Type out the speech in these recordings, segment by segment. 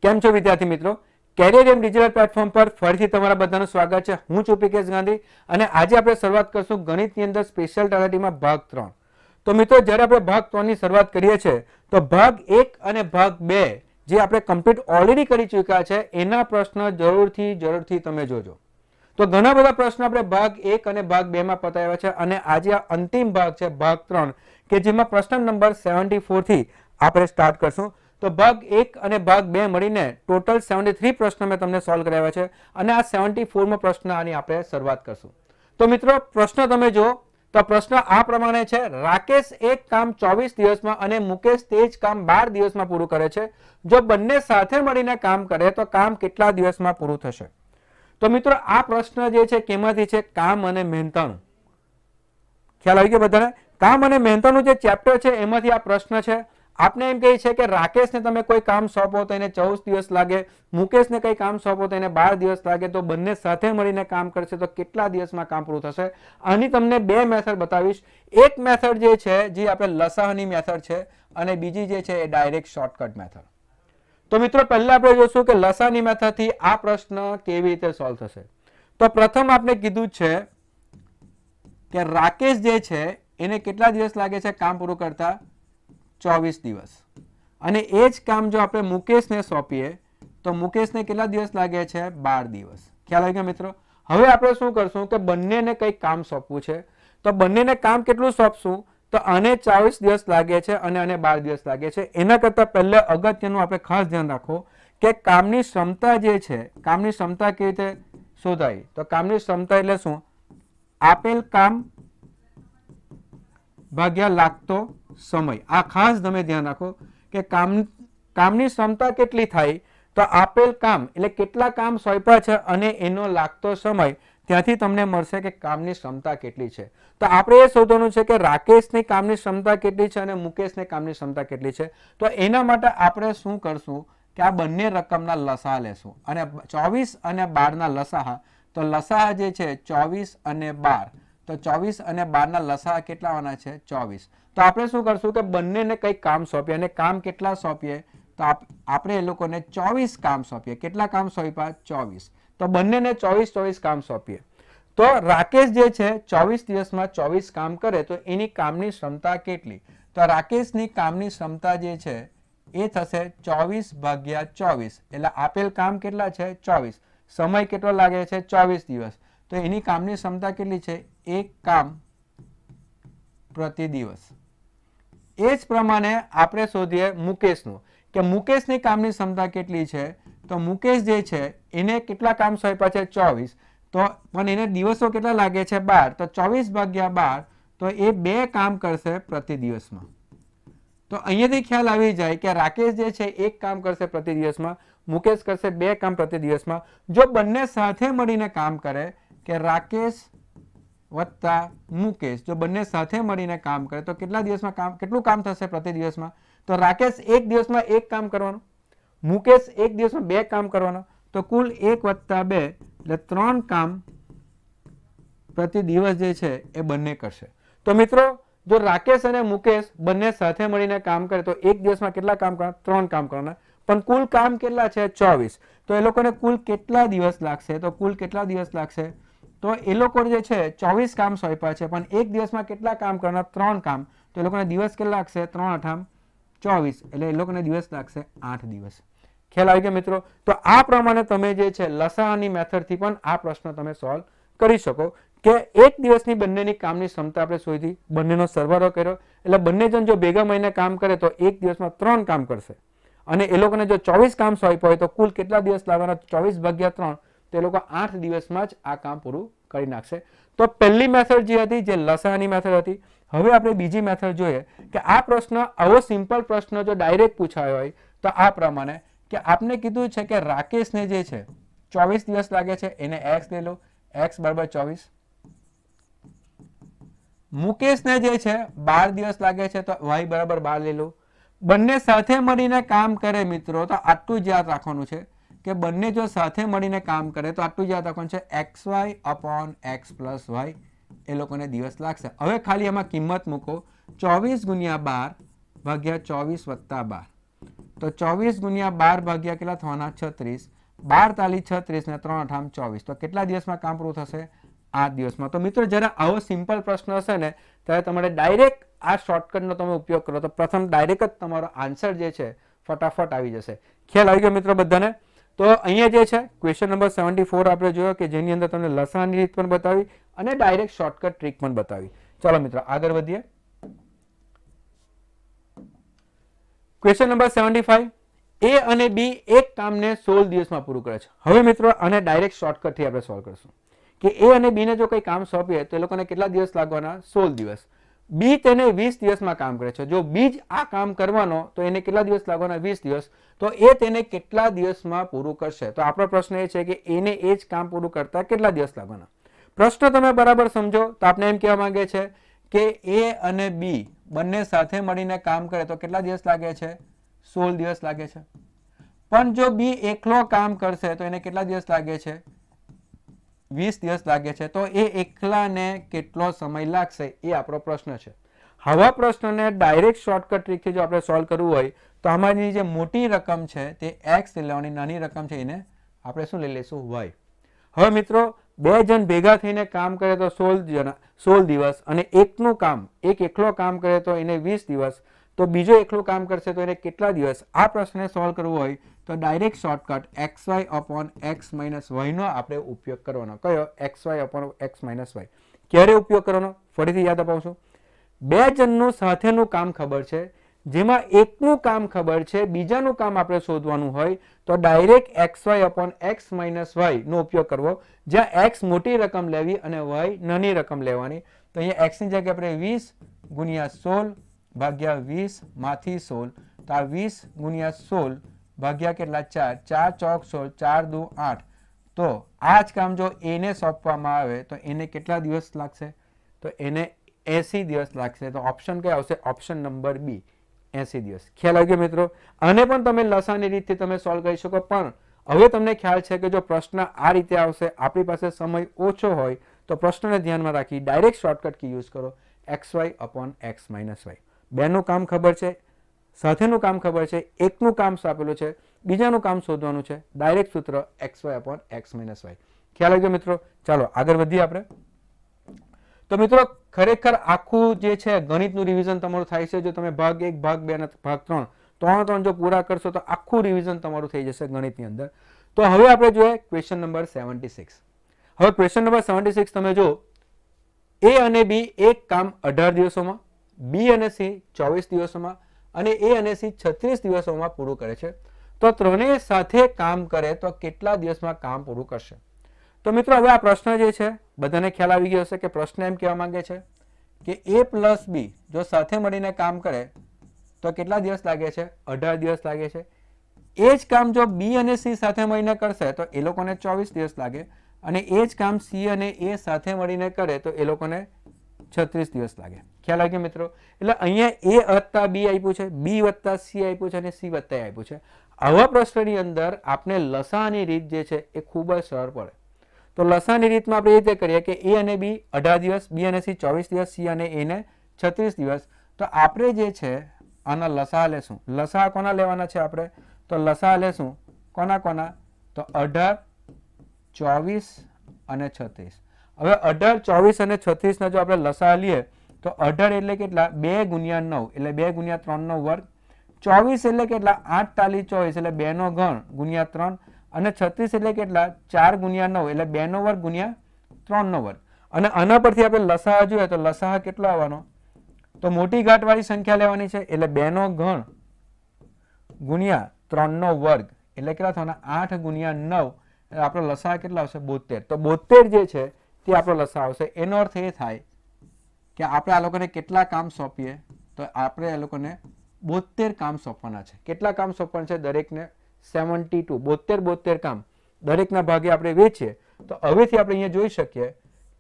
કેમ છો વિદ્યાર્થી મિત્રો? કેરિયર એમ ડિજિટલ પ્લેટફોર્મ પર ફરીથી તમારા બધાનું સ્વાગત છે. હું છું પીકેશ ગાંધી અને આજે આપણે શરૂઆત કરશું ગણિતની અંદર સ્પેશિયલ ટાર્ગેટમાં ભાગ 3. તો મિત્રો જ્યારે આપણે ભાગ 3 ની શરૂઆત કરીએ છીએ તો ભાગ 1 અને ભાગ 2 જે આપણે કમ્પ્લીટ ઓલરેડી કરી ચૂક્યા છે એના પ્રશ્ન જરૂરથી તમે જોજો. તો ઘણા બધા પ્રશ્નો આપણે ભાગ 1 અને ભાગ 2 માં પતાવ્યા છે અને આજે આ અંતિમ ભાગ છે ભાગ 3 કે જેમાં પ્રશ્ન નંબર 74 થી આપણે સ્ટાર્ટ કરશું. તો ભાગ 1 અને ભાગ 2 મળીને ટોટલ 73 પ્રશ્નો મેં તમને સોલ્વ કરાવ્યા છે અને આ 74મો પ્રશ્ન આની આપણે શરૂઆત કરશું. તો મિત્રો પ્રશ્ન તમે જો તો પ્રશ્ન આ પ્રમાણે છે. રાકેશ એક કામ 24 દિવસમાં અને મુકેશ તે જ કામ 12 દિવસમાં પૂરું કરે છે. જો બંને સાથે મળીને કામ કરે તો કામ કેટલા દિવસમાં પૂરું થશે? તો મિત્રો આ પ્રશ્ન જે છે કેમાંથી છે? કામ અને મહેનતાણું. ખ્યાલ આવી ગયો બધાને? કામ અને મહેનતાણું જે ચેપ્ટર છે એમાંથી આ પ્રશ્ન છે. આપને એમ કહે છે કે રાકેશને તમે કોઈ કામ સોંપો તો એને 14 દિવસ લાગે, મુકેશને કઈ કામ સોંપો તો એને 12 દિવસ લાગે, તો બંને સાથે મળીને કામ કરશે તો કેટલા દિવસમાં કામ પૂરું થશે? આની તમને બે મેથડ બતાવીશ. એક મેથડ જે છે જે આપણે લસાઅની મેથડ છે અને બીજી જે છે એ ડાયરેક્ટ શોર્ટકટ મેથડ. તો મિત્રો પહેલા આપણે જોશું કે લસાઅની મેથડથી આ પ્રશ્ન કેવી રીતે સોલ્વ થશે. તો પ્રથમ આપણે કીધું છે કે રાકેશ જે છે એને કેટલા દિવસ લાગે છે કામ પૂરું કરતા? 24 દિવસ. અને એ જ કામ જો આપણે મુકેશને સોંપીએ તો મુકેશને કેટલા દિવસ લાગે છે? 12 દિવસ. ખ્યાલ આવી ગયો મિત્રો? હવે આપણે શું કરશું કે બંનેને કંઈક કામ સોંપવું છે. તો બંનેને કામ કેટલું સોંપશું? તો આને 24 દિવસ લાગે છે અને આને 12 દિવસ લાગે છે. એના કરતાં પહેલા અગત્યનું આપણે ખાસ ધ્યાન રાખો કે કામની ક્ષમતા જે છે, કામની ક્ષમતા કેવી રીતે શોધાય? તો કામની ક્ષમતા એટલે શું? આપેલ કામ ભાગ્યા લાગતો સમય. આ ખાસ તમે ધ્યાન રાખો કે કામની ક્ષમતા કેટલી થાય? તો આપેલ કામ એટલે કેટલા કામ સોંપ્યા છે અને એનો લાગતો સમય, ત્યાંથી તમને મળશે કે કામની ક્ષમતા કેટલી છે. તો આપણે એ શોધવાનું છે કે રાકેશની કામની ક્ષમતા કેટલી છે અને મુકેશની કામની ક્ષમતા કેટલી છે. તો એના માટે આપણે શું કરશું કે આ બંને રકમના લસા લેશું અને 24 અને 12 ના લસા. તો લસા જે છે 24 અને 12, તો 24 અને 12 ના લસા કેટલા આવવાના છે? 24. તો આપણે શું કરશું કે બંનેને કંઈક કામ સોંપીએ અને કામ કેટલા સોંપીએ? તો આપણે એ લોકોને 24 કામ સોંપીએ. કેટલા કામ સોંપ્યા? 24. તો બંનેને 24 કામ સોંપીએ. તો રાકેશ જે છે 24 દિવસમાં 24 કામ કરે તો એની કામની ક્ષમતા કેટલી? તો રાકેશની કામની ક્ષમતા જે છે એ થશે 24 ભાગ્યા 24. એટલે આપેલ કામ કેટલા છે? 24. સમય કેટલો લાગે છે? 24 દિવસ. તો એની કામની ક્ષમતા કેટલી છે? એક કામ પ્રતિ દિવસ. એ જ પ્રમાણે આપણે શોધીએ મુકેશનું કે મુકેશની કામની ક્ષમતા કેટલી છે? તો મુકેશ જે છે એને કેટલા કામ સોંપ્યા છે? 24. તો પણ એને દિવસો કેટલા લાગે છે? 12. તો 24 ભાગ્યા 12, તો એ 2 કામ કરશે પ્રતિ દિવસમાં. તો અહીંયાથી ખ્યાલ આવી જાય કે રાકેશ જે છે 1 કામ કરશે પ્રતિ દિવસમાં, મુકેશ કરશે 2 કામ પ્રતિ દિવસમાં. જો બંને સાથે મળીને કામ કરે કે રાકેશ વત્તા મુકેશ, જો બંને સાથે મળીને કામ કરે તો કેટલા દિવસમાં કેટલું કામ થશે પ્રતિ દિવસમાં? તો રાકેશ 1 દિવસમાં 1 કામ કરવાનું, મુકેશ 1 દિવસમાં 2 કામ કરવાના. તો કુલ 1 વત્તા 2 એટલે 3 કામ પ્રતિ દિવસ જે છે એ બંને કરશે. તો મિત્રો જો રાકેશ અને મુકેશ બંને સાથે મળીને કામ કરે તો 1 દિવસમાં કેટલા કામ કરવાના? 3 કામ કરવાના. પણ કુલ કામ કેટલા છે? 24. તો એ લોકોને કુલ કેટલા દિવસ લાગશે? તો કુલ કેટલા દિવસ લાગશે? તો એ લોકો જે છે 24 કામ સોંપ્યા છે પણ 1 દિવસમાં કેટલા કામ કરવાના? 3 કામ. તો એ લોકોને દિવસ કેટલા લાગશે? 3 8 24. એટલે એ લોકોને દિવસ લાગશે 8 દિવસ. ખ્યાલ આવી ગયો મિત્રો? તો આ પ્રમાણે તમે જે છે લસાઅની મેથડથી પણ આ પ્રશ્ન તમે સોલ્વ કરી શકો કે 1 દિવસની બંનેની કામની ક્ષમતા આપણે શોધી, બંનેનો સરવાળો કર્યો એટલે બંને જણ જો ભેગા મળીને કામ કરે તો 1 દિવસમાં 3 કામ કરશે અને એ લોકોને જો 24 કામ સોંપ્યા હોય તો કુલ કેટલા દિવસ લાગવાના? 24 ભાગ્યા 3, તો એ લોકો 8 દિવસમાં જ આ કામ પૂરું કરી નાખશે. તો પહેલી મેથડ જે હતી જે લસાઅની મેથડ હતી. હવે આપણે બીજી મેથડ જોઈએ કે આ પ્રશ્ન આવો સિમ્પલ પ્રશ્ન જો ડાયરેક્ટ પૂછાયો હોય તો આ પ્રમાણે કે આપને કીધું છે કે રાકેશને જે છે 24 દિવસ લાગે છે, એને x લઈ લો, x બરાબર 24. મુકેશને જે છે 12 દિવસ લાગે છે તો y બરાબર 12 લઈ લો. બંને સાથે મળીને કામ કરે મિત્રો તો આટલું જ યાદ રાખવાનું છે કે બંને જો સાથે મળીને કામ કરે તો આટલું જ યાદ રાખવાનું છે xy upon x plus y એ લોકોને દિવસ લાગશે. હવે ખાલી એમાં કિંમત મૂકો 24 ગુણ્યા 12 ભાગ્યા 24 વત્તા 12. તો 24 ગુણ્યા 12 ભાગ્યા કેટલા થવાના 36, 12 તાલી 36 ને 3 અઠામ 24, તો કેટલા દિવસમાં કામ પૂરું થશે? 8 દિવસમાં. તો મિત્રો જ્યારે આવો સિમ્પલ પ્રશ્ન હશે ને ત્યારે તમારે ડાયરેક્ટ આ શોર્ટકટનો તમે ઉપયોગ કરો તો પ્રથમ ડાયરેક્ટ જ તમારો આન્સર જે છે ફટાફટ આવી જશે. ખ્યાલ આવી ગયો મિત્રો બધાને? તો અહીંયા જે છે ક્વેશ્ચન નંબર 74 આપણે જોયો કે જેની અંદર તમને લસાઅની રીત પણ બતાવી અને ડાયરેક્ટ શોર્ટકટ ટ્રીક પણ બતાવી. ચાલો મિત્રો આગળ વધીએ. ક્વેશ્ચન નંબર 75, એ અને બી એક કામને 16 દિવસમાં પૂરું કરે છે. હવે મિત્રો આને ડાયરેક્ટ શોર્ટકટ થી આપણે સોલ્વ કરશું કે એ અને બી ને જો કોઈ કામ સોંપીએ તો એ લોકોને કેટલા દિવસ લાગવાના? 16 દિવસ. બી તેને 20 દિવસમાં કામ કરે છે. જો બી જ આ કામ કરવાનો તો એને કેટલા દિવસ લાગવાના? 20 દિવસ. તો એ તેને કેટલા દિવસમાં પૂરું કરશે? તો આપણો પ્રશ્ન એ છે કે એને એ જ કામ પૂરું કરતા કેટલા દિવસ લાગવાના? પ્રશ્ન તમે બરાબર સમજો તો આપણે એમ કહેવા માંગે છે કે એ અને બી બંને સાથે મળીને કામ કરે તો કેટલા દિવસ લાગે છે? 16 દિવસ લાગે છે. પણ જો બી એકલો કામ કરશે તો એને કેટલા દિવસ લાગે છે? 20 દિવસ લાગે છે. તો એ એકલાને કેટલો સમય લાગશે એ આપણો પ્રશ્ન છે. આવા પ્રશ્નને ડાયરેક્ટ શોર્ટકટ ટ્રીકથી જો આપણે સોલ્વ કરવું હોય તો આમાંની જે મોટી રકમ છે તે x લઈ લેવાની, નાની રકમ છે એને આપણે શું લઈ લઈશું? y. હવે મિત્રો બે જણ ભેગા થઈને કામ કરે તો 16 દિવસ અને એકનું કામ એક એકલો કામ કરે તો એને 20 દિવસ, તો બીજો એકલું કામ કરશે તો એને કેટલા દિવસ? આ પ્રશ્નને સોલ્વ કરવો હોય તો direct shortcut xy upon x minus y નો આપણે ઉપયોગ કરવાનો. કયો? xy upon x minus y. ક્યારે ઉપયોગ કરવાનો? ફરીથી યાદ અપાવશું. બે જણનું સાથેનું કામ ખબર છે, જેમાં એકનું કામ ખબર છે, બીજાનું કામ આપણે શોધવાનું હોય તો direct xy upon x minus y નો ઉપયોગ કરવો, જ્યાં x મોટી રકમ લેવી અને y નાની રકમ લેવાની. તો અહીંયા x ની જગ્યાએ આપણે 20 ગુણ્યા 16 ભાગ્યા 20 માંથી 16, તો આ 20 ગુણ્યા 16 ભાગ્યા કેટલા? 4, 4 ચોક 16, 4 દુ 8. તો આ જ કામ જો એને સોંપવામાં આવે તો એને કેટલા દિવસ લાગશે? તો એને 80 દિવસ લાગશે. તો ઓપ્શન કઈ આવશે? ઓપ્શન નંબર બી, 80 દિવસ. ખ્યાલ આવી ગયો મિત્રો? આને પણ તમે લસાની રીતથી તમે સોલ્વ કરી શકો, પણ હવે તમને ખ્યાલ છે કે જો પ્રશ્ન આ રીતે આવશે, આપણી પાસે સમય ઓછો હોય તો પ્રશ્નને ધ્યાનમાં રાખી ડાયરેક્ટ શોર્ટકટ કી યુઝ કરો, xy upon x minus y. બેનું કામ ખબર છે, સાથેનું કામ ખબર છે, એકનું કામ આપેલું છે, બીજાનું કામ શોધવાનું છે, ડાયરેક્ટ સૂત્ર xy upon x minus y. ખ્યાલ આવી ગયો મિત્રો? ચાલો આગળ વધીએ આપણે. તો મિત્રો ખરેખર આખું જે છે ગણિતનું રિવિઝન તમારું થાય છે જો તમે ભાગ 1, ભાગ 2 અને ભાગ 3 ત્રણ જો પૂરા કરશો તો આખું રિવિઝન તમારું થઈ જશે ગણિતની અંદર. તો હવે આપણે જોઈએ ક્વેશ્ચન નંબર 76. હવે ક્વેશ્ચન નંબર 76 તમે જો, એ અને બી એક કામ 18 દિવસોમાં, બી અને સી 24 દિવસોમાં અને એ અને સી 36 દિવસોમાં પૂરું કરે છે. તો ત્રણેય સાથે કામ કરે તો કેટલા દિવસમાં કામ પૂરું કરશે? તો મિત્રો હવે આ પ્રશ્ન જે છે બધાને ખ્યાલ આવી ગયો હશે કે પ્રશ્ન એમ કહેવા માંગે છે કે a પ્લસ બી જો સાથે મળીને કામ કરે તો કેટલા દિવસ લાગે છે? 18 દિવસ લાગે છે. એ જ કામ જો બી અને સી સાથે મળીને કરશે તો એ લોકોને 24 દિવસ લાગે અને એ જ કામ સી અને એ સાથે મળીને કરે તો એ લોકોને 36 દિવસ લાગે. ખ્યાલ આવી ગયો મિત્રો? એટલે અહીંયા a વત્તા બી આપ્યું છે, બી વત્તા સી આપ્યું છે અને સી વત્તા એ આપ્યું છે. આવા પ્રશ્નની અંદર આપણે લસાઅની રીત જે છે એ ખૂબ જ સરળ પડે. તો લસાઅની રીતમાં આપણે એ રીતે કરીએ કે એ અને બી 18 દિવસ, બી અને સી 24 દિવસ, સી અને એને 36 દિવસ. તો આપણે જે છે આના લસાઅ લેશું. લસાઅ કોના લેવાના છે આપણે? તો લસાઅ લેશું કોના? તો 18, 24 અને 36. હવે 18, 24 અને 36 ના જો આપણે લસાઅ લઈએ તો 18 એટલે કેટલા? 2 ગુણ્યા 9 એટલે 2 ગુણ્યા 3 નો વર્ગ. 24 એટલે કેટલા? 8 તાલી 24 એટલે 2 નો ઘન ગુણ્યા 3 અને 36 એટલે કેટલા? 4 ગુણ્યા 9 એટલે 2 નો વર્ગ ગુણ્યા 3 નો વર્ગ. અને આના પરથી આપણે લસાઅ જોઈએ તો લસાઅ કેટલો આવવાનો? તો મોટી ઘાત વાળી સંખ્યા લેવાની છે એટલે 2 નો ઘન ગુણ્યા 3 નો વર્ગ એટલે કેટલા થવાના? 8 ગુણ્યા 9 એટલે આપણો લસાઅ કેટલા આવશે? 72. તો 72 જે છે તે આપણો લસાઅ આવશે. એનો અર્થ એ થાય કે આપણે આ લોકોને કેટલા કામ સોંપીએ તો આપણે આ લોકોને 72 કામ સોંપવાના છે. કેટલા કામ સોંપવાના છે? દરેકને 72, 72 કામ દરેકના ભાગે આપણે વેચીએ તો હવેથી આપણે અહીંયા જોઈ શકીએ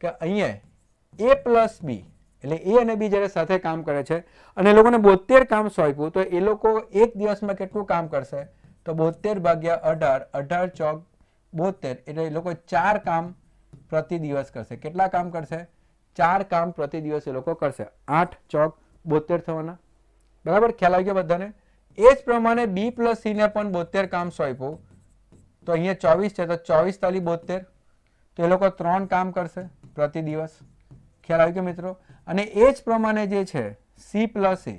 કે અહીંયા a પ્લસ બી એટલે એ અને બી જ્યારે સાથે કામ કરે છે અને એ લોકોને 72 કામ સોંપ્યું તો એ લોકો એક દિવસમાં કેટલું કામ કરશે? તો 72 ભાગ્યા 18, 18 ચોક 72 એટલે એ લોકો 4 કામ પ્રતિ દિવસ કરશે. કેટલા કામ કરશે? 4 કામ પ્રતિ દિવસ એ લોકો કરશે. 8 ચોક 72 થવાના. બરાબર? ખ્યાલ આવી ગયો બધાને? એ જ પ્રમાણે બી પ્લસ સી ને પણ 72 કામ સોંપ્યું, તો અહીંયા 24 છે, તો 24 તાલી 72, તો એ લોકો 3 કામ કરશે પ્રતિ દિવસ. ખ્યાલ આવી ગયો મિત્રો? અને એ જ પ્રમાણે જે છે સી પ્લસ એ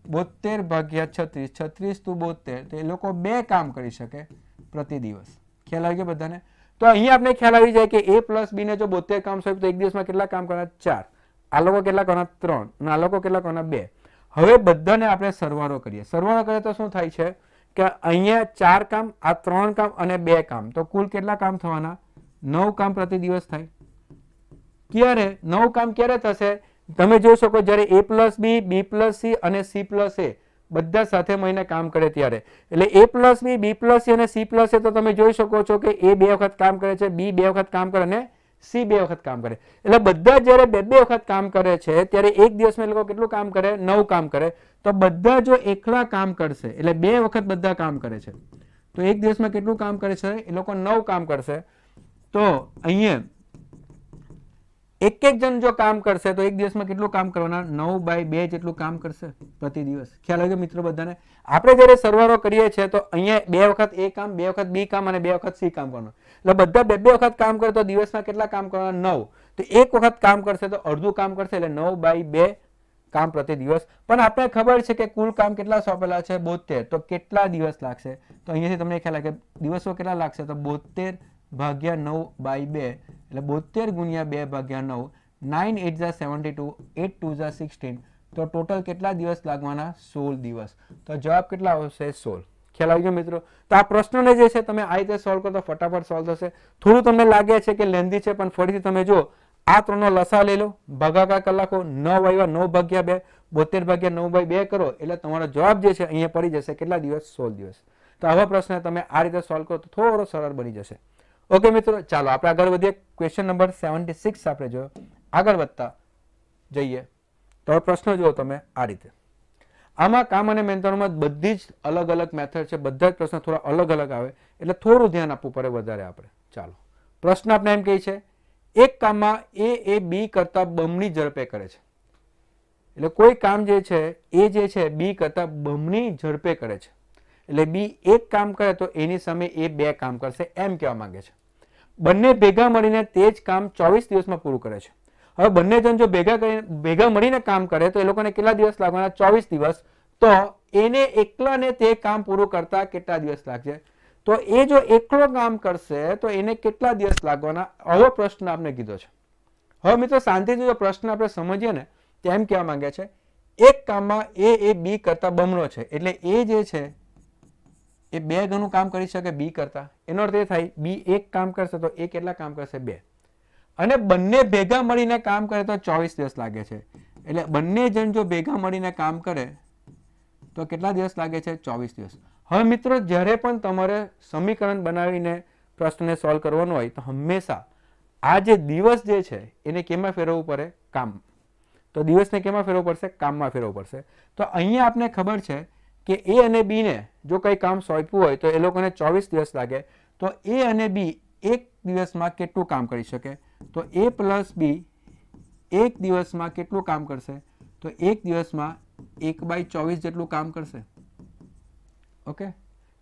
72 ભાગ્યા 36, 36 × 72, તો એ લોકો 2 કામ કરી શકે પ્રતિ દિવસ. ખ્યાલ આવી ગયો બધાને? તો અહીંયા આપણે ખ્યાલ આવી જાય કે એ પ્લસ બી ને જો 72 કામ સોંપ્યું તો એક દિવસમાં કેટલા કામ કરવાના? 4. આ લોકો કેટલા કરવાના? 3. અને આ લોકો કેટલા કરવાના? 2. હવે બધાને આપણે સરવાળો કરીએ. સરવાળો કરીએ તો શું થાય છે કે અહીંયા 4 કામ, આ 3 કામ અને 2 કામ, તો કુલ કેટલા કામ થવાના? 9 કામ પ્રતિ દિવસ થાય. ક્યારે 9 કામ ક્યારે થશે? તમે જોઈ શકો જ્યારે એ પ્લસ બી, બી પ્લસ સી અને સી પ્લસ એ બધા સાથે મળીને કામ કરે ત્યારે. એટલે એ પ્લસ બી, બી પ્લસ સી અને સી પ્લસ એ તો તમે જોઈ શકો છો કે એ 2 વખત કામ કરે છે, બી 2 વખત કામ કરે અને સી 2 વખત કામ કરે. એટલે બધા જ્યારે 2 વખત કામ કરે છે ત્યારે એક દિવસમાં એ લોકો કેટલું કામ કરે? 9 કામ કરે. તો બધા જો એકલા કામ કરશે એટલે 2 વખત બધા કામ કરે છે, તો એક દિવસમાં કેટલું કામ કરે છે? એ લોકો 9 કામ કરશે. તો અહીંયા એક જણ જો કામ કરશે તો એક દિવસમાં કેટલું કામ કરવાના? 9/2 જેટલું કામ કરશે પ્રતિ દિવસ. ખ્યાલ આવ્યો મિત્રો બધાને? આપણે જ્યારે સરવાળો કરીએ છીએ તો અહીંયા 2 વખત એ કામ, 2 વખત બી કામ અને 2 વખત સી કામ કરવાનું. એટલે બધા 2 વખત કામ કરે તો દિવસમાં કેટલા કામ કરવાના? 9. તો એક વખત કામ કરશે તો અડધું કામ કરશે, એટલે 9/2 કામ પ્રતિ દિવસ. પણ આપણે ખબર છે કે કુલ કામ કેટલા સોંપેલા છે? 72. તો કેટલા દિવસ લાગશે? તો અહીંયાથી તમને ખ્યાલ આવે કે દિવસો કેટલા લાગશે? તો 72 ભાગ્યા 9/2, એટલે 72 ગુણ્યા 2 ભાગ્યા 9, 9 8 જા 72, 8 2 જા 16. તો ટોટલ કેટલા દિવસ લાગવાના? 16 દિવસ. તો જવાબ કેટલા આવશે? 16. ખ્યાલ આવી ગયો મિત્રો? તો આ પ્રશ્નને જે છે તમે આ રીતે સોલ્વ કરો તો ફટાફટ સોલ્વ થશે. થોડું તમને લાગે છે કે લેન્ધી છે, પણ ફરીથી તમે જો આ ત્રણનો લસા લઈ લો, ભાગાકાર કલાકો 9 આવ્યા, 9 ભાગ્યા 2, 72 ભાગ્યા 9/2 કરો એટલે તમારો જવાબ જે છે અહીંયા પડી જશે કેટલા દિવસ? 16 દિવસ. તો આવા પ્રશ્ન તમે આ રીતે સોલ્વ કરો તો થોડો સરળ બની જશે. ઓકે મિત્રો, ચાલો આપણે આગળ વધીએ. ક્વેશ્ચન નંબર 76 આપણે જોયો. આગળ વધતા જઈએ તો પ્રશ્ન જુઓ તમે આ રીતે. આમાં કામ અને મહેનતાણુંમાં બધી જ અલગ અલગ મેથડ છે, બધા જ પ્રશ્ન થોડા અલગ અલગ આવે એટલે થોડું ધ્યાન આપવું પડે વધારે આપણે. ચાલો, પ્રશ્ન આપણે એમ કહે છે એક કામમાં એ બી કરતા બમણી ઝડપે કરે છે. એટલે કોઈ કામ જે છે એ જે છે બી કરતા બમણી ઝડપે કરે છે. એટલે બી એક કામ કરે તો એની સામે એ 2 કામ કરશે એમ કહેવા માંગે છે. બંને ભેગા મળીને તે જ કામ 24 દિવસમાં પૂરું કરે છે. હવે બંને જણ જો ભેગા મળીને કામ કરે તો એ લોકોને કેટલા દિવસ લાગવાના? 24 દિવસ. તો એને એકલાને તે કામ પૂરું કરતા કેટલા દિવસ લાગશે? તો એ જો એકલો કામ કરશે તો એને કેટલા દિવસ લાગવાના? આવો પ્રશ્ન આપણે કીધો છે. હવે મિત્રો શાંતિથી જો પ્રશ્ન આપણે સમજીએ ને તો એમ કહેવા માંગે છે એક કામમાં એ બી કરતા બમણો છે. એટલે એ જે છે એ 2 ગણું કામ કરી શકે બી કરતા. એનો અર્થ એ થાય બી એક કામ કરશે તો એ કેટલા કામ કરશે? 2. અને બંને ભેગા મળીને કામ કરે તો 24 દિવસ લાગે છે. એટલે બંને જણ જો ભેગા મળીને કામ કરે તો કેટલા દિવસ લાગે છે? 24 દિવસ. હવે મિત્રો જ્યારે પણ તમારે સમીકરણ બનાવીને પ્રશ્નને સોલ્વ કરવાનો હોય તો હંમેશા આ જે દિવસ જે છે એને કેમાં ફેરવવું પડે? કામ. તો દિવસને કેમાં ફેરવવું પડશે? કામમાં ફેરવવું પડશે. તો અહીંયા આપને ખબર છે કે એ અને બી ને જો કંઈ કામ સોંપ્યું હોય તો એ લોકોને 24 દિવસ લાગે. તો એ અને બી એક દિવસમાં કેટલું કામ કરી શકે? તો એ પ્લસ બી એક દિવસમાં કેટલું કામ કરશે? તો એક દિવસમાં 1/24 જેટલું કામ કરશે. ઓકે,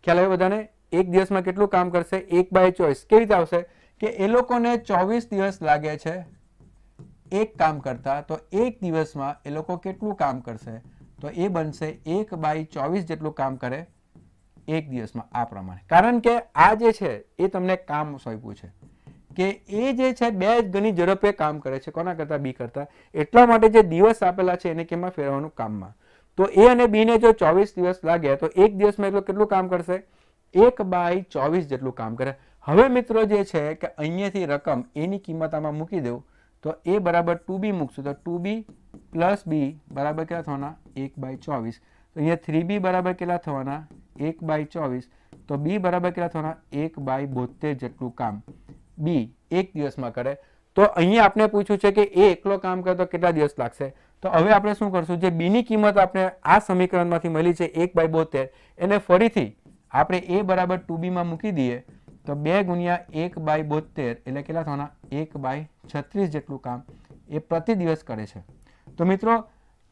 ખ્યાલ આવ્યો બધાને? એક દિવસમાં કેટલું કામ કરશે? 1/24. કેવી રીતે આવશે કે એ લોકોને 24 દિવસ લાગે છે એક કામ કરતા, તો એક દિવસમાં એ લોકો કેટલું કામ કરશે? તો એ બનશે 1/24 જેટલું કામ કરે એક દિવસમાં. આ પ્રમાણે, કારણ કે આ જે છે એ તમને કામ સોંપ્યું છે કે એ જે છે 2 ગણી ઝડપે કામ કરે છે. કોના કરતા? બી કરતા. એટલા માટે જે દિવસ આપેલા છે એને કેમાં ફેરવવાનું? કામમાં. તો એ અને બી ને જો 24 દિવસ લાગે તો એક દિવસમાં કેટલું કામ કરશે? 1/24 જેટલું કામ કરે. હવે મિત્રો જે છે કે અહીંયાથી રકમ એની કિંમત આમાં મૂકી દઉં તો એ બરાબર 2b મૂકશું તો 2b પ્લસ બી બરાબર કેટલા થવાના? 1/24. તો અહીંયા 3b બરાબર કેટલા થવાના? 1/24. તો બી બરાબર કેટલા થવાના? 1/72 જેટલું કામ બી એક દિવસમાં કરે. તો અહીંયા આપણે પૂછ્યું છે કે એ એકલો કામ કરે તો કેટલા દિવસ લાગશે? તો હવે આપણે શું કરશું? જે બીની કિંમત આપણે આ સમીકરણમાંથી મળી છે 1/72, એને ફરીથી આપણે એ બરાબર 2b માં મૂકી દઈએ તો 2 ગુણ્યા 1/72 એટલે કેટલા થવાના? 1/36 જેટલું કામ એ પ્રતિ દિવસ કરે છે. તો મિત્રો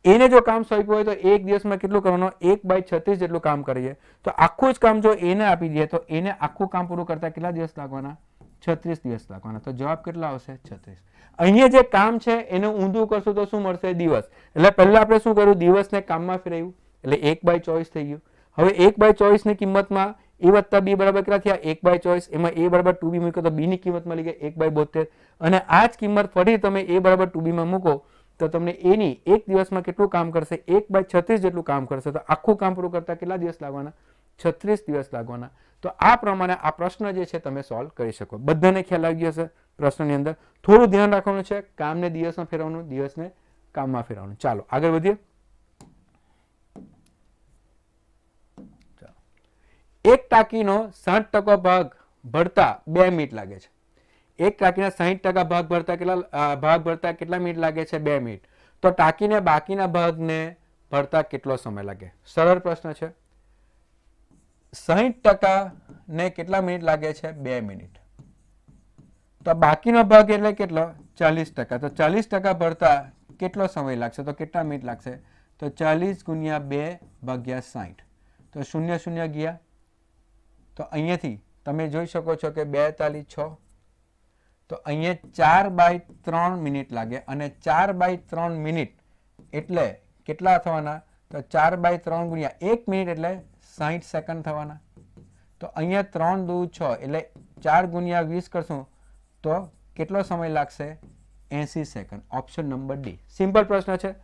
એને જો કામ સોંપ્યું હોય તો એક દિવસમાં કેટલું કરવાનું, 1/36 જેટલું કામ કરીએ તો આખું જ કામ જો એને આપી દઈએ તો એને આખું કામ પૂરું કરતા કેટલા દિવસ લાગવાના, 36 દિવસ લાગવાના. તો જવાબ કેટલા આવશે, 36. અહીંયા જે કામ છે એને ઊંધું કરશું તો શું મળશે, દિવસ. એટલે પહેલા આપણે શું કર્યું, દિવસને કામમાં ફેરવ્યું એટલે 1/24 થઈ ગયું. હવે 1/24 ની કિંમતમાં a વત્તા b બરાબર કેટલા થયા, 1/24. એમાં a બરાબર 2b મૂક્યો તો b ની કિંમત મળી ગઈ 1/72. અને આ જ કિંમત ફરી તમે a બરાબર 2b માં મૂકો તો તમને એની એક દિવસમાં કેટલું કામ કરશે, 1/36 જેટલું કામ કરશે. તો આખું કામ પૂરું કરતા કેટલા દિવસ લાગવાના, 36 દિવસ લાગવાના. તો આ પ્રમાણે આ પ્રશ્ન જે છે તમે સોલ્વ કરી શકો. બધાને ખ્યાલ આવી ગયો હશે. પ્રશ્નની અંદર થોડું ધ્યાન રાખવાનું છે, કામને દિવસમાં ફેરવવાનું, દિવસને કામમાં ફેરવવાનું. ચાલો આગળ વધીએ. એક ટાંકીનો 60% ભાગ ભરતા 2 મિનિટ લાગે છે. એક ટાંકીના 60% ભાગ ભરતા કેટલા મિનિટ લાગે છે, 2 મિનિટ. તો ટાંકીને બાકીના ભાગને ભરતા કેટલો સમય લાગે? સરળ પ્રશ્ન છે. 60% ને કેટલા મિનિટ લાગે છે, 2 મિનિટ. તો બાકીનો ભાગ એટલે કેટલો, 40%. તો 40% ભરતા કેટલો સમય લાગશે, તો કેટલા મિનિટ લાગશે, તો 40 ગુણ્યા 2 ભાગ્યા 60. તો 0 0 ગયા. તો અહીંયાથી તમે જોઈ શકો છો કે 2 તાલી 6. તો અહીંયા 4/3 મિનિટ લાગે અને 4/3 મિનિટ એટલે કેટલા થવાના, તો 4/3 ગુણ્યા 1 મિનિટ એટલે 60 સેકન્ડ થવાના. તો અહીંયા 3 દુ 6 એટલે 4 ગુણ્યા 20 કરશું તો કેટલો સમય લાગશે, 80 second. Option number D. Simple પ્રશ્ન છે.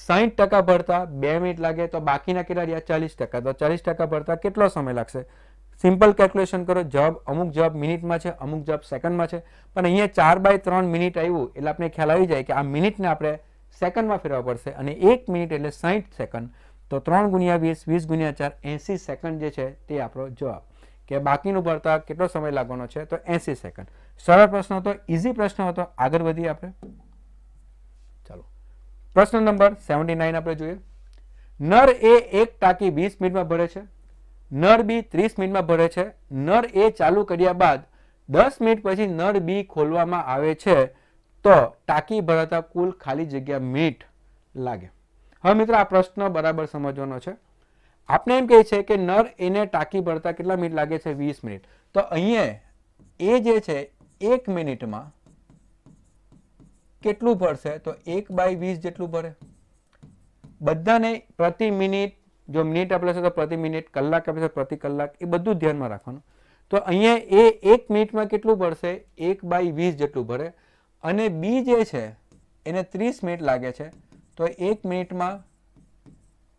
60% ભરતા 2 મિનિટ લાગે તો બાકીના કેટલા રહ્યા, 40%. તો 40% ભરતા કેટલો સમય લાગશે? સિમ્પલ કેલ્ક્યુલેશન કરો. જવાબ અમુક જવાબ મિનિટમાં છે, અમુક જવાબ સેકન્ડમાં છે. પણ અહીંયા 4/3 મિનિટ આવ્યું એટલે આપણે ખ્યાલ આવી જાય કે આ મિનિટને આપણે સેકન્ડમાં ફેરવવા પડશે. અને 1 મિનિટ એટલે 60 સેકન્ડ. તો 3 ગુણ્યા 20, 20 ગુણ્યા 4, 80 સેકન્ડ જે છે તે આપણો જવાબ. કે બાકીનું ભરતા કેટલો સમય લાગવાનો છે, તો 80 સેકન્ડ. સરળ પ્રશ્ન હતો, ઇઝી પ્રશ્ન હતો. આગળ વધીએ આપણે. ચાલો પ્રશ્ન નંબર 79 આપણે જોઈએ. નર એ એક ટાંકી 20 મિનિટમાં ભરે છે. નર બી 30 મિનિટમાં ભરે છે. નર એ ચાલુ કર્યા બાદ 10 મિનિટ પછી નર બી ખોલવામાં આવે છે તો ટાંકી ભરાતા કુલ ખાલી જગ્યા મિનિટ લાગે. હવે મિત્રો આ પ્રશ્ન બરાબર સમજવાનો છે. આપણે એમ કહે છે કે નર એને ટાંકી ભરતા કેટલા મિનિટ લાગે છે, 20 મિનિટ. તો અહીંયા એ જે છે 1 મિનિટમાં કેટલું ભરશે, તો 1/20 જેટલું ભરે. બધાને પ્રતિ મિનિટ, જો મિનિટ આપેલો છે તો પ્રતિ મિનિટ, કલાક આપે છે પ્રતિ કલાક, એ બધું ધ્યાનમાં રાખવાનું. તો અહીંયા એ 1 મિનિટમાં કેટલું ભરશે, 1/20 જેટલું ભરે. અને બી જે છે એને 30 મિનિટ લાગે છે તો 1 મિનિટમાં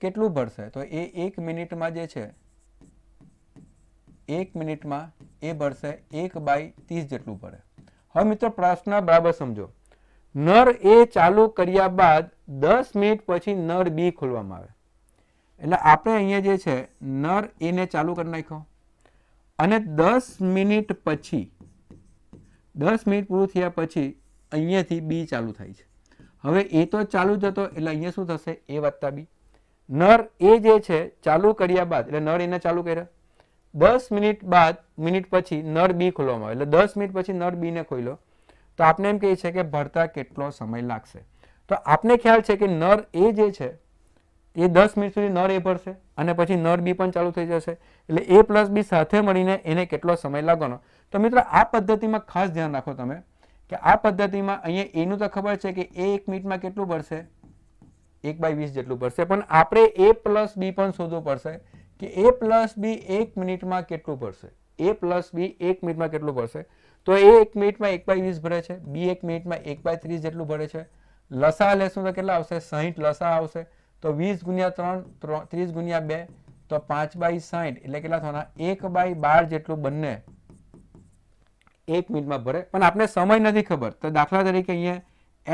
કેટલું ભરશે, તો એ 1 મિનિટમાં જે છે 1 મિનિટમાં એ ભરશે 1/30 જેટલું ભરે. હવે મિત્રો પ્રશ્ન બરાબર સમજો. નર એ ચાલુ કર્યા બાદ 10 મિનિટ પછી નર બી ખોલવામાં આવે. એટલે આપણે અહીંયા જે છે નર એને ચાલુ કરી નાખ્યો અને 10 મિનિટ પછી, 10 મિનિટ પૂરું થયા પછી અહીંયાથી બી ચાલુ થાય છે. હવે એ તો ચાલુ જ હતો એટલે અહીંયા શું થશે, એ વત્તા બી. નર એ જે છે ચાલુ કર્યા બાદ, એટલે નર એને ચાલુ કર્યા, 10 મિનિટ બાદ, મિનિટ પછી નર બી ખોલવામાં આવે. એટલે 10 મિનિટ પછી નર બી ને ખોલ્યો તો આપણે એમ કહીએ છીએ કે ભરતા કેટલો સમય લાગશે. તો આપને ખ્યાલ છે કે નર એ જે છે એ 10 મિનિટ સુધી નર એ ભરશે અને પછી નર બી પણ ચાલુ થઈ જશે. એટલે એ પ્લસ બી સાથે મળીને એને કેટલો સમય લાગવાનો. તો મિત્રો આ પદ્ધતિમાં ખાસ ધ્યાન રાખો તમે કે આ પદ્ધતિમાં અહીંયા એનું તો ખબર છે કે એ 1 મિનિટમાં કેટલું ભરશે, 1/20 જેટલું ભરશે. પણ આપણે એ પ્લસ બી પણ શોધવું પડશે કે એ પ્લસ બી 1 મિનિટમાં કેટલું ભરશે. એ પ્લસ બી 1 મિનિટમાં કેટલું ભરશે. તો એ 1 મિનિટમાં 1/20 ભરે છે, બી 1 મિનિટમાં 1/30 જેટલું ભરે છે. લસા લેશું તો કેટલા આવશે, 60 લસા આવશે. તો 20 ગુણ્યા 3, 30 ગુણ્યા 2 તો 5/60 એટલે કેટલા થવાના, 1/12 જેટલું બંને 1 મિનિટમાં ભરે. પણ આપણે સમય નથી ખબર તો દાખલા તરીકે અહીંયા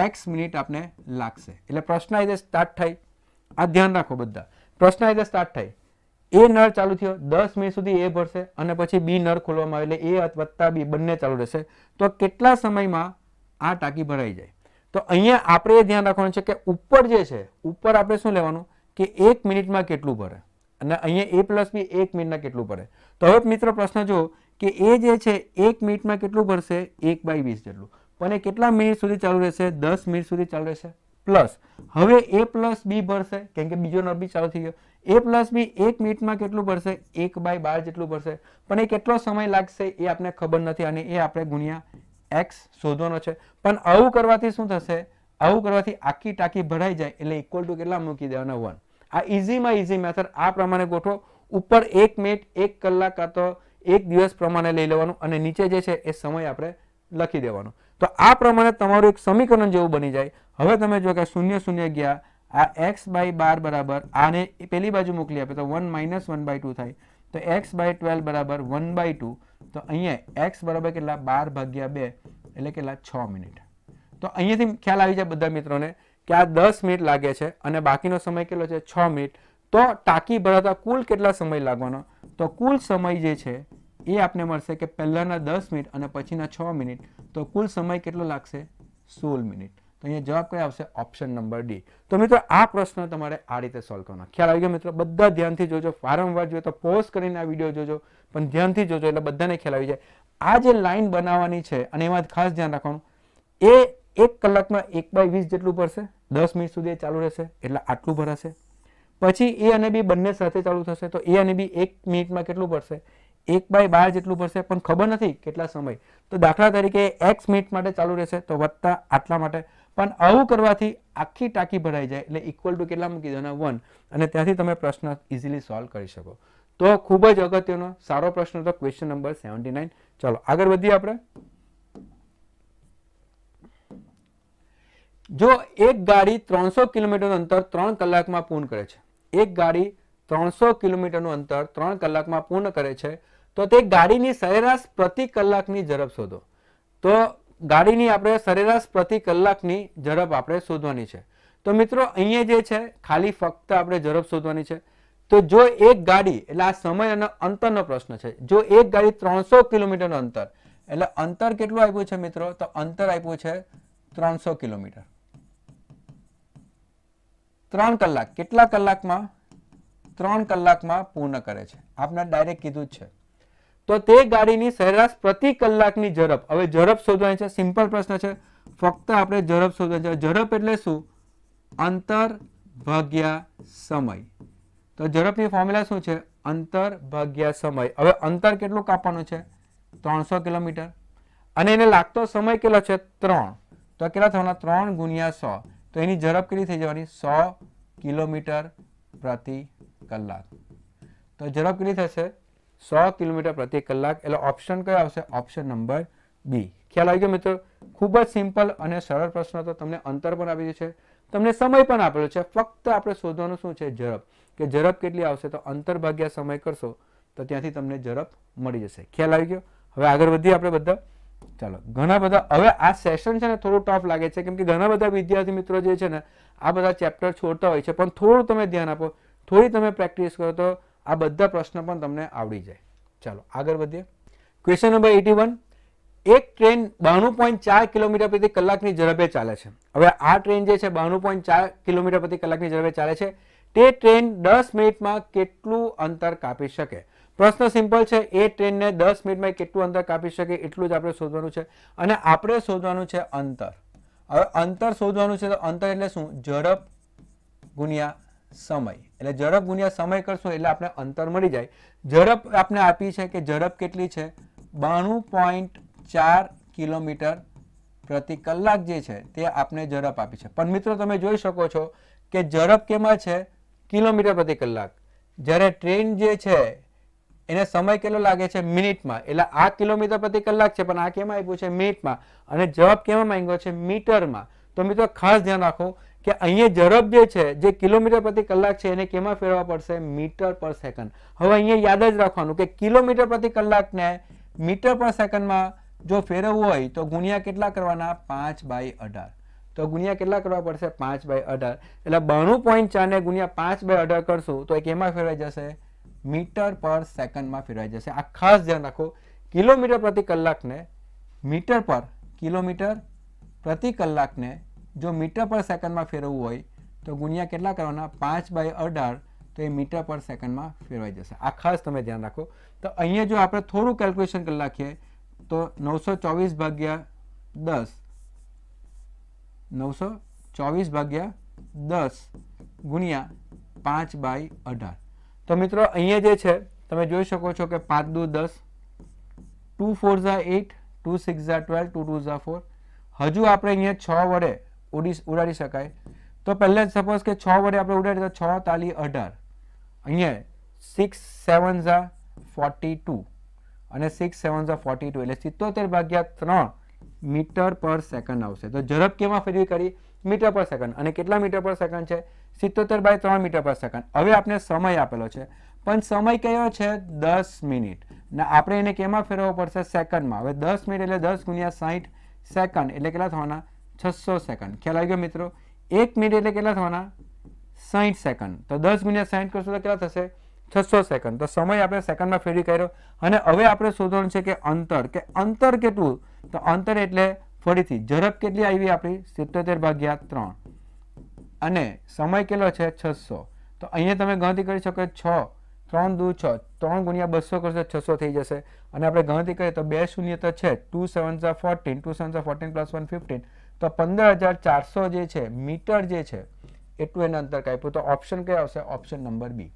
x મિનિટ આપણે લાગશે. એટલે પ્રશ્ન આ રીતે સ્ટાર્ટ થાય. આ ધ્યાન રાખો બધા. પ્રશ્ન આ રીતે સ્ટાર્ટ થાય. એ નળ ચાલુ થયો, 10 મિનિટ સુધી એ ભરશે અને પછી બી નળ ખોલવામાં આવે એટલે એ વત્તા બી બંને ચાલુ રહેશે. તો કેટલા સમયમાં આ ટાંકી ભરાઈ જાય. તો અહીંયા આપણે એ ધ્યાન રાખવાનું છે કે ઉપર જે છે, ઉપર આપણે શું લેવાનું કે 1 મિનિટમાં કેટલું ભરે અને અહીંયા એ પ્લસ બી 1 મિનિટમાં કેટલું ભરે. તો હવે મિત્રો પ્રશ્ન જો કે એ જે છે 1 મિનિટમાં કેટલું ભરશે, 1/20 જેટલું. પણ એ કેટલા મિનિટ સુધી ચાલુ રહેશે, 10 મિનિટ સુધી ચાલુ રહેશે. પ્લસ હવે a પ્લસ બી ભરશે કેમ કે બીજો નંબર બી ચાલુ થઈ ગયો. a પ્લસ બી 1 મિનિટમાં કેટલું ભરશે? 1/12 જેટલું ભરશે. પણ એ કેટલો સમય લાગશે એ આપણે ખબર નથી અને એ આપણે ગુણ્યા x શોધવાનો છે. પણ આવું કરવાથી શું થશે? આવું કરવાથી આખી ટાંકી ભરાઈ જાય એટલે ઇક્વલ ટુ કેટલા મૂકી દેવાના? 1. આ ઇઝીમાં ઇઝી મેથડ આ પ્રમાણે ગોઠવો. ઉપર 1 મિનિટ 1 કલાક કાં તો 1 દિવસ પ્રમાણે લઈ લેવાનું અને નીચે જે છે એ સમય આપણે લખી દેવાનો. તો આ પ્રમાણે તમારું એક સમીકરણ જેવું બની જાય. હવે તમે જો કે 0 0 ગયા, આ x/12 બરાબર આને પેલી બાજુ મોકલી આપે તો 1 - 1/2 થાય. તો x/12 બરાબર 1/2. તો અહીંયા x બરાબર કેટલા? 12/2 એટલે કેટલા? 6 મિનિટ. તો અહીંયાથી ખ્યાલ આવી જાય બધા મિત્રોને કે આ 10 મિનિટ લાગે છે અને બાકીનો સમય કેટલો છે? 6 મિનિટ. તો ટાંકી ભરાતા કુલ કેટલા સમય લાગવાનો? તો કુલ સમય જે છે એ આપને મળશે કે પહેલાના 10 મિનિટ અને પછીના 6 મિનિટ. તો કુલ સમય કેટલો લાગશે? 16 મિનિટ. તો અહીંયા જવાબ કયો આવશે? Option number D. તો મિત્રો આ પ્રશ્ન તમારે આ રીતે સોલ્વ કરવાનો. ખ્યાલ આવી ગયો મિત્રો? બધા ધ્યાનથી જોજો. વારંવાર જોઈએ તો પોઝ કરીને આ વિડીયો જોજો, પણ ધ્યાનથી જોજો એટલે બધાને ખ્યાલ આવી જાય. આ જે લાઈન બનાવવાની છે અને એમાં ખાસ ધ્યાન રાખવાનું, એ 1 કલાકમાં 1/20 જેટલું ભરશે. 10 મિનિટ સુધી ચાલુ રહેશે એટલે આટલું ભરાશે. પછી એ અને બી બંને સાથે ચાલુ થશે તો એ અને બી 1 મિનિટમાં કેટલું ભરશે? 1/12 જેટલું ભરશે. પણ ખબર નથી કેટલા સમય. તો દાખલા તરીકે x મિનિટ માટે ચાલુ રહેશે તો વત્તા આટલા માટે. પણ આવું કરવાથી આખી ટાંકી ભરાઈ જાય એટલે ઇક્વલ ટુ કેટલા મૂકી દેવાના? 1. અને ત્યાંથી તમે પ્રશ્ન ઇઝીલી સોલ્વ કરી શકો. તો ખૂબ જ અગત્યનો સારો પ્રશ્ન હતો ક્વેશ્ચન નંબર 79. ચલો આગળ વધીએ આપણે. જો એક ગાડી 300 કિલોમીટરનું અંતર 3 કલાકમાં પૂર્ણ કરે છે, એક ગાડી 300 કિલોમીટરનું અંતર 3 કલાકમાં પૂર્ણ કરે છે, તો તે ગાડીની સરેરાશ પ્રતિ કલાકની ઝડપ શોધો. તો ગાડીની આપણે સરેરાશ પ્રતિ કલાકની ઝડપ આપણે શોધવાની છે. તો મિત્રો અહીંયા જે છે ખાલી ફક્ત આપણે ઝડપ શોધવાની છે. તો જો એક ગાડી એટલે આ સમય અને અંતરનો પ્રશ્ન છે. જો એક ગાડી 300 કિલોમીટરનું અંતર એટલે અંતર કેટલું આપ્યું છે મિત્રો? તો અંતર આપ્યું છે 300 કિલોમીટર. 3 કલાક કેટલા કલાકમાં? 3 કલાકમાં પૂર્ણ કરે છે. આપણે ડાયરેક્ટ કીધું જ છે. તો તે ગાડીની સરેરાશ પ્રતિ કલાકની ઝડપ. હવે ઝડપ શોધવાની છે. સિમ્પલ પ્રશ્ન છે. ફક્ત આપણે ઝડપ શોધવાની છે. ઝડપ એટલે શું? અંતર ભાગ્યા સમય. તો ઝડપની ફોર્મ્યુલા શું છે? અંતર ભાગ્યા સમય. હવે અંતર કેટલું કાપવાનું છે? 300 કિલોમીટર. અને એને લાગતો સમય કેટલો છે? 3. તો કેટલા થવાના? 3 ગુણ્યા 100. તો એની ઝડપ કેટલી થઈ જવાની? 100 કિલોમીટર પ્રતિ કલાક. તો ઝડપ કેટલી થશે? 100 કિલોમીટર પ્રતિ કલાક. એટલે ઓપ્શન કયો આવશે? Option number B. ખ્યાલ આવી ગયો મિત્રો? ખૂબ જ સિમ્પલ અને સરળ પ્રશ્ન હતો. તમને અંતર પણ આપેલું છે, તમને સમય પણ આપેલો છે. ફક્ત આપણે શોધવાનું શું છે? ઝડપ. કે ઝડપ કેટલી આવશે? તો અંતર ભાગ્યા સમય કરશો તો ત્યાંથી તમને ઝડપ મળી જશે. ખ્યાલ આવી ગયો? હવે આગળ વધીએ આપણે બધા. ચાલો ઘણા બધા હવે આ સેશન છે ને થોડું ટફ લાગે છે કેમ કે ઘણા બધા વિદ્યાર્થી મિત્રો જે છે ને આ બધા ચેપ્ટર છોડતા હોય છે. પણ થોડું તમે ધ્યાન આપો, થોડી તમે પ્રેક્ટિસ કરો તો આ બધા પ્રશ્ન પણ તમને આવડી જાય. ચાલો આગળ વધીએ. Question number 81. એક ટ્રેન 92.4 કિલોમીટર પ્રતિ કલાકની ઝડપે ચાલે છે. હવે આ ટ્રેન જે છે 92.4 કિલોમીટર પ્રતિ કલાકની ઝડપે ચાલે છે. તે ટ્રેન 10 મિનિટમાં કેટલું અંતર કાપી શકે? પ્રશ્ન સિમ્પલ છે. એ ટ્રેનને 10 મિનિટમાં કેટલું અંતર કાપી શકે એટલું જ આપણે શોધવાનું છે. અને આપણે શોધવાનું છે અંતર. હવે અંતર શોધવાનું છે તો અંતર એટલે શું? ઝડપ ગુણ્યા સમય. એટલે ઝડપ ગુણ્યા સમય કરશું એટલે આપણે અંતર મળી જાય. ઝડપ આપણે આપી છે કે ઝડપ કેટલી છે? 92.4 કિલોમીટર પ્રતિ કલાક જે છે તે આપણે ઝડપ આપી છે. પણ મિત્રો તમે જોઈ શકો છો કે ઝડપ કેમાં છે? કિલોમીટર પ્રતિ કલાક. જ્યારે ટ્રેન જે છે એને સમય કેટલો લાગે છે? મિનિટમાં. એટલે આ કિલોમીટર પ્રતિ કલાક છે પણ આ કેમાં આપ્યું છે? મિનિટમાં. અને જવાબ કેમાં માંગ્યો છે? મીટરમાં. તો મિત્રો ખાસ ધ્યાન રાખો કે અહીંયા ઝડપ જે છે જે કિલોમીટર પ્રતિ કલાક છે એને કેમાં ફેરવવા પડશે? મીટર પર સેકન્ડ. હવે અહીંયા યાદ જ રાખવાનું કે કિલોમીટર પ્રતિ કલાકને મીટર પર સેકન્ડમાં જો ફેરવવું હોય તો ગુણ્યા કેટલા કરવાના? 5/18. તો ગુણ્યા કેટલા કરવા પડશે? 5/18. એટલે 92.4 ને ગુણ્યા 5/18 કરશું તો એ કેમાં ફેરવાઈ જશે? મીટર પર સેકન્ડમાં ફેરવાઈ જશે. આ ખાસ ધ્યાન રાખો. કિલોમીટર પ્રતિ કલાકને મીટર પર કિલોમીટર પ્રતિ કલાકને જો મીટર પર સેકન્ડમાં ફેરવવું હોય તો ગુણ્યા કેટલા કરવાના? 5/18. તો એ મીટર પર સેકન્ડમાં ફેરવાઈ જશે. આ ખાસ તમે ધ્યાન રાખો. તો અહીંયા જો આપણે થોડું કેલ્ક્યુલેશન કરી નાખીએ તો 924/10 924 24/10 ગુણ્યા 5/18. તો મિત્રો અહીંયા જે છે તમે જોઈ શકો છો કે 5 દુ 10, 2 4 = 8, 2 6 = 12, 2 2 = 4. હજુ આપણે અહીંયા 6 વડે ઉડાડી શકાય. તો પહેલા સપોઝ કે 6 વડે આપણે ઉડાડીએ તો 6 તાલી 18. અહીંયા 6 7 = 42 અને 6 7 = 42 એટલે 77/3 મીટર પર સેકન્ડ આવશે. તો ઝડપ કેમાં ફેરવી કરી? મીટર પર સેકન્ડ. અને કેટલા મીટર પર સેકન્ડ છે? 77/3 મીટર પર સેકન્ડ. હવે આપણે સમય આપેલો છે, પણ સમય કયો છે? 10 મિનિટ. ને આપણે એને કેમાં ફેરવવો પડશે? સેકન્ડમાં. હવે 10 મિનિટ એટલે 10 ગુણ્યા 60 સેકન્ડ એટલે કેટલા થવાના? 600 સેકન્ડ. ખ્યાલ આવી ગયો મિત્રો? 1 મિનિટ એટલે કેટલા થવાના? 60 સેકન્ડ. તો 10 ગુણ્યા 60 કરશું તો કેટલા થશે? 600 સેકન્ડ. તો સમય આપણે સેકન્ડમાં ફેરવી કર્યો. અને હવે આપણે શોધવાનું છે કે અંતર કેટલું? તો અંતર એટલે ફરીથી ઝડપ કેટલી આવી આપણી? 77/3 અને સમય કેટલો છે? 600. તો અહીંયા તમે ગણતરી કરી શકો 6 3 દુ 6, 3 ગુણ્યા 200 કરશો 600 થઈ જશે. અને આપણે ગણતરી કરીએ તો 2 શૂન્ય તો છે, 2 7 = 14, 2 7 = 14 + 1 15. તો 15,400 જે છે મીટર જે છે એટલું એને અંતર કાપ્યું. તો ઓપ્શન કયો આવશે? Option number B.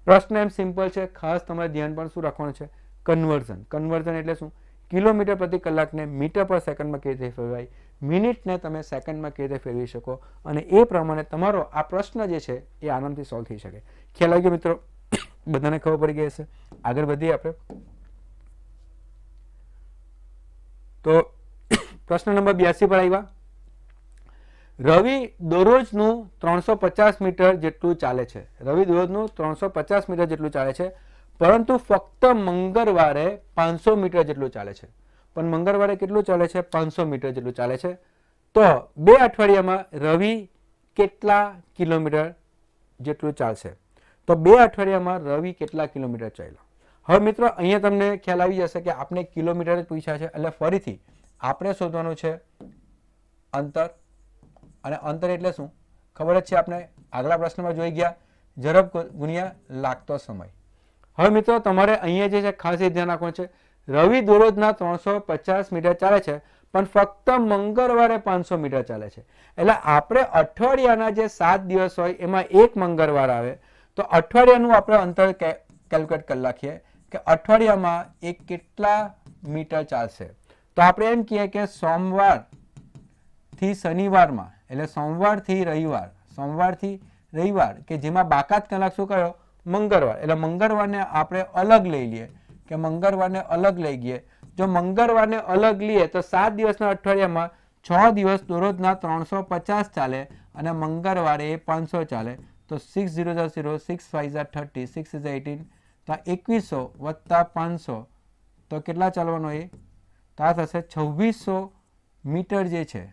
પ્રશ્ન એમ સિમ્પલ છે. ખાસ તમારે ધ્યાન પણ શું રાખવાનું છે? કન્વર્ઝન. કન્વર્ઝન એટલે શું? કિલોમીટર પ્રતિ કલાકને મીટર પર સેકન્ડમાં કેવી રીતે ફેરવાય, મિનિટને તમે સેકન્ડમાં કેવી રીતે ફેરવી શકો, અને એ પ્રમાણે તમારો આ પ્રશ્ન જે છે એ આરામથી સોલ્વ થઈ શકે. ખ્યાલ આવી ગયો મિત્રો? બધાને ખબર પડી ગઈ હશે. આગળ વધીએ આપણે. તો પ્રશ્ન નંબર 82 પર આવ્યા. રવિ દરરોજનું 350 મીટર જેટલું ચાલે છે. રવિ દરરોજનું 350 મીટર જેટલું ચાલે છે, પરંતુ ફક્ત મંગળવારે 500 મીટર જેટલું ચાલે છે. પણ મંગળવારે કેટલું ચાલે છે? 500 મીટર જેટલું ચાલે છે. તો 2 અઠવાડિયામાં રવિ કેટલા કિલોમીટર જેટલું ચાલશે? તો 2 અઠવાડિયામાં રવિ કેટલા કિલોમીટર ચાલ્યો? હવે મિત્રો અહીંયા તમને ખ્યાલ આવી જશે કે આપણે કિલોમીટર જ પૂછ્યા છે, એટલે ફરીથી આપણે શોધવાનું છે અંતર. અને અંતર એટલે શું? ખબર જ છે, આપણે આગલા પ્રશ્નમાં જોઈ ગયા, ઝડપ ગુણ્યા લાગતો સમય. હવે મિત્રો તમારે અહીંયા જે છે ખાસ એ ધ્યાન રાખવાનું છે, રવિ દરરોજના 350 મીટર ચાલે છે, પણ ફક્ત મંગળવારે 500 મીટર ચાલે છે. એટલે આપણે અઠવાડિયાના જે 7 દિવસ હોય એમાં એક મંગળવાર આવે, તો અઠવાડિયાનું આપણે અંતર કેલ્ક્યુલેટ કરી નાખીએ કે અઠવાડિયામાં એ કેટલા મીટર ચાલશે. તો આપણે એમ કહીએ કે સોમવારથી શનિવારમાં, એટલે સોમવારથી રવિવાર કે જેમાં બાકાત કલાક શું કયો? મંગળવાર. એટલે મંગળવારને આપણે અલગ લઈ લઈએ કે મંગળવારને અલગ લઈ ગઈએ. જો મંગળવારને અલગ લઈએ તો 7 દિવસના અઠવાડિયામાં 6 દિવસ દરરોજના 350 ચાલે અને મંગળવારે 500 ચાલે. તો 6 0 0, 6 5 30, 6 18, તો 2100 વત્તા 500 તો કેટલા ચાલવાનો? એ તો આ થશે 2600 મીટર જે છે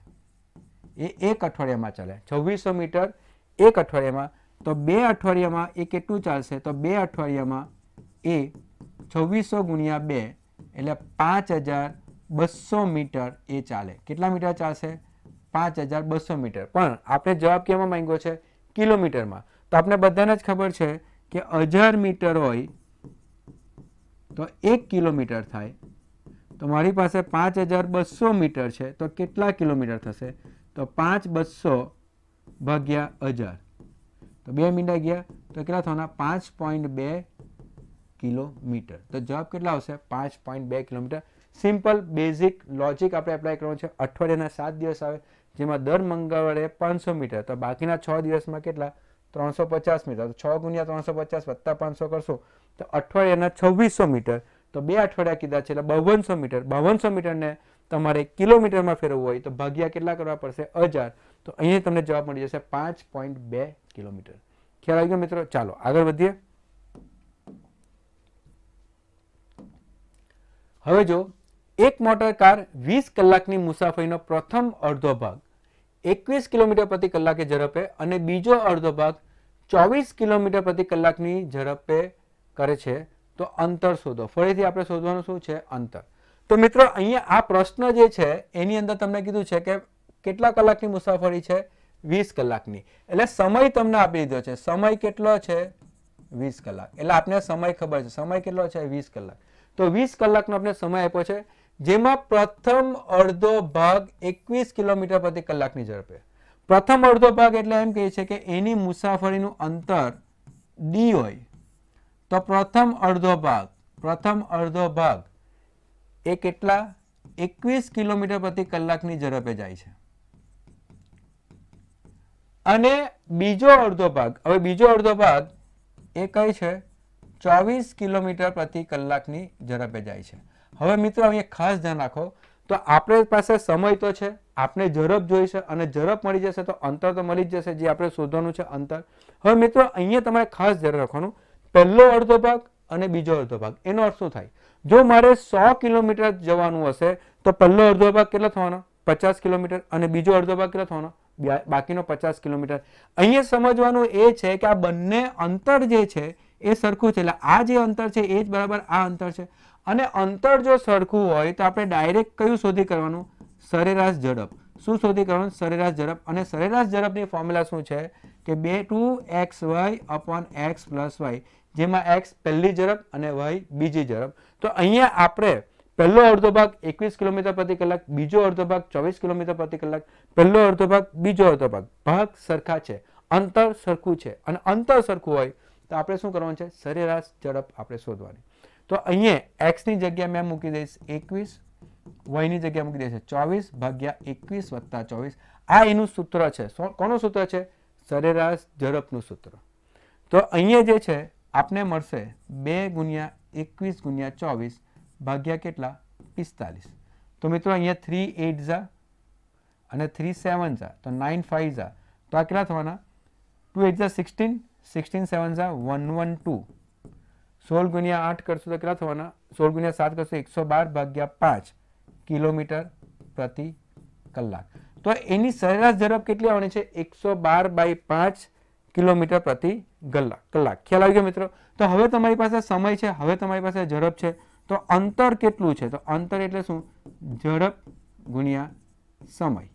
એ એક અઠવાડિયામાં ચાલે. 2600 મીટર એક અઠવાડિયામાં. તો 2 અઠવાડિયામાં એ કેટલું ચાલશે? તો 2 અઠવાડિયામાં એ 2600 ગુણ્યા 2 એટલે 5200 મીટર એ ચાલે. કેટલા મીટર ચાલશે? 5200 મીટર. પણ આપણે જવાબ કેમાં માંગ્યો છે? કિલોમીટરમાં. તો આપણે બધાને જ ખબર છે કે 1000 મીટર હોય તો 1 કિલોમીટર થાય. તો મારી પાસે 5200 મીટર છે, તો કેટલા કિલોમીટર થશે? તો 5200 ભાગ્યા 1000. તો 2 મિનિટ ગયા તો કેટલા થવાના? 5.2 કિલોમીટર. તો જવાબ કેટલા આવશે? 5.2 કિલોમીટર. સિમ્પલ બેઝિક લોજિક આપણે એપ્લાય કરવાનું છે. અઠવાડિયાના 7 દિવસ આવે, જેમાં દર મંગળવારે 500 મીટર, તો બાકીના 6 દિવસમાં કેટલા? 350 મીટર. તો 6 ગુણ્યા 350 વત્તા 500 કરશો તો અઠવાડિયાના 2600 મીટર. તો 2 અઠવાડિયા કીધા છે એટલે 5200 મીટર. 5200 મીટરને તમારે કિલોમીટરમાં ફેરવવું હોય તો ભાગ્યા કેટલા કરવા પડશે? 1000. તો અહીંયા તમને જવાબ મળી જશે 5.2 કિલોમીટર. ખ્યાલ આવી ગયો મિત્રો? ચાલો આગળ વધીએ. હવે જો એક મોટર કાર 20 કલાકની મુસાફરીનો પ્રથમ અડધો ભાગ 21 કિલોમીટર પ્રતિ કલાકે ઝડપે અને બીજો અડધો ભાગ 24 કિલોમીટર પ્રતિ કલાકની ઝડપે કરે છે, તો અંતર શોધો. ફરીથી આપણે શોધવાનું શું છે? અંતર. તો મિત્રો અહીંયા આ પ્રશ્ન જે છે એની અંદર તમને કીધું છે કે કેટલા કલાકની મુસાફરી છે? 20 કલાકની. એટલે સમય તમને આપી દીધો છે. સમય કેટલો છે? 20 કલાક. એટલે આપણે સમય ખબર છે. સમય કેટલો છે? 20 કલાક. તો 20 કલાકનો આપણે સમય આપ્યો છે, જેમાં પ્રથમ અડધો ભાગ 21 કિલોમીટર પ્રતિ કલાકની ઝડપે. પ્રથમ અડધો ભાગ એટલે એમ કહે છે કે એની મુસાફરીનું અંતર d હોય તો પ્રથમ અડધો ભાગ એ કેટલા 21 કિલોમીટર પ્રતિ કલાકની ઝડપે જાય છે અને બીજો અડધો ભાગ એ કઈ છે 24 કિલોમીટર પ્રતિ કલાકની ઝડપે જાય છે. હવે મિત્રો અહીંયા ખાસ ધ્યાન રાખો તો આપણી પાસે સમય તો છે, આપણે ઝડપ જોઈ છે અને ઝડપ મળી જશે તો અંતર તો મળી જ જશે જે આપણે શોધવાનું છે અંતર. હવે મિત્રો અહીંયા તમારે ખાસ ધ્યાન રાખવાનું પહેલો અડધો ભાગ અને બીજો અડધો ભાગ. એનો અર્થ શું થાય? જો મારે 100 કિલોમીટર જવાનું હશે તો પહેલો અડધો ભાગ કેટલો થવાનો 50 કિલોમીટર અને બીજો અડધો ભાગ કેટલો થવાનો બાકીનો 50 કિલોમીટર. અહીંયા સમજવાનું એ છે કે આ બંને અંતર જે છે એ સરખું છે, એટલે આ જે અંતર છે એ જ બરાબર આ અંતર છે અને અંતર જો સરખું હોય તો આપણે ડાયરેક્ટ કયું શોધી કરવાનું? સરેરાશ ઝડપ. શું શોધી કરવાનું? સરેરાશ ઝડપ. અને સરેરાશ ઝડપની ફોર્મ્યુલા શું છે કે 2xy upon x plus y, જેમાં x પહેલી ઝડપ અને y બીજી ઝડપ. તો અહીંયા આપણે પહેલો અડધો ભાગ 21 કિલોમીટર પ્રતિ કલાક, બીજો અડધો ભાગ 24 કિલોમીટર પ્રતિ કલાક, પહેલો અડધો ભાગ બીજો અડધો ભાગ સરખા છે, અંતર સરખું છે અને અંતર સરખું હોય તો આપણે શું કરવાનું છે? સરેરાશ ઝડપ આપણે શોધવાની. તો અહીંયા x ની જગ્યાએ મેં મૂકી દઈશ 21, y ની જગ્યાએ મૂકી દઈશ 24 ભાગ્યા 21 વત્તા 24. આ એનું સૂત્ર છે. કોનું સૂત્ર છે? સરેરાશ ઝડપનું સૂત્ર. તો અહીંયા જે છે આપને મળશે 2 ગુણ્યા 21 ગુણ્યા 24 ભાગ્યા કેટલા? 45. તો મિત્રો અહીંયા 3 8 ઝા અને 3 7 ઝા તો 9 5 ઝા તો આ કેટલા થવાના? 2 8 ઝા 16, 16 7 ઝા 112. 16 ગુણ્યા 8 કરશો તો કેટલા થવાના? 16 ગુણ્યા 7 કરશો 112 ભાગ્યા 5 કિલોમીટર પ્રતિ કલાક. તો એની સરેરાશ ઝડપ કેટલી આવવાની છે? 112/5 કિલોમીટર પ્રતિ કલાક. ખ્યાલ આવી ગયો મિત્રો? તો હવે તમારી પાસે સમય છે, હવે તમારી પાસે ઝડપ છે, તો અંતર કેટલું છે? તો અંતર એટલે શું? ઝડપ ગુણ્યા સમય.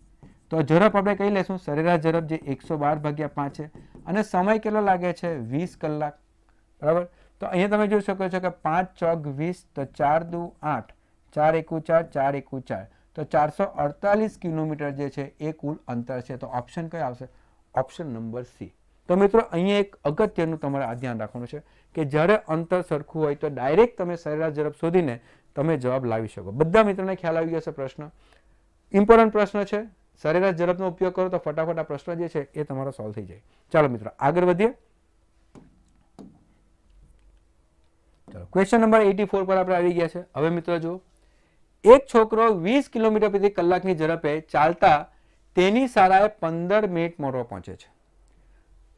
તો ઝડપ આપણે કઈ લેશું? સરેરાશ ઝડપ જે 112/5 છે અને સમય કેટલો લાગે છે? 20 કલાક. બરાબર. તો અહીંયા તમે જોઈ શકો છો કે 5 ચોક 20 તો 4 દુ 8, 4 એકુ 4, 4 એકુ 4 તો 448 કિલોમીટર જે છે એ કુલ અંતર છે. તો ઓપ્શન કયો આવશે? Option number C. તો મિત્રો અહીંયા એક અગત્યનું તમારે આ ધ્યાન રાખવાનું છે કે જ્યારે અંતર સરખું હોય તો ડાયરેક્ટ તમે સરેરાશ ઝડપ શોધીને તમે જવાબ લાવી શકો. બધા મિત્રોને ખ્યાલ આવી ગયો છે? પ્રશ્ન ઇમ્પોર્ટન્ટ પ્રશ્ન છે. સરેરાશ ઝડપનો ઉપયોગ કરો તો ફટાફટ આ પ્રશ્ન જે છે એ તમારો સોલ્વ થઈ જાય. ચાલો મિત્રો આગળ વધીએ. ચાલો ક્વેશ્ચન નંબર 84 પર આપણે આવી ગયા છે. હવે મિત્રો જુઓ, એક છોકરો 20 કિલોમીટર પ્રતિ કલાકની ઝડપે ચાલતા તેની શાળાએ 15 મિનિટ મોડો પહોંચે છે.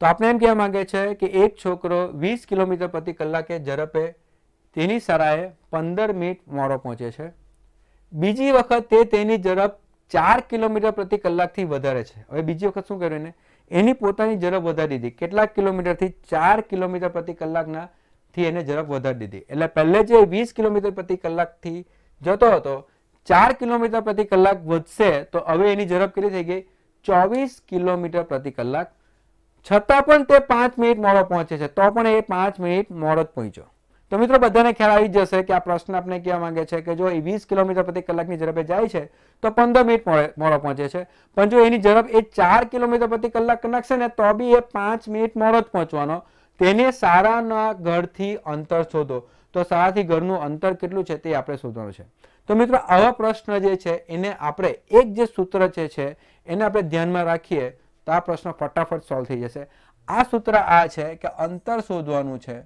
તો આપણે એમ કહેવા માંગે છે કે એક છોકરો 20 કિલોમીટર પ્રતિ કલાકે ઝડપે તેની શાળાએ 15 મિનિટ મોડો પહોંચે છે. બીજી વખત તે તેની ઝડપ 4 કિલોમીટર પ્રતિ કલાકથી વધારે છે. હવે બીજી વખત શું કર્યું એને? એની પોતાની ઝડપ વધારી દીધી. કેટલાક કિલોમીટરથી? 4 કિલોમીટર પ્રતિ કલાકના થી એને ઝડપ વધારી દીધી. એટલે પહેલે જે 20 કિલોમીટર પ્રતિ કલાકથી જતો હતો 4 કિલોમીટર પ્રતિ કલાક વધશે તો હવે એની ઝડપ કેટલી થઈ ગઈ? 24 કિલોમીટર પ્રતિ કલાક. છતાં પણ તે 5 મિનિટ મોડો પહોંચે છે તો પણ એ 5 મિનિટ મોડો જ પહોંચ્યો. તો મિત્રો બધાને ખ્યાલ આવી જશે કે આ પ્રશ્ન આપણે કહેવા માંગે છે કે જો એ 20 કિલોમીટર પ્રતિ કલાકની ઝડપે જાય છે તો 15 મિનિટ મોડો પહોંચે છે, પણ જો એની ઝડપ એ 4 કિલોમીટર પ્રતિ કલાક નાખશે ને તો બી એ 5 મિનિટ મોડો જ પહોંચવાનો. તેને શાળાના ઘરથી અંતર શોધો. તો શાળાથી ઘરનું અંતર કેટલું છે તે આપણે શોધવાનું છે. તો મિત્રો આવા પ્રશ્ન જે છે એને આપણે એક જે સૂત્ર છે એને આપણે ધ્યાનમાં રાખીએ તો આ પ્રશ્ન ફટાફટ સોલ્વ થઈ જશે. આ સૂત્ર આ છે કે અંતર શોધવાનું છે.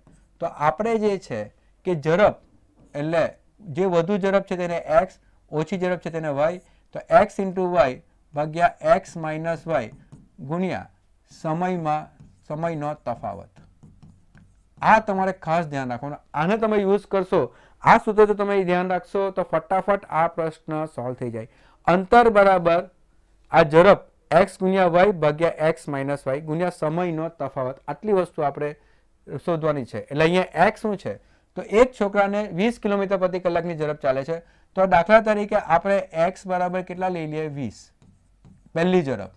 તો આપણે જે છે કે ઝડપ એટલે જે વધુ ઝડપ છે તેને x, ઓછી ઝડપ છે તેને y, તો x * y ભાગ્યા x - y ગુણ્યા સમયનો તફાવત. આ તમારે ખાસ ધ્યાન રાખવાનું. આને તમે યુઝ કરશો, આ સૂત્ર જો તમે ધ્યાન રાખશો તો ફટાફટ આ પ્રશ્ન સોલ્વ થઈ જાય. અંતર બરાબર આ ઝડપ x ગુણ્યા y ભાગ્યા x - y ગુણ્યા સમયનો તફાવત. આટલી વસ્તુ આપણે શોધવાની છે. એટલે અહીંયા x શું છે? તો એક છોકરાને 20 કિલોમીટર પ્રતિ કલાકની ઝડપ ચાલે છે. તો દાખલા તરીકે આપણે x બરાબર કેટલા લઈ લઈએ? 20 પહેલી ઝડપ,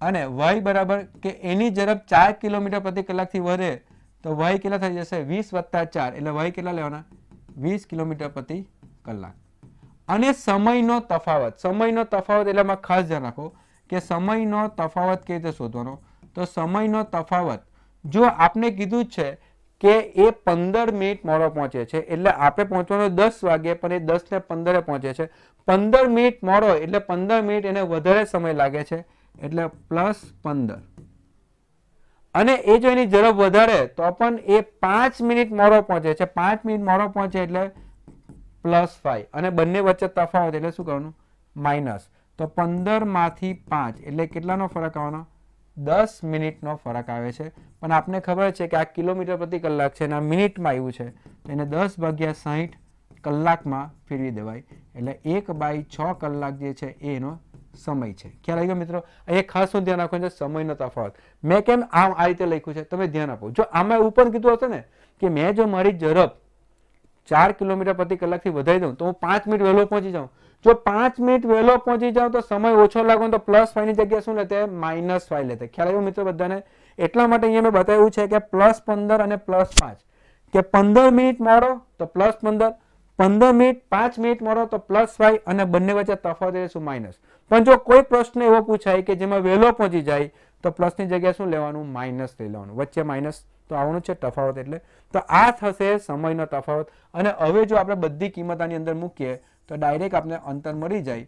અને y બરાબર કે એની ઝડપ 4 કિલોમીટર પ્રતિ કલાકથી વધે તો y કેટલા થઈ જશે? 20 + 4 એટલે y કેટલા લેવાના? 20 કિલોમીટર પ્રતિ કલાક. અને સમયનો તફાવત. સમયનો તફાવત એટલે એમાં ખાસ ધ્યાન રાખો કે સમયનો તફાવત કેવી રીતે શોધવાનો. તો સમયનો તફાવત જો આપણે કીધું જ છે કે એ 15 મિનિટ મોડો પહોંચે છે એટલે આપણે પહોંચવાનો 10 વાગે પણ એ 10 ને 15 પહોંચે છે. 15 મિનિટ મોડો એટલે 15 મિનિટ એને વધારે સમય લાગે છે એટલે +15. અને એ જો એની ઝડપ વધારે તો પણ એ 5 મિનિટ મોડો પહોંચે છે. 5 મિનિટ મોડો પહોંચે એટલે +5 અને બંને વચ્ચે તફાવત એટલે શું કરવાનું? માઇનસ. તો 15 માંથી 5 એટલે કેટલાનો ફરક આવવાનો? 10 મિનિટનો ફરક આવે છે. પણ આપને ખબર છે કે આ કિલોમીટર પ્રતિ કલાક છે અને આ મિનિટમાં આવ્યું છે તો એને 10/60 કલાકમાં ફેરવી દેવાય એટલે 1/6 કલાક જે છે એ એનો સમય છે. ખ્યાલ આવી ગયો મિત્રો? અહીંયા ખાસ શું ધ્યાન રાખવાનું છે? સમયનો તફાવત. મેં કેમ આમ આ રીતે લખ્યું છે તમે ધ્યાન આપો. જો આમાં એવું પણ કીધું હશે ને કે મેં જો મારી ઝડપ 4 કિલોમીટર પ્રતિ કલાકથી વધારી દઉં તો હું 5 મિનિટ વહેલો પહોંચી જાઉં. જો 5 મિનિટ વહેલો પહોંચી જાઉં તો સમય ઓછો લાગે તો +5 ની જગ્યાએ શું લેતે? -5 લેતે. ખ્યાલ આવ્યો મિત્રો બધાને? એટલા માટે અહીંયા મેં બતાવ્યું છે કે +15 અને +5 કે 15 મિનિટ મોડો તો +15, 15 મિનિટ 5 મિનિટ મોડો તો +5 અને બંને વચ્ચે તફાવત એટલે શું? માઇનસ. પણ જો કોઈ પ્રશ્ન એવો પૂછાય કે જેમાં વહેલો પહોંચી જાય તો પ્લસની જગ્યાએ શું લેવાનું? માઇનસ લઈ લેવાનું. વચ્ચે માઇનસ તો આવવાનું છે તફાવત એટલે. તો આ થશે સમયનો તફાવત. અને હવે જો આપણે બધી કિંમત આની અંદર મૂકીએ તો ડાયરેક્ટ આપણે અંતર મળી જાય.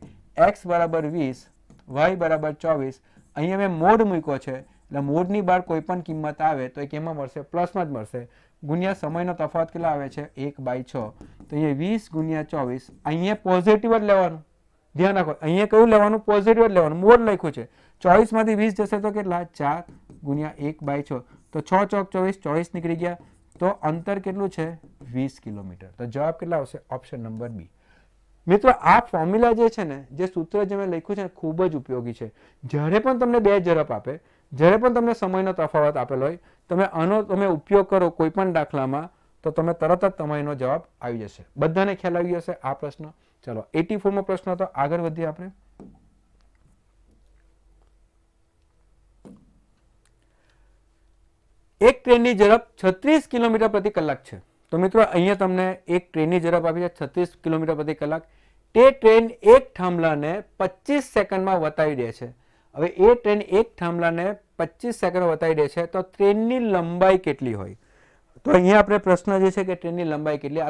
x = 20, y = 24. અહીંયા મેં મોડ મૂક્યો છે એટલે મોડની બહાર કોઈ પણ કિંમત આવે તો એ કેમાં મળશે? પ્લસમાં જ મળશે. ગુણ્યા સમયનો તફાવત કેટલા આવે છે? 1/6. તો અહીંયા 20 × 24. અહીંયા પોઝિટિવ જ લેવાનું. ધ્યાન રાખો અહીંયા કયું લેવાનું? પોઝિટિવ જ લેવાનું. મોડ લખ્યું છે. 24 માંથી 20 જશે તો કેટલા? 4 × 1/6. તો 6 × 4 = 24. 24 નીકળી ગયા. તો અંતર કેટલું છે? 20 કિલોમીટર. તો જવાબ કેટલા આવશે? Option number B. મિત્રો આ ફોર્મ્યુલા જે છે ને, જે સૂત્ર જે મેં લખ્યું છે ખૂબ જ ઉપયોગી છે. જ્યારે પણ તમને બે ઝડપ આપે, જ્યારે પણ તમને સમયનો તફાવત આપેલો હોય, તમે આનો તમે ઉપયોગ કરો કોઈ પણ દાખલામાં તો તમે તરત જ તમારો જવાબ આવી જશે. બધાને ખ્યાલ આવી જશે આ પ્રશ્ન. ચલો 84 મો પ્રશ્ન હતો. આગળ વધીએ આપણે. એક ટ્રેનની ઝડપ 36 કિલોમીટર પ્રતિ કલાક છે. તો મિત્રો અહીંયા તમને એક ટ્રેનની ઝડપ આપી છે 36 કિલોમીટર પ્રતિ કલાક. તે ટ્રેન એક થાંભલાને 25 સેકન્ડમાં વટાવી દે છે. હવે એ ટ્રેન એક થાંભલાને 25 સેકન્ડમાં વટાવી દે છે તો ટ્રેનની લંબાઈ કેટલી હોય? તો અહીંયા આપણે પ્રશ્ન જે છે કે ટ્રેનની લંબાઈ કેટલી,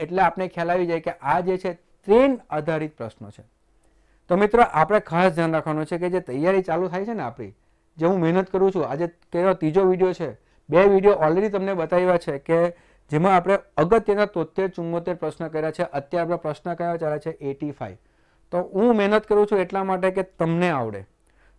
એટલે આપણે ખ્યાલ આવી જાય કે આ જે છે ટ્રેન આધારિત પ્રશ્નો છે. તો મિત્રો આપણે ખાસ ધ્યાન રાખવાનું છે કે જે તૈયારી ચાલુ થાય છે ને આપણી, જે હું મહેનત કરું છું, આજે કેવો ત્રીજો વિડીયો છે, 2 વિડીયો ઓલરેડી તમને બતાવ્યા છે કે જેમાં આપણે અગત્યના 73-74 પ્રશ્ન કર્યા છે. અત્યારે આપણે પ્રશ્ન કયા ચાલે છે? 85. તો હું મહેનત કરું છું એટલા માટે કે તમને આવડે.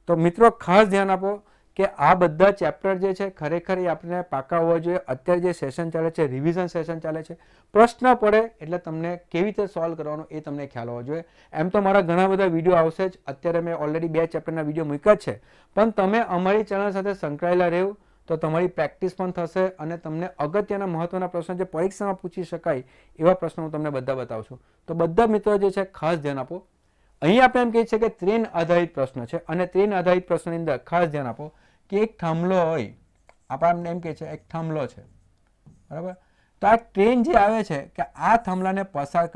તો મિત્રો ખાસ ધ્યાન આપો કે આ બધા ચેપ્ટર જે છે ખરેખર એ આપણે પાકા હોવા જોઈએ. અત્યારે જે સેશન ચાલે છે, રિવિઝન સેશન ચાલે છે, પ્રશ્ન પડે એટલે તમને કેવી રીતે સોલ્વ કરવાનો એ તમને ખ્યાલ હોવો જોઈએ. એમ તો મારા ઘણા બધા વિડીયો આવશે જ. અત્યારે મેં ઓલરેડી 2 ચેપ્ટરના વિડીયો મૂક્યા છે. પણ તમે અમારી ચેનલ સાથે સંકળાયેલા રહો તો તમારી પ્રેક્ટિસ પણ થશે અને તમને અગત્યના મહત્વના પ્રશ્નો જે પરીક્ષામાં પૂછી શકાય એવા પ્રશ્નો હું તમને બધા બતાવશું. તો બધા મિત્રો જે છે ખાસ ધ્યાન આપો. અહીં આપણે એમ કહીએ છીએ કે ટ્રેન આધારિત પ્રશ્ન છે અને ટ્રેન આધારિત પ્રશ્નની અંદર ખાસ ધ્યાન આપો કે એક થાંભલો હોય, આપણે એમ કહીએ છીએ એક થાંભલો છે, બરાબર? તો આ ટ્રેન જે આવે છે કે આ થાંભલાને પસાર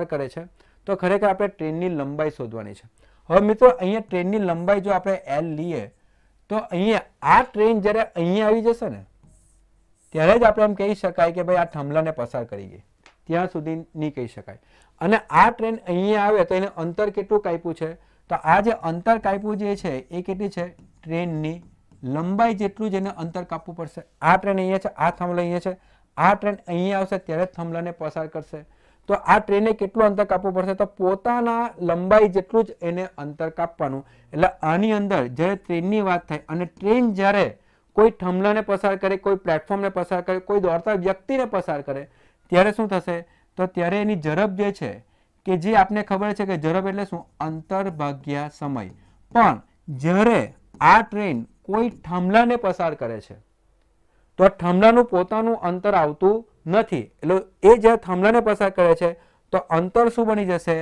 કરે છે તો ખરેખર આપણે ટ્રેનની લંબાઈ શોધવાની છે. હવે મિત્રો અહીંયા ટ્રેનની લંબાઈ જો આપણે L લઈએ તો અહીંયા આ ટ્રેન જ્યારે અહીંયા આવી જશે ને ત્યારે જ આપણે એમ કહી શકાય કે ભાઈ આ થાંભલાને પસાર કરી ગઈ. ત્યાં સુધી નહીં કહી શકાય. અને આ ટ્રેન અહીંયા આવે તો એને અંતર કેટલું કાપ્યું છે? તો આ જે અંતર કાપ્યું જે છે એ કેટલી છે? ટ્રેનની લંબાઈ જેટલું જ એને અંતર કાપવું પડશે. આ ટ્રેન અહીંયા છે, આ થાંભલો અહીંયા છે, આ ટ્રેન અહીંયા આવશે ત્યારે જ થાંભલાને પસાર કરશે. તો આ ટ્રેને કેટલું અંતર કાપવું પડશે? તો પોતાના લંબાઈ જેટલું જ એને અંતર કાપવાનું. એટલે આની અંદર જ્યારે ટ્રેનની વાત થાય અને ટ્રેન જ્યારે કોઈ થાંભલાને પસાર કરે, કોઈ પ્લેટફોર્મને પસાર કરે, કોઈ દોડતા વ્યક્તિને પસાર કરે ત્યારે શું થશે? તો ત્યારે એની ઝડપ જે છે કે જે આપને ખબર છે કે ઝડપ એટલે શું? અંતર ભાગ્યા સમય. પણ જ્યારે આ ટ્રેન કોઈ થાંભલાને પસાર કરે છે તો થાંભલાનું પોતાનું અંતર આવતું નથી. એટલે એ જ્યારે થાંભલાને પસાર કરે છે તો અંતર શું બની જશે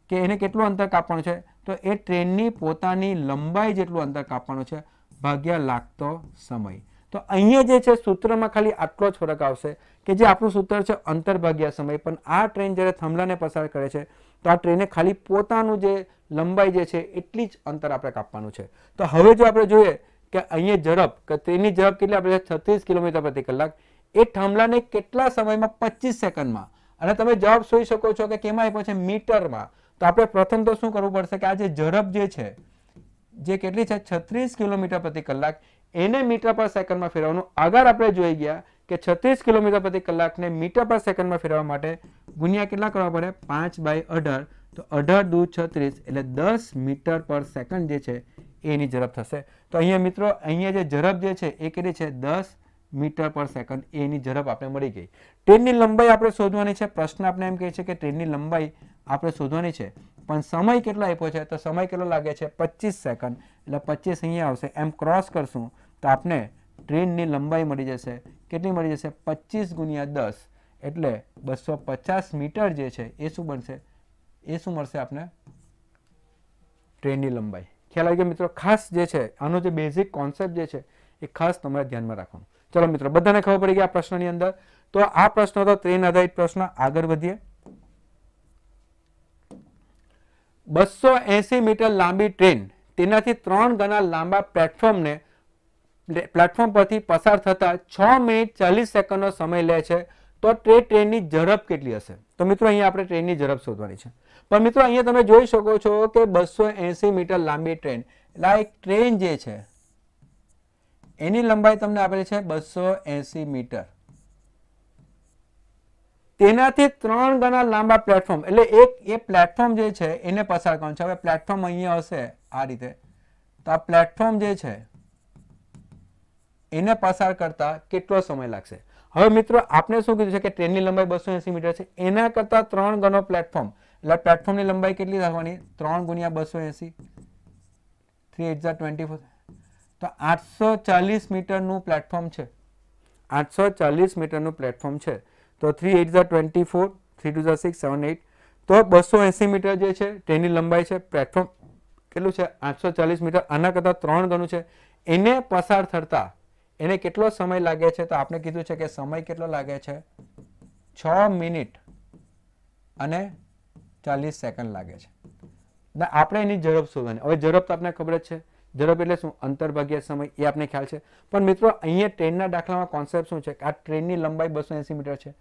કે એને કેટલું અંતર કાપવાનું છે? તો એ ટ્રેનની પોતાની લંબાઈ જેટલું અંતર કાપવાનું છે ભાગ્યા લાગતો સમય. તો અહીંયા જે છે સૂત્રમાં ખાલી આટલો જ ફરક આવશે કે જે આપણું સૂત્ર છે અંતર ભાગ્યા સમય, પણ આ ટ્રેન જ્યારે થાંભલાને પસાર કરે છે તો આ ટ્રેને ખાલી પોતાનું જે લંબાઈ જે છે એટલી જ અંતર આપણે કાપવાનું છે. તો હવે જો આપણે જોઈએ કે અહીંયા ઝડપ કે ટ્રેનની ઝડપ કેટલી આપણે 36 કિલોમીટર પ્રતિ કલાક, એ થાંભલાને કેટલા સમયમાં? 25 સેકન્ડમાં. અને તમે જવાબ જોઈ શકો છો કે કેમાં આપ્યો છે? મીટરમાં. તો આપણે પ્રથમ તો શું કરવું પડશે કે આ જે ઝડપ જે છે જે કેટલી છે 36 કિલોમીટર પ્રતિ કલાક, એને મીટર પર સેકન્ડમાં ફેરવવાનું. આગળ આપણે જોઈ ગયા કે 36 કિલોમીટર પ્રતિ કલાકને મીટર પર સેકન્ડમાં ફેરવવા માટે ગુણ્યા કેટલા કરવા પડે? 5/18. તો 18 દુ 36 એટલે 10 મીટર પર સેકન્ડ જે છે એની ઝડપ થશે. તો અહીંયા મિત્રો અહીંયા જે ઝડપ જે છે એ કેટલી છે? 10 મીટર પર સેકન્ડ એની ઝડપ આપણે મળી ગઈ. ટ્રેનની લંબાઈ આપણે શોધવાની છે. પ્રશ્ન આપણે એમ કહે છે કે ટ્રેનની લંબાઈ આપણે શોધવાની છે, પણ સમય કેટલો આપ્યો છે? તો સમય કેટલો લાગે છે? 25 સેકન્ડ. એટલે 25 અહીંયા આવશે. એમ ક્રોસ કરશું તો આપણે ટ્રેનની લંબાઈ મળી જશે. કેટલી મળી જશે? 25 ગુણ્યા 10 એટલે 250 મીટર જે છે એ શું બનશે? એ શું મળશે આપણે? ટ્રેનની લંબાઈ. ખ્યાલ આવી ગયો મિત્રો? ખાસ જે છે આનો જે બેઝિક કોન્સેપ્ટ જે છે એ ખાસ તમારે ધ્યાનમાં રાખવાનું. ચલો મિત્રો, બધાને ખબર પડી ગઈ આ પ્રશ્નની અંદર. તો આ પ્રશ્ન હતો ટ્રેન આધારિત પ્રશ્ન. આગળ વધીએ. 280 મીટર લાંબી ટ્રેન તેનાથી 3 ગણા લાંબા પ્લેટફોર્મ પરથી પસાર થતા 6 મિનિટ 40 સેકન્ડનો સમય લે છે, તો તે ટ્રેનની ઝડપ કેટલી હશે? તો મિત્રો અહીંયા આપણે ટ્રેનની ઝડપ શોધવાની છે. પણ મિત્રો અહીંયા તમે જોઈ શકો છો કે 280 મીટર લાંબી ટ્રેન, એટલે આ એક ટ્રેન જે છે એની લંબાઈ તમને આપેલી છે 280 મીટર. તેનાથી 3 ગણા લાંબા પ્લેટફોર્મ, એટલે એ પ્લેટફોર્મ જે છે એને પસાર કરવાનું છે. હવે પ્લેટફોર્મ અહીંયા હશે આ રીતે, તો આ પ્લેટફોર્મ જે છે એને પસાર કરતા કેટલો સમય લાગશે? હવે મિત્રો આપણે શું કીધું છે કે ટ્રેનની લંબાઈ 280 મીટર છે, એના કરતા 3 ગણો પ્લેટફોર્મ, એટલે પ્લેટફોર્મની લંબાઈ કેટલી રાખવાની? 3 ગુણ્યા 280, 3 8 24, તો 840 મીટરનું પ્લેટફોર્મ છે. 840 મીટરનું પ્લેટફોર્મ છે. તો 3 8 24, 3 2 6 7 8, તો 280 મીટર જે છે ટ્રેનની લંબાઈ છે. પ્લેટફોર્મ કેટલું છે? 840 મીટર. આના કરતાં 3 ગણું છે. એને પસાર થતા એને કેટલો સમય લાગે છે? તો આપણે કીધું છે કે સમય કેટલો લાગે છે? 6 મિનિટ અને 40 સેકન્ડ લાગે છે. આપણે એની ઝડપ શોધવાની. હવે ઝડપ તો આપણે ખબર જ છે. ઝડપ એટલે શું? અંતર ભાગ્યા સમય, એ આપણે ખ્યાલ છે. પણ મિત્રો અહીંયા ટ્રેનના દાખલામાં કોન્સેપ્ટ શું છે કે આ ટ્રેનની લંબાઈ 280 મીટર છે,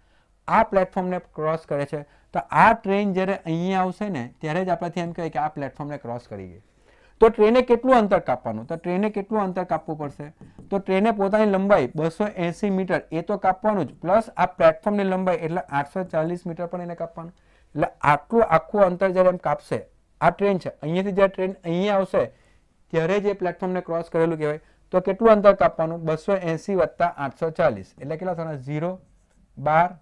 આ પ્લેટફોર્મને ક્રોસ કરે છે. તો આ ટ્રેન જ્યારે અહીંયા આવશે ને ત્યારે જ આપણેથી એમ કહેવાય કે આ પ્લેટફોર્મને ક્રોસ કરી ગઈ. તો ટ્રેને કેટલું અંતર કાપવાનું? તો ટ્રેને કેટલું અંતર કાપવું પડશે? તો ટ્રેને પોતાની લંબાઈ 280 મીટર એ તો કાપવાનું જ, પ્લસ આ પ્લેટફોર્મની લંબાઈ એટલે 840 મીટર પણ એને કાપવાનું. એટલે આટલું આખું અંતર જ્યારે એમ કાપશે, આ ટ્રેન છે અહીંયાથી જ્યારે ટ્રેન અહીંયા આવશે ત્યારે જે પ્લેટફોર્મને ક્રોસ કરેલું કહેવાય. તો કેટલું અંતર કાપવાનું? 280 વત્તા 840 એટલે કેટલા થવાના? 0 12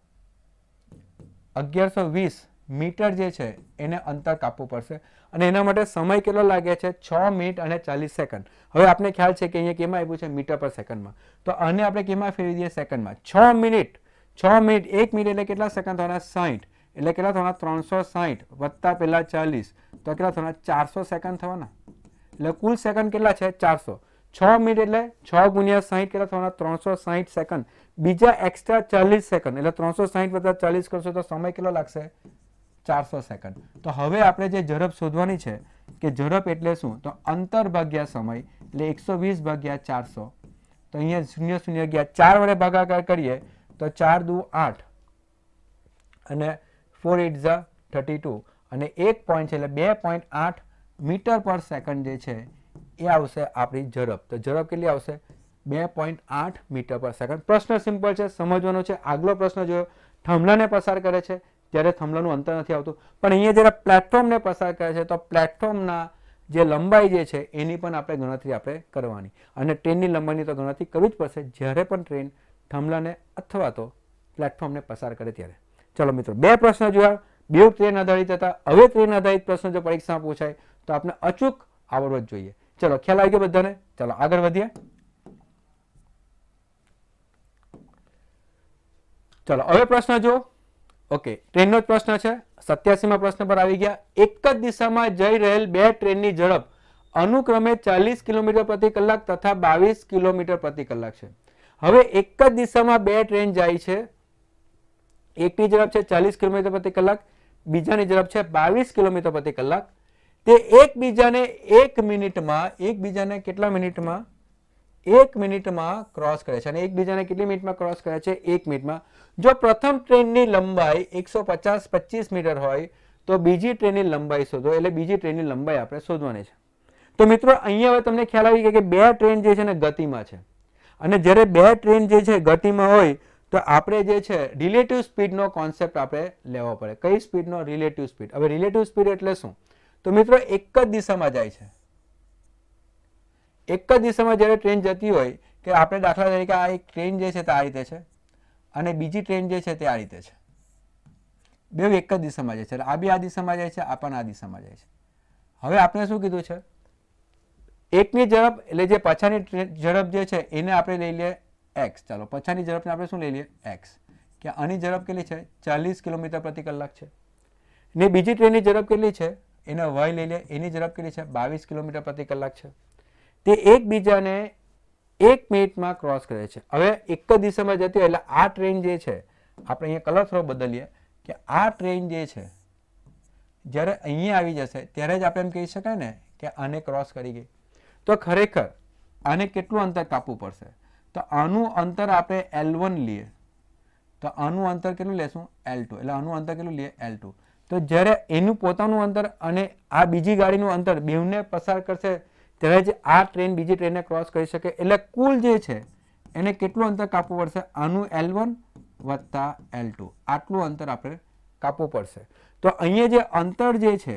1120 મીટર જે છે એને અંતર કાપવું પડશે. અને એના માટે સમય કેટલો લાગે છે? 6 મિનિટ અને 40 સેકન્ડ. હવે આપણે ખ્યાલ છે કે અહીંયા કેમાં આપ્યું છે? મીટર પર સેકન્ડમાં. તો આને આપણે કેમાં ફેરવી દઈએ? સેકન્ડમાં. 6 મિનિટ 1 મિનિટ એટલે કેટલા સેકન્ડ થવાના? 60. એટલે કેટલા થવાના? 360 વત્તા પેલા 40, તો કેટલા થવાના? 400 સેકન્ડ થવાના. એટલે કુલ સેકન્ડ કેટલા છે? 400. 6 મિનિટ એટલે 6 ગુણ્યા 60 કેટલા થવાના? 360 સેકન્ડ. બીજા એક્સ્ટ્રા 40 સેકન્ડ એટલે 360 વત્તા 40 કરશો તો સમય કેટલો લાગશે? 400 સેકન્ડ. તો હવે આપણે જે ઝડપ શોધવાની છે કે ઝડપ એટલે શું? તો અંતર ભાગ્યા સમય એટલે 120 ભાગ્યા 400. તો અહીંયા 0 0 ગયા 4 વડે ભાગાકાર કરીએ તો 4 દુ 8 અને 4 8 32 અને 1 પોઈન્ટ છે એટલે 2.8 મીટર પર સેકન્ડ જે છે એ આવશે આપણી ઝડપ. તો ઝડપ કેટલી આવશે? 2.8 મીટર પર સેકન્ડ. પ્રશ્ન સિમ્પલ છે, સમજવાનો છે. આગલો પ્રશ્ન જોયો, થાંભલાને પસાર કરે છે ત્યારે થાંભલાનું અંતર નથી આવતું, પણ અહીંયા જ્યારે પ્લેટફોર્મને પસાર કરે છે તો પ્લેટફોર્મના જે લંબાઈ જે છે એની પણ આપણે ગણતરી આપણે કરવાની. અને ટ્રેનની લંબાઈની તો ગણતરી કરવી જ પડશે જ્યારે પણ ટ્રેન થાંભલાને અથવા તો પ્લેટફોર્મને પસાર કરે ત્યારે. ચલો મિત્રો, 2 પ્રશ્ન જોયા, 2 ટ્રેન આધારિત હતા. હવે ટ્રેન આધારિત પ્રશ્ન જો પરીક્ષામાં પૂછાય તો આપણે અચૂક આવડવો જ જોઈએ. ચલો, ખ્યાલ આવી ગયો બધાને? ચલો આગળ વધીએ. ચલો હવે પ્રશ્ન જો. ઓકે, ટ્રેનનો જ પ્રશ્ન છે. 87માં પ્રશ્ન પર આવી ગયા. એક જ દિશામાં જઈ રહેલ 2 ટ્રેનની ઝડપ અનુક્રમે 40 કિલોમીટર પ્રતિ કલાક તથા 22 કિલોમીટર પ્રતિ કલાક છે. હવે એક જ દિશામાં બે ટ્રેન જાય છે, એકની ઝડપ છે 40 કિલોમીટર પ્રતિ કલાક, બીજાની ઝડપ છે 22 કિલોમીટર પ્રતિ કલાક. તે એકબીજાને કેટલા મિનિટમાં 1 મિનિટમાં ક્રોસ કરે છે અને એકબીજાને કેટલી મિનિટમાં ક્રોસ કરે છે 1 મિનિટમાં. જો પ્રથમ ટ્રેનની લંબાઈ 125 મીટર હોય તો બીજી ટ્રેનની લંબાઈ શોધો, એટલે બીજી ટ્રેનની લંબાઈ આપણે શોધવાની છે. તો મિત્રો અહીંયા હવે તમને ખ્યાલ આવી ગયો કે બે ટ્રેન જે છે ને ગતિમાં છે અને જ્યારે બે ટ્રેન જે છે ગતિમાં હોય તો આપણે જે છે રિલેટિવ સ્પીડનો કોન્સેપ્ટ આપણે લેવો પડે. કઈ સ્પીડનો? Relative speed. હવે રિલેટિવ સ્પીડ એટલે શું? તો મિત્રો એક જ દિશામાં જાય છે. એક જ દિશામાં જ્યારે ટ્રેન જતી હોય કે આપણે દાખલા તરીકે આ એક ટ્રેન જે છે તે આ રીતે છે અને બીજી ટ્રેન જે છે તે આ રીતે છે, બે એક જ દિશામાં જાય છે. આ બી આ દિશામાં જાય છે, આ પણ આ દિશામાં જાય છે. હવે આપણે શું કીધું છે? એકની ઝડપ એટલે જે પાછાની ઝડપ જે છે એને આપણે લઈ લઈએ x. ચાલો પાછાની ઝડપને આપણે શું લઈ લઈએ? x. કે આની ઝડપ કેટલી છે? 40 કિલોમીટર પ્રતિ કલાક છે ને બીજી ટ્રેનની ઝડપ કેટલી છે? એને y લઈ લે, એની ઝડપ કેટલી છે? 22 કિલોમીટર પ્રતિ કલાક છે. તે એકબીજાને 1 મિનિટમાં ક્રોસ કરે છે. હવે એક જ દિશામાં જતી હોય એટલે આ ટ્રેન જે છે, આપણે અહીંયા કલર થોડો બદલીએ કે આ ટ્રેન જે છે જ્યારે અહીંયા આવી જશે ત્યારે જ આપણે એમ કહી શકાય ને કે આને ક્રોસ કરી ગઈ. તો ખરેખર આને કેટલું અંતર કાપવું પડશે? તો આનું અંતર આપણે L1 લઈએ તો આનું અંતર કેટલું લેશું? L2. એટલે આનું અંતર કેટલું લઈએ? L2. તો જ્યારે એનું પોતાનું અંતર અને આ બીજી ગાડીનું અંતર બેવને પસાર કરશે ત્યારે જ આ ટ્રેન બીજી ટ્રેનને ક્રોસ કરી શકે. એટલે કુલ જે છે એને કેટલું અંતર કાપવું પડશે? આનું L1 વત્તા L2, આટલું અંતર આપણે કાપવું પડશે. તો અહીંયા જે અંતર જે છે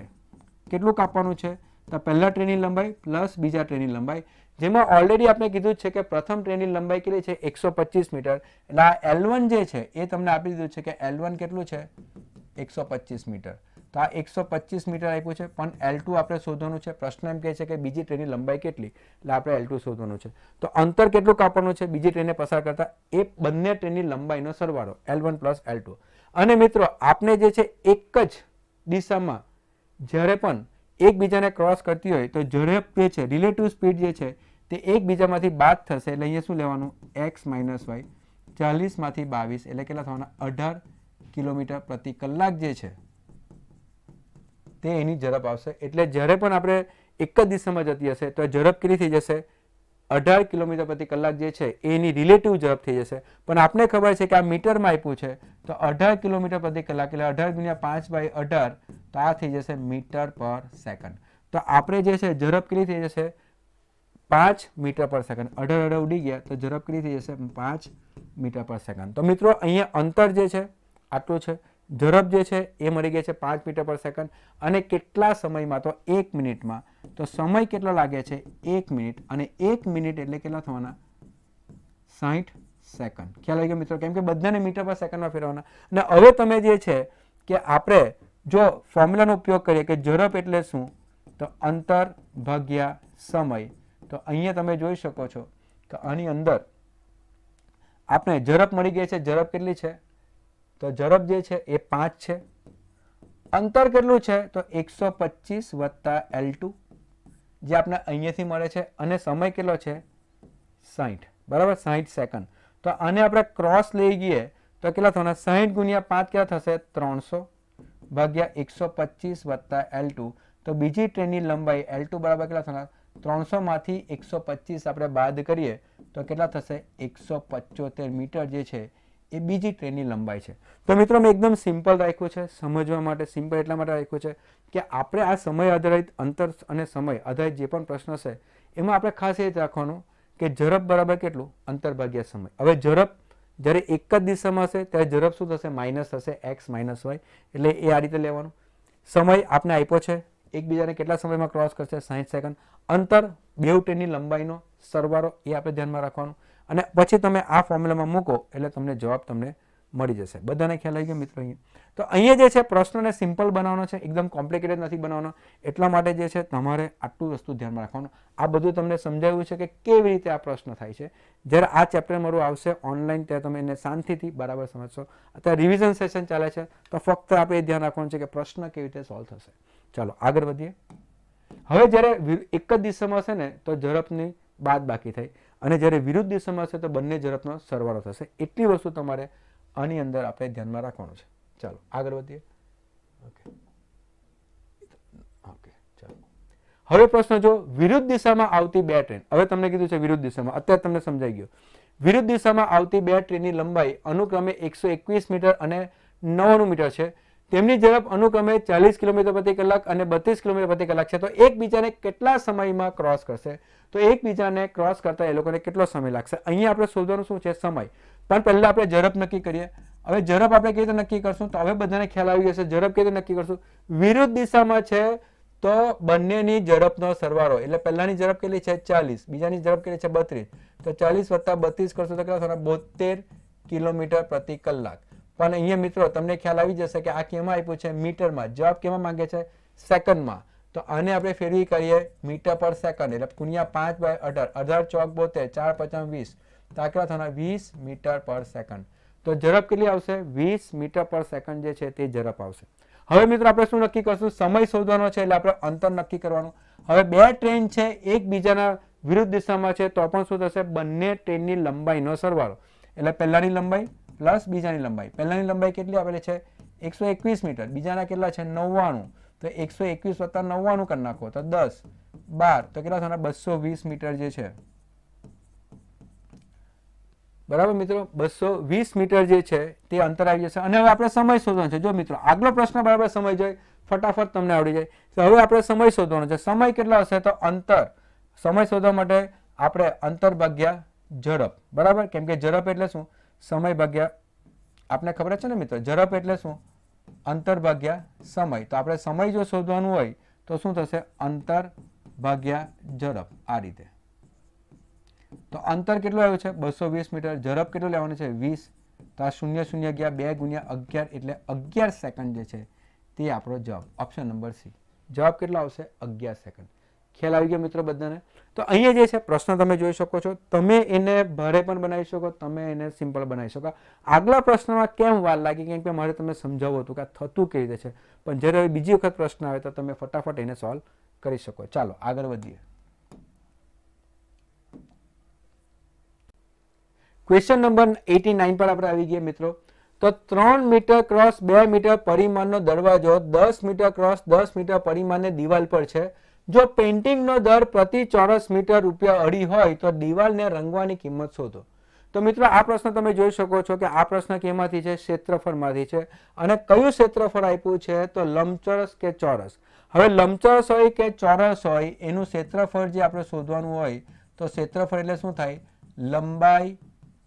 કેટલું કાપવાનું છે? તો પહેલા ટ્રેનની લંબાઈ પ્લસ બીજા ટ્રેનની લંબાઈ, જેમાં ઓલરેડી આપણે કીધું છે કે પ્રથમ ટ્રેનની લંબાઈ કેટલી છે? 125 મીટર. એટલે આ L1 જે છે એ તમને આપી દીધું છે કે L1 કેટલું છે? 125 મીટર. તો આ 125 મીટર આપ્યું છે, પણ L2 આપણે શોધવાનું છે. પ્રશ્ન એમ કહે છે કે બીજી ટ્રેનની લંબાઈ કેટલી, એટલે આપણે L2 શોધવાનું છે. તો અંતર કેટલું કાપવાનું છે બીજી ટ્રેનને પસાર કરતા? એ બંને ટ્રેનની લંબાઈનો સરવાળો L1 પ્લસ L2. અને મિત્રો આપણે જે છે એક જ દિશામાં જ્યારે પણ એકબીજાને ક્રોસ કરતી હોય તો ઝડપ જે છે રિલેટિવ સ્પીડ જે છે તે એકબીજામાંથી બાદ થશે. એટલે અહીંયા શું લેવાનું? x minus y. 40 માંથી 22 એટલે કેટલા થવાના? 18 કિલોમીટર પ્રતિ કલાક જે છે તે એની ઝડપ આવશે. એટલે જ્યારે પણ આપણે એક જ દિશામાં જતી હશે તો ઝડપ કેટલી થઈ જશે? 18 કિલોમીટર પ્રતિ કલાક જે છે એની રિલેટિવ ઝડપ થઈ જશે. પણ આપણે ખબર છે કે આ મીટરમાં આપ્યું છે તો 18 કિલોમીટર પ્રતિ કલાક એટલે 18 ગુણ્યા 5/18 તો આ થઈ જશે મીટર પર સેકન્ડ. તો આપણે જે છે ઝડપ કેટલી થઈ જશે? 5 મીટર પર સેકન્ડ. 18 ઉડી ગયા તો ઝડપ કેટલી થઈ જશે? 5 મીટર પર સેકન્ડ. તો મિત્રો અહીંયા અંતર જે છે આટલું છે, ઝડપ જે છે એ મળી ગઈ છે 5 મીટર પર સેકન્ડ. અને કેટલા સમયમાં? તો 1 મિનિટમાં. તો સમય કેટલો લાગે છે? 1 મિનિટ. અને 1 મિનિટ એટલે કેટલા થવાના? 60 સેકન્ડ. ખ્યાલ આવી ગયો મિત્રો? કેમ કે બધાને મીટર પર સેકન્ડમાં ફેરવવાના. અને હવે તમે જે છે કે આપણે જો ફોર્મ્યુલાનો ઉપયોગ કરીએ કે ઝડપ એટલે શું? તો અંતર ભાગ્યા સમય. તો અહીંયા તમે જોઈ શકો છો કે આની અંદર આપણે ઝડપ મળી ગઈ છે. ઝડપ કેટલી છે? તો ઝડપ જે છે એ 5 છે. અંતર કેટલું છે? તો 125 વત્તા L2 જે આપણે અહીંયાથી મળે છે. અને સમય કેટલો છે? 60. બરાબર, 60 સેકન્ડ. તો આને આપણે ક્રોસ લઈ ગઈએ તો કેટલા થવાના? 60 ગુણ્યા 5 કેટલા થશે? 300 ભાગ્યા 125 વત્તા L2. તો બીજી ટ્રેનની લંબાઈ L2 બરાબર કેટલા થવાના? 300 માંથી 125 આપણે બાદ કરીએ તો કેટલા થશે? 175 મીટર જે છે એ બીજી ટ્રેનની લંબાઈ છે. તો મિત્રો મેં એકદમ સિમ્પલ રાખ્યું છે સમજવા માટે. સિમ્પલ એટલા માટે રાખ્યું છે કે આપણે આ સમય આધારિત અંતર અને સમય આધારિત જે પણ પ્રશ્ન છે એમાં આપણે ખાસ એ જ રાખવાનું કે ઝડપ બરાબર કેટલું? અંતર ભાગ્યા સમય. હવે ઝડપ જ્યારે એક જ દિશામાં હશે ત્યારે ઝડપ શું થશે? માઇનસ થશે, x માઇનસ y. એટલે એ આ રીતે લેવાનું. સમય આપણે આપ્યો છે, એકબીજાને કેટલા સમયમાં ક્રોસ કરશે? 60 સેકન્ડ. અંતર બે ટ્રેનની લંબાઈનો સરવાળો એ આપણે ધ્યાનમાં રાખવાનું. અને પછી તમે આ ફોર્મ્યુલામાં મૂકો એટલે તમને જવાબ તમને મળી જશે. બધાને ખ્યાલ આવી ગયો મિત્રો? અહીંયા તો અહીંયા જે છે પ્રશ્નને સિમ્પલ બનાવવાનો છે, એકદમ કોમ્પ્લિકેટેડ નથી બનાવવાનો. એટલા માટે જે છે તમારે આટલું વસ્તુ ધ્યાનમાં રાખવાનું. આ બધું તમને સમજાવ્યું છે કે કેવી રીતે આ પ્રશ્ન થાય છે. જ્યારે આ ચેપ્ટર મારું આવશે ઓનલાઈન ત્યારે તમે એને શાંતિથી બરાબર સમજશો. અત્યારે રિવિઝન સેશન ચાલે છે તો ફક્ત આપણે એ ધ્યાન રાખવાનું છે કે પ્રશ્ન કેવી રીતે સોલ્વ થશે. ચાલો આગળ વધીએ. હવે જ્યારે એક જ દિશામાં હશે ને તો ઝડપની બાદ બાકી થઈ અને જ્યારે વિરુદ્ધ દિશામાં હશે તો બંને ઝડપનો સરવાળો થશે. એટલી વસ્તુ તમારે આની અંદર આપણે ધ્યાનમાં રાખવાનું છે. ચાલો આગળ વધીએ. ઓકે ઓકે ચાલો. હવે પ્રશ્ન જો, વિરુદ્ધ દિશામાં આવતી બે ટ્રેન, હવે તમને કીધું છે વિરુદ્ધ દિશામાં, અત્યારે તમને સમજાઈ ગયું. વિરુદ્ધ દિશામાં આવતી બે ટ્રેનની લંબાઈ અનુક્રમે 121 મીટર અને 99 મીટર છે. તેમની ઝડપ અનુક્રમે 40 કિલોમીટર પ્રતિ કલાક અને 32 કિલોમીટર પ્રતિ કલાક છે. તો એકબીજાને કેટલા સમયમાં ક્રોસ કરશે? તો એકબીજાને ક્રોસ કરતા એ લોકોને કેટલો સમય લાગશે? અહીંયા આપણે શોધવાનું શું છે? સમય. પણ પહેલા આપણે ઝડપ નક્કી કરીએ. હવે ઝડપ આપણે કેવી રીતે નક્કી કરશું? તો હવે બધાને ખ્યાલ આવી જશે. ઝડપ કેવી રીતે નક્કી કરશું? વિરુદ્ધ દિશામાં છે તો બંનેની ઝડપનો સરવાળો, એટલે પહેલાની ઝડપ કેટલી છે? 40, બીજાની ઝડપ કેટલી છે? 32. તો 40 વત્તા 32 કરશું તો કેટલા થશે? 72 કિલોમીટર પ્રતિ કલાક. પણ અહીંયા મિત્રો તમને ખ્યાલ આવી જશે કે આ કેમાં આપ્યું છે? મીટરમાં. જવાબ કેમાં માંગે છે? સેકન્ડમાં. તો આને આપણે ફેરવી કરીએ મીટર પર સેકન્ડ, એટલે ગુણ્યા 5/18, 18 ચોક 72, 4 5 20, તો આ કેટલા થવાના? 20 મીટર પર સેકન્ડ. તો ઝડપ કેટલી આવશે? 20 મીટર પર સેકન્ડ જે છે તે ઝડપ આવશે. હવે મિત્રો આપણે શું નક્કી કરશું? સમય શોધવાનો છે, એટલે આપણે અંતર નક્કી કરવાનું. હવે બે ટ્રેન છે, એકબીજાના વિરુદ્ધ દિશામાં છે, તો પણ શું થશે? બંને ટ્રેનની લંબાઈનો સરવાળો, એટલે પહેલાની લંબાઈ પ્લસ બીજાની લંબાઈ. પહેલાની લંબાઈ કેટલી આપેલી છે? 121 મીટર. બીજાના કેટલા છે? 99. તો 121 વત્તા 99 કરી નાખો તો 10, 12, તો કેટલા થવાના? 220 મીટર જે છે. બરાબર મિત્રો, 220 મીટર જે છે તે અંતર આવી જશે. અને હવે આપણે સમય શોધવાનો છે. જો મિત્રો આગલો પ્રશ્ન બરાબર સમય જાય, ફટાફટ તમને આવડી જાય. તો હવે આપણે સમય શોધવાનો છે. સમય કેટલા હશે? તો અંતર. સમય શોધવા માટે આપણે અંતર ભાગ્યા ઝડપ. બરાબર, કેમ કે ઝડપ એટલે શું? સમય ભાગ્યા, આપણે ખબર છે ને મિત્રો, ઝડપ એટલે શું? અંતર ભાગ્યા સમય. તો આપણે સમય જો શોધવાનું હોય તો શું થશે? અંતર ભાગ્યા ઝડપ. આ રીતે. તો અંતર કેટલું આવ્યું છે? 220 મીટર. ઝડપ કેટલું લેવાનું છે? 20. તો આ 0 0 ગયા 2 ગુણ્યા 11, એટલે 11 સેકન્ડ જે છે તે આપણો જવાબ. Option number C. જવાબ કેટલો આવશે? 11 સેકન્ડ. ખ્યાલ આવી ગયો મિત્રો બધાને? તો અહીંયા જે છે પ્રશ્ન તમે જોઈ શકો છો. તમે એને ભારે પણ બનાવી શકો, તમે એને સિમ્પલ બનાવી શકો. આગલા પ્રશ્નમાં કેમ વાર લાગી? કેમ કે મારે તમને સમજાવવું હતું કે આ થતું કેવી રીતે છે. પણ જ્યારે બીજી વખત પ્રશ્ન આવે તો તમે ફટાફટ એને સોલ્વ કરી શકો. ચાલો આગળ વધીએ. ક્વેશ્ચન નંબર 89 પર આપણે આવી ગયા મિત્રો. તો 3 મીટર ક્રોસ 2 મીટર પરિમાણનો દરવાજો 10 મીટર ક્રોસ 10 મીટર પરિમાણની દિવાલ પર છે. જો પેઇન્ટિંગનો દર પ્રતિ ચોરસ મીટર ₹2.5 હોય તો દિવાલને રંગવાની કિંમત શોધો. તો મિત્રો આ પ્રશ્ન તમે જોઈ શકો છો કે આ પ્રશ્ન કેમાંથી છે? ક્ષેત્રફળમાંથી છે. અને કયું ક્ષેત્રફળ આપ્યું છે? તો લંબચોરસ કે ચોરસ. હવે લંબચોરસ હોય કે ચોરસ હોય, એનું ક્ષેત્રફળ જે આપણે શોધવાનું હોય તો ક્ષેત્રફળ એટલે શું થાય? લંબાઈ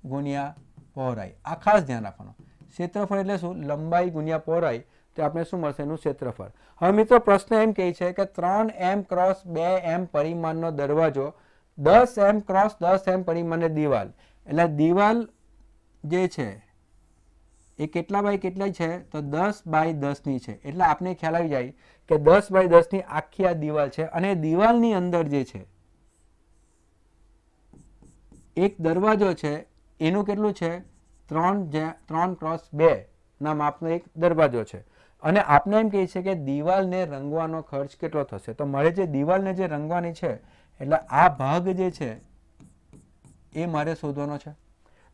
ગુણ્યા પહોળાઈ. આ ખાસ ધ્યાન રાખવાનું. ક્ષેત્રફળ એટલે શું? લંબાઈ ગુણ્યા પહોળાઈ. તો આપણે શું મળશે? એનું ક્ષેત્રફળ. હવે મિત્રો પ્રશ્ન એમ કહે છે કે 3m ક્રોસ 2m પરિમાણનો દરવાજો 10m ક્રોસ 10m પરિમાણની દિવાલ, એટલે દિવાલ જે છે એ કેટલા બાય કેટલા છે? તો 10x10 ની છે. એટલે આપણે ખ્યાલ આવી જાય કે 10x10 ની આખી આ દિવાલ છે. અને દિવાલની અંદર જે છે એક દરવાજો છે, એનું કેટલું છે? 3x2 ના માપનો એક દરવાજો છે. અને આપણે એમ કહીએ છીએ કે દિવાલને રંગવાનો ખર્ચ કેટલો થશે? તો મારે જે દિવાલને જે રંગવાની છે, એટલે આ ભાગ જે છે એ મારે શોધવાનો છે.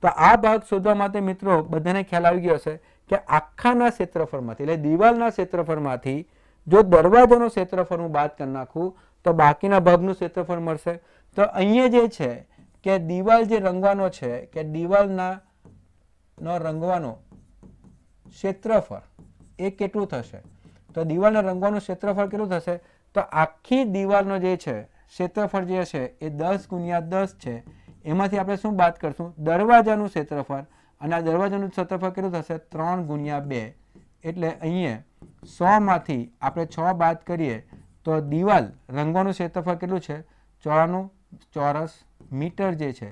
તો આ ભાગ શોધવા માટે મિત્રો બધાને ખ્યાલ આવી ગયો હશે કે આખાના ક્ષેત્રફળમાંથી, એટલે દિવાલના ક્ષેત્રફળમાંથી જો દરવાજાનું ક્ષેત્રફળ હું બાદ કરી નાખું તો બાકીના ભાગનું ક્ષેત્રફળ મળશે. તો અહીંયા જે છે કે દિવાલ જે રંગવાનો છે, કે દિવાલના રંગવાનો ક્ષેત્રફળ એ કેટલું થશે? તો દિવાલને રંગવાનું ક્ષેત્રફળ કેટલું થશે? તો આખી દિવાલનો જે છે ક્ષેત્રફળ જે છે એ 10x10 છે. એમાંથી આપણે શું બાદ કરશું? દરવાજાનું ક્ષેત્રફળ. અને આ દરવાજાનું ક્ષેત્રફળ કેટલું થશે? 3x2. એટલે અહીંયા 100 માંથી આપણે 6 બાદ કરીએ તો દિવાલ રંગવાનું ક્ષેત્રફળ કેટલું છે? 94 ચોરસ મીટર જે છે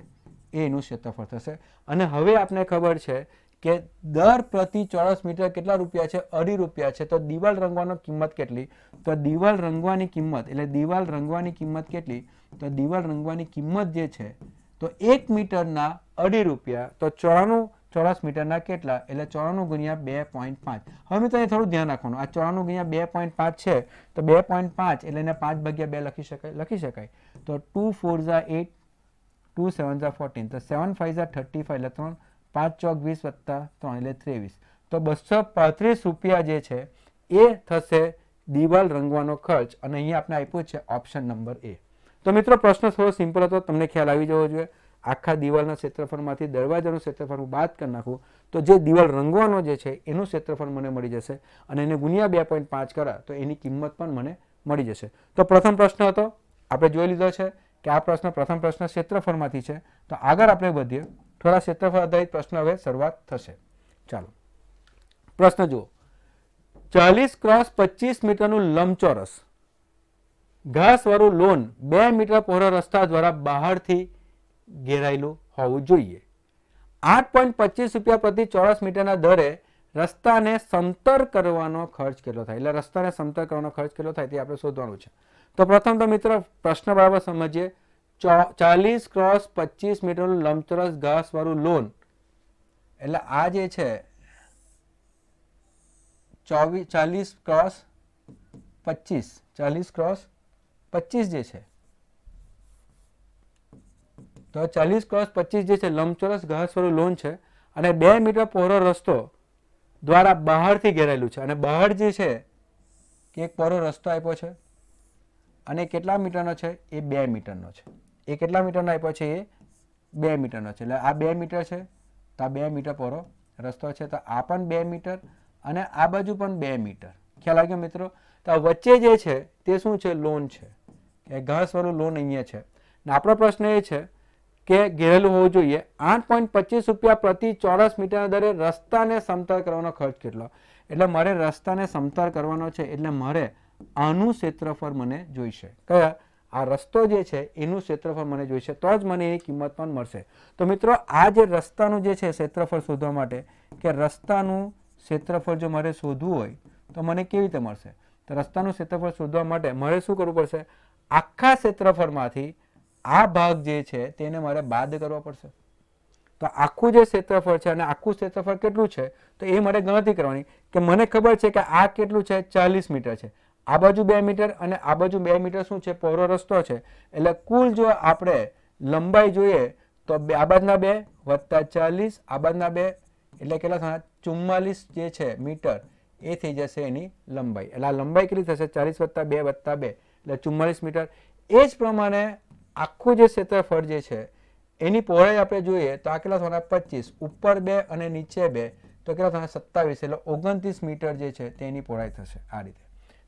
એનું ક્ષેત્રફળ થશે. અને હવે આપણે ખબર છે કે દર પ્રતિ ચોરસ મીટર કેટલા રૂપિયા છે? ₹2.5 છે. તો દિવાલ રંગવાનો કિંમત કેટલી? તો દિવાલ રંગવાની કિંમત, એટલે દિવાલ રંગવાની કિંમત કેટલી? તો દિવાલ રંગવાની કિંમત જે છે તો 1 મીટરના ₹2.5. તો 94 ચોરસ મીટરના કેટલા? એટલે 94 ગુણ્યા 2.5. હવે મિત્રો અહીં થોડું ધ્યાન રાખવાનું. આ 94 ગુણ્યા 2.5 છે, તો 2.5 એટલે એને 5/2 લખી શકાય. તો 2 4 8, 2 7 જા 14, તો 7 5 જા 35 એટલે 3, 5 ચોક 20 વત્તા 3 એટલે 23, તો 235 રૂપિયા જે છે એ થશે દિવાલ રંગવાનો ખર્ચ. અને અહીંયા આપણે આપ્યું છે ઓપ્શન નંબર એ. તો મિત્રો પ્રશ્ન થોડો સિમ્પલ હતો, તમને ખ્યાલ આવી જવો જોઈએ. આખા દિવાલના ક્ષેત્રફળમાંથી દરવાજાનું ક્ષેત્રફળ હું બાદ કરી નાખું તો જે દિવાલ રંગવાનો જે છે એનું ક્ષેત્રફળ મને મળી જશે, અને એને ગુણ્યા 2.5 કરા તો એની કિંમત પણ મને મળી જશે. તો પ્રથમ પ્રશ્ન હતો આપણે જોઈ લીધો છે કે આ પ્રથમ પ્રશ્ન ક્ષેત્રફળમાંથી છે. તો આગળ આપણે વધીએ, થોડા ક્ષેત્રફળ આધારિત પ્રશ્ન હવે શરૂઆત થશે. ચાલો પ્રશ્ન જુઓ. 40 ક્રોસ 25 મીટરનું લંબચોરસ ઘાસવાળું લોન 2 મીટર પહોળા રસ્તા દ્વારા બહારથી ઘેરાયેલું હોવું જોઈએ. 8.25 રૂપિયા પ્રતિ ચોરસ મીટરના દરે રસ્તાને સમતળ કરવાનો ખર્ચ કેટલો થાય? એટલે રસ્તાને સમતળ કરવાનો ખર્ચ કેટલો થાય તે આપણે શોધવાનું છે. તો પ્રથમ તો મિત્રો પ્રશ્ન બરાબર સમજીએ. 40 ક્રોસ 25 મીટરનું લંબચોરસ ઘાસવાળું લોન, એટલે આ જે છે 40 ક્રોસ 25 જે છે, તો 40 ક્રોસ 25 જે છે લંબચોરસ ઘાસવાળું લોન છે, અને 2 મીટર પહોળો રસ્તો દ્વારા બહારથી ઘેરાયેલું છે. અને બહાર જે છે કે એક પહોળો રસ્તો આપ્યો છે, અને કેટલા મીટરનો છે? એ 2 મીટરનો છે. એ કેટલા મીટરનો આપ્યો છે? એ 2 મીટરનો છે. એટલે આ 2 મીટર છે, તો આ 2 મીટર પહોળો રસ્તો છે, તો આ પણ 2 મીટર અને આ બાજુ પણ 2 મીટર. ખ્યાલ આવ્યો મિત્રો? તો આ વચ્ચે જે છે તે શું છે? લોન છે, કે ઘાસવાળું લોન અહીંયા છે. ને આપણો પ્રશ્ન એ છે કે ઘેરેલું હોવું જોઈએ. 8.25 રૂપિયા પ્રતિ ચોરસ મીટરના દરે રસ્તાને સમતળ કરવાનો ખર્ચ કેટલો? એટલે મારે રસ્તાને સમતળ કરવાનો છે, એટલે મારે આનું ક્ષેત્રફળ મને જોઈશે. કયા? આ રસ્તો જે છે એનું ક્ષેત્રફળ મને જોઈશે, તો જ મને એની કિંમત પણ મળશે. તો મિત્રો આ જે રસ્તાનું જે છે ક્ષેત્રફળ શોધવા માટે, કે રસ્તાનું ક્ષેત્રફળ જો મારે શોધવું હોય તો મને કેવી રીતે મળશે? તો રસ્તાનું ક્ષેત્રફળ શોધવા માટે મારે શું કરવું પડશે? આખા ક્ષેત્રફળમાંથી આ ભાગ જે છે તેને મારે બાદ કરવો પડશે. તો આખું જે ક્ષેત્રફળ છે અને આખું ક્ષેત્રફળ કેટલું છે તો એ મારે ગણતરી કરવાની, કે મને ખબર છે કે આ કેટલું છે? 40 મીટર છે. આ બાજુ 2 મીટર અને આ બાજુ 2 મીટર શું છે? પહોળો રસ્તો છે. એટલે કુલ જો આપણે લંબાઈ જોઈએ તો આ બાજુના 2 વત્તા 40, આ બાજુના 2 એટલે કેટલા થવાના? 44 જે છે મીટર એ થઈ જશે એની લંબાઈ. એટલે આ લંબાઈ કેટલી થશે? 40 વત્તા 2 વત્તા 2 એટલે 44 મીટર. એ જ પ્રમાણે આખું જે ક્ષેત્રફળ જે છે એની પહોળાઈ આપણે જોઈએ તો આ કેટલા થવાના? 25, ઉપર 2 અને નીચે 2 તો કેટલા થવાના? 27, એટલે 29 મીટર જે છે તેની પહોળાઈ થશે આ રીતે.